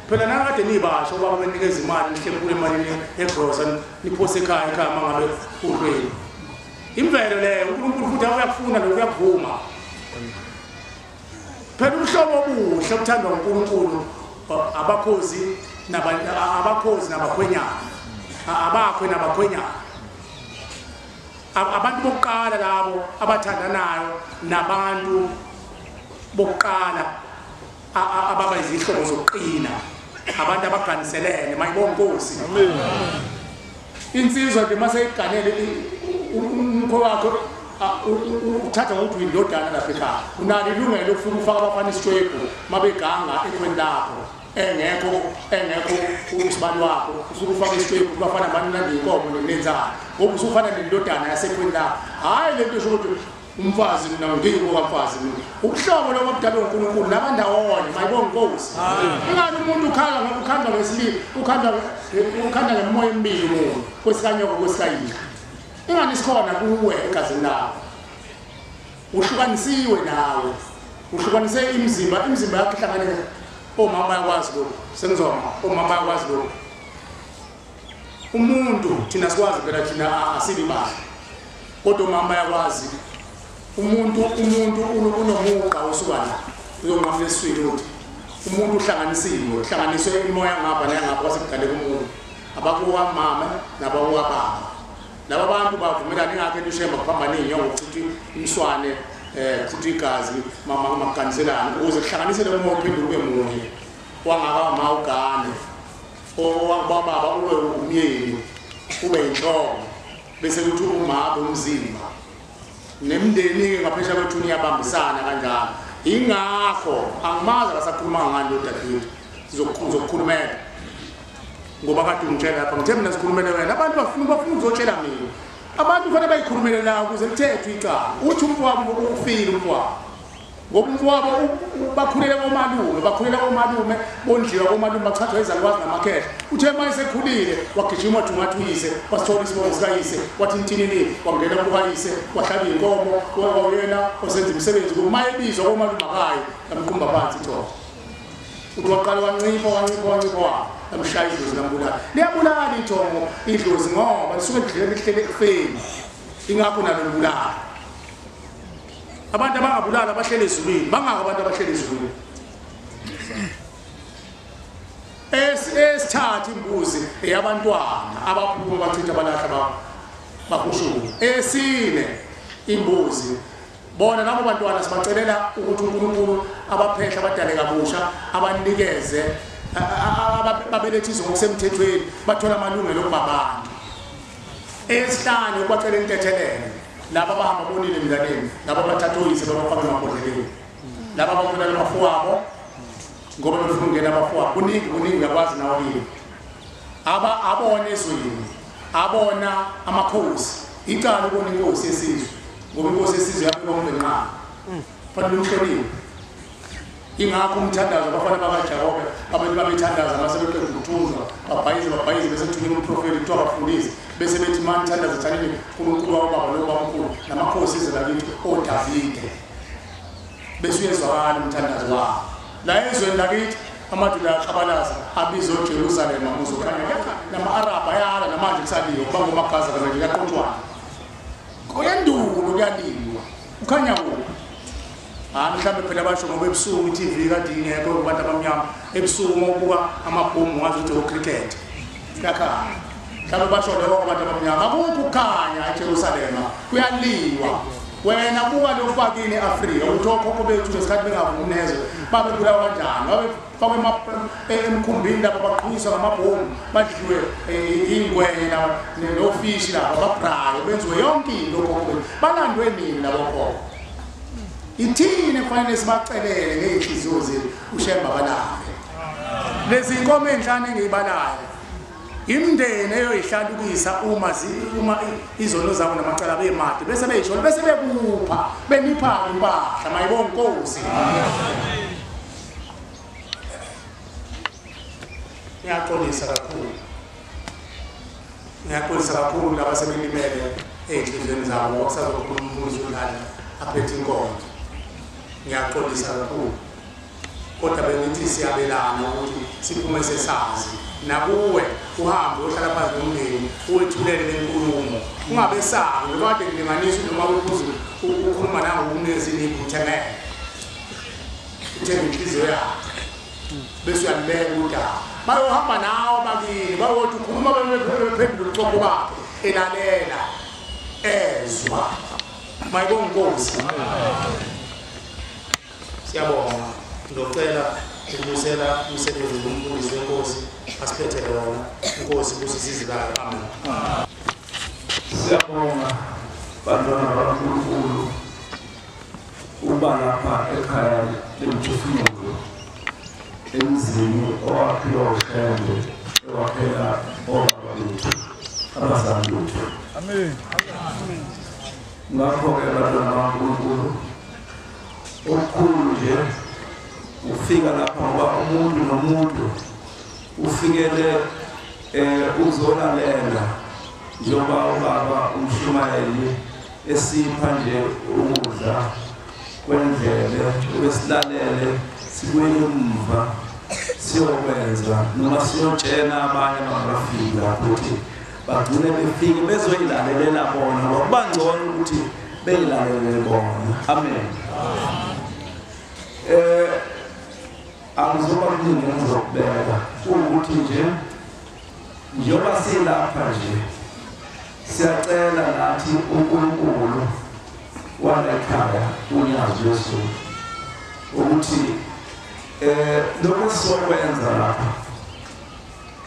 phela nakade nibasho baba benikeza imali nihlephule imali egrosa niphose ekhaya mangabe udlweni imvelo leyo uNkulunkulu futhi uyakufuna lokuyakuvuma phela umhlobo obuhle obuthandwa uNkulunkulu abakhozi nabakhwenyana abakhwe nabakhwenyana abantu bokuqala labo abathandanayo nabantu bokuqala ababa izihlobo zokuqina abantu abaganiselene mayibonga inkosi amen insizwa ke mase iganele umkho wakho uthatha ngokuthi uyindodana lapha ekhaya unalo ilungelo lokufuna ufaka abafana isitshwebhu mabeganga ekhweni lakho engekho usibani wakho ufuna ufaka isitshwebhu bafana abantu nandiyinkomo nenenzana ngoba usufana nendodana yasekhweni lakho hayi lento esho ukuthi umfazi mina ngiyiko kamfazi mina ukuhlobo lokubudala uNkulunkulu nabandawonye mayibonga inkosi ingani umuntu ukhandwa ngesililo ukhanda ngemoya emibili umuntu kwesikanyoko kwesikayini ingani isikhona kuwe egazini lakho uhlukanisiwe nawe uhlukanise imizimba yakhe ihlanganele omama bayakwazi lokho sengizoma omama bayakwazi lokho umuntu thina sikwazi phela thina asibi bahle kodwa omama bayakwazi umuntu unomuqa osukana uyonqamela eswini ukuthi umuntu uhlanganiswe imoya ngapha nangapha kwasekudale kumuntu abakuwa mama nabakuwa baba laba bantu bavumelana ingakho elushemba kuphambana inyongo ukuthi imswane ukuthi igazi mama maganiselana ukuze kuhlanganise lo moya uphenduke munye wangaka mawugane owababa ube umyeni ube inhloko bese kuthi umama umzimba nemndeni ngaphesha kwethu niyabambisana kanjalo ingakho angimazi asakhuluma ngani lo dadewethu sizokukhulumela ngoba kade ungitshela lapha ngithe mina sikhulumele wena abantu bafuna ukuzotshela mina abantu kufanele bayikhulumele la ukuze lithethwe icala uthi umfowabo ukufile umfowabo ngomfowabo bakhulela komalume bondliwa komalume bachatha izalukwazi namakhehla uthe manje sekhulile wagijima wathi uyise wasithola isibongo sikayise wathi intinini wangena kukayise wahlaba inkomo wayena osenza imisebenzi kumayebizwa komalume akayi yamqumba phansi ithonga uthi waqala wancipha amshaya idlozi lambulala liyabulala ithongo idlozi ngoba lisuke lihlele ekufeni ingakho nalo libulala abantu abangabulala abahlele ezulwini bangaka abantu abahlele ezulwini esithatha imbuzi eyabantwana abaphuma bachitha balahla bakushulu esine imbuzi bona labo bantwana sibacelela ukuthi uNkulunkulu abaphehla abadale kabusha abanikeze ababelethiswa ngokusemthethweni bathola amalungelo okubabantu esihlanu ubacela intethelelo laba bahamba bonile emnganeni laba bathatha oyise babafaka emabhodleleni laba bafuna abafowabo ngoba befuna ukungena abafowabo kuningi uyakwazi nawo yini abona ezweni abona amakhosi icala ubona inkosi yesizwe ngoba inkosi yesizwe yaphi kombenqana fanele umhloniphe ingakho umthandazo abafana bakaJakobe abantu babethandaza masebeqeda ukuthunzwa babhayize bese kuthumela umprofeti kuthiwa bafundise bese bethi manje thandaza thanini uNkulunkulu wababa lo babamkhulu namakhosi ezelakithi oDavide bese uyezwakala umthandazo wabo la ezweni lakithi amadoda axabalaza abizwe eJerusalema uzokhanya nama-Arab ayala namanje kusaliwe kuba ngomagaza kanje kaqontshwana kuyandulo kuyaliwa ukhanya kuphi mhlawumbe phela basho ngoba ebusuku iTV kade ingekho kubantu abamnyama ebusuku ngokubuka amabhomu ngazi ukuthi ocricket kakha mhlawumbe basho lokho kubantu abamnyama akukho ukukhanya eJerusalema kuyaliwa wena buka lokubakini eAfrika uthokho bethu ngesikhathi bengavunezwe babebulawa kanjani babe emkhumbini lapha baqhuyiswa ngamabhomu badliwe ingwenya nofishi lapha babrayo benziwe yonke into lokho balandwe nini labo khona ithini kufanele sibacelele ngeenhliziyo zethu ushemba balaphe lezi inkomo enhlanu engiyibalayo imndeni eyoyihlalukisa uma izono zabo namacala bemade bese beyishona bese bekupha benipha impahla mayibonke Nkosi ngiyaxolisa kakhulu laba sebelimele ey'nhliziyweni zabo okusazokhuluma umbuzo ulala aphethe inkonzo ngiyaxolisa kakhulu kodwa bengithi siyabelana ukuthi siphume sesazi nakuwe uhambe uhlala phansi nomndeni uwethulele lenkulumo ungabe sabi ngoba kade ngilinganisa noma uphuzu ukhuluma nango umnezini ibuthengele uthenga inhliziyo yakho bese uyalibeka udaba bayohamba nawo bakini bayothi ukhuluma bephendula uxoxo bakhe elalela ezwa mayibonke Nkosi siyabonga ngicela ukubusela umsebenzi womfundisi wenkosi asiphethele wona inkosi kusizizibala amen siyabonga bantwana bakaNkulunkulu uba lapha ekhaya lemphefumulo emzini owakhiwa uHlembe ewakhela obaba bethu abazali bethu amen ngakho-ke bantwana bakaNkulunkulu okukhulu nje ufika lapha ngoba umuntu nomuntu ufikele uzolalela njengoba ubaba uMshumayeli esipha nje ukudla kwendlele ubesilalele sibuyele umva siyokwenza noma siyotshena abanye abangafika ukuthi bagcine befike bezoyilalela bona ngoba ngcono ukuthi beyilalele bona amen akuzoba kuningi engizokubeka ukuthi nje njengoba silapha nje siyacela nathi uNkulunkulu wala ekhaya uNyazi Lwezulu ukuthi lokho sokwenza lapha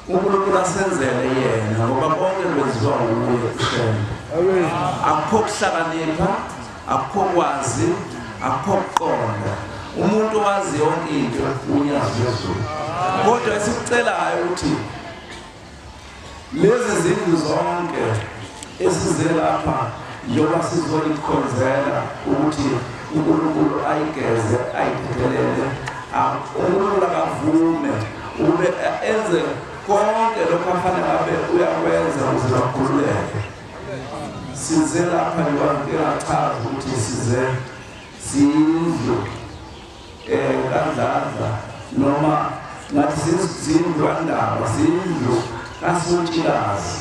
uNkulunkulu asenzele yena ngoba konke kwenziwa nguye uShembe akukho kuhlakanipha akukho kwazi akukho kuqonda umuntu wazi yonke into uNyazi Lwezulu kodwa esikucelayo ukuthi lezi zindlu zonke esize lapha njengoba sizoyikhonzela ukuthi uNkulunkulu ayigeze ayithethelele uNkulunkulu akavume ube enze konke lokho afanele ngabe uyakwenza ukuze bakhululeke. Size lapha ngiyachaza ukuthi size sindlu kadladla noma ngathi sindlu kandaba sindlu kasutshikazi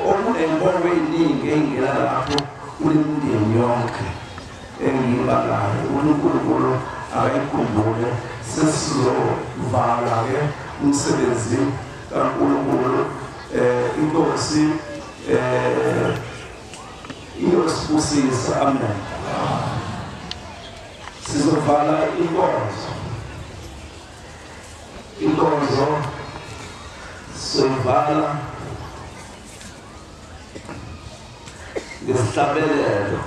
okunenkonzo eziningi engena lapho kulemindeni yonke engibalayo uNkulunkulu akayikhumbule sesizovala ke umsebenzi kaNkulunkulu inkosi iyosibusisa amen. Sizovala inkonzo sizovala ngesihlabelelo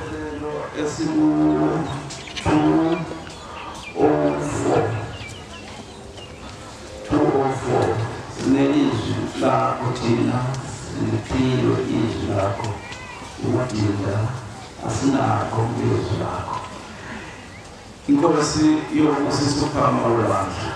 esiku-204 sinelizwi lakho thina liphilwe izwi lakho ukudinda asinakho ngezwi lakho. Inkosi yokusisa uphama olwandle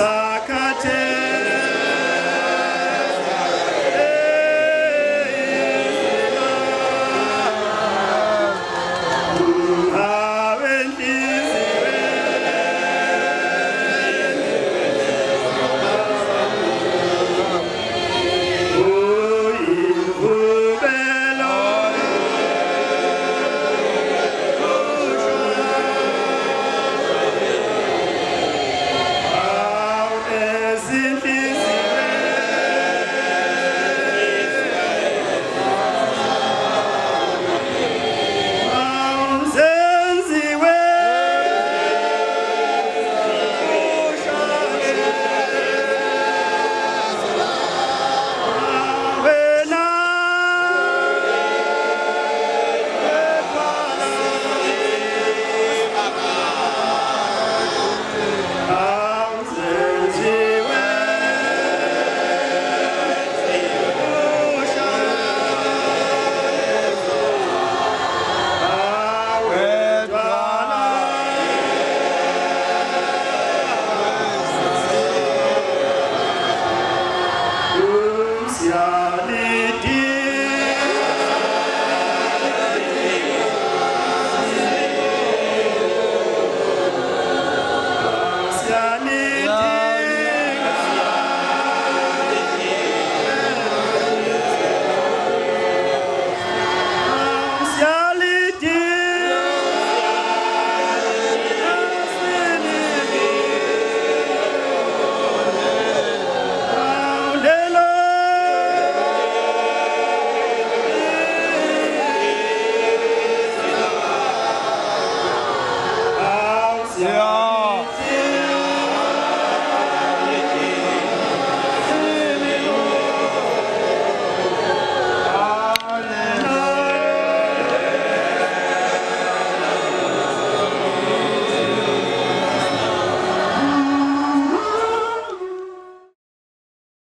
sakate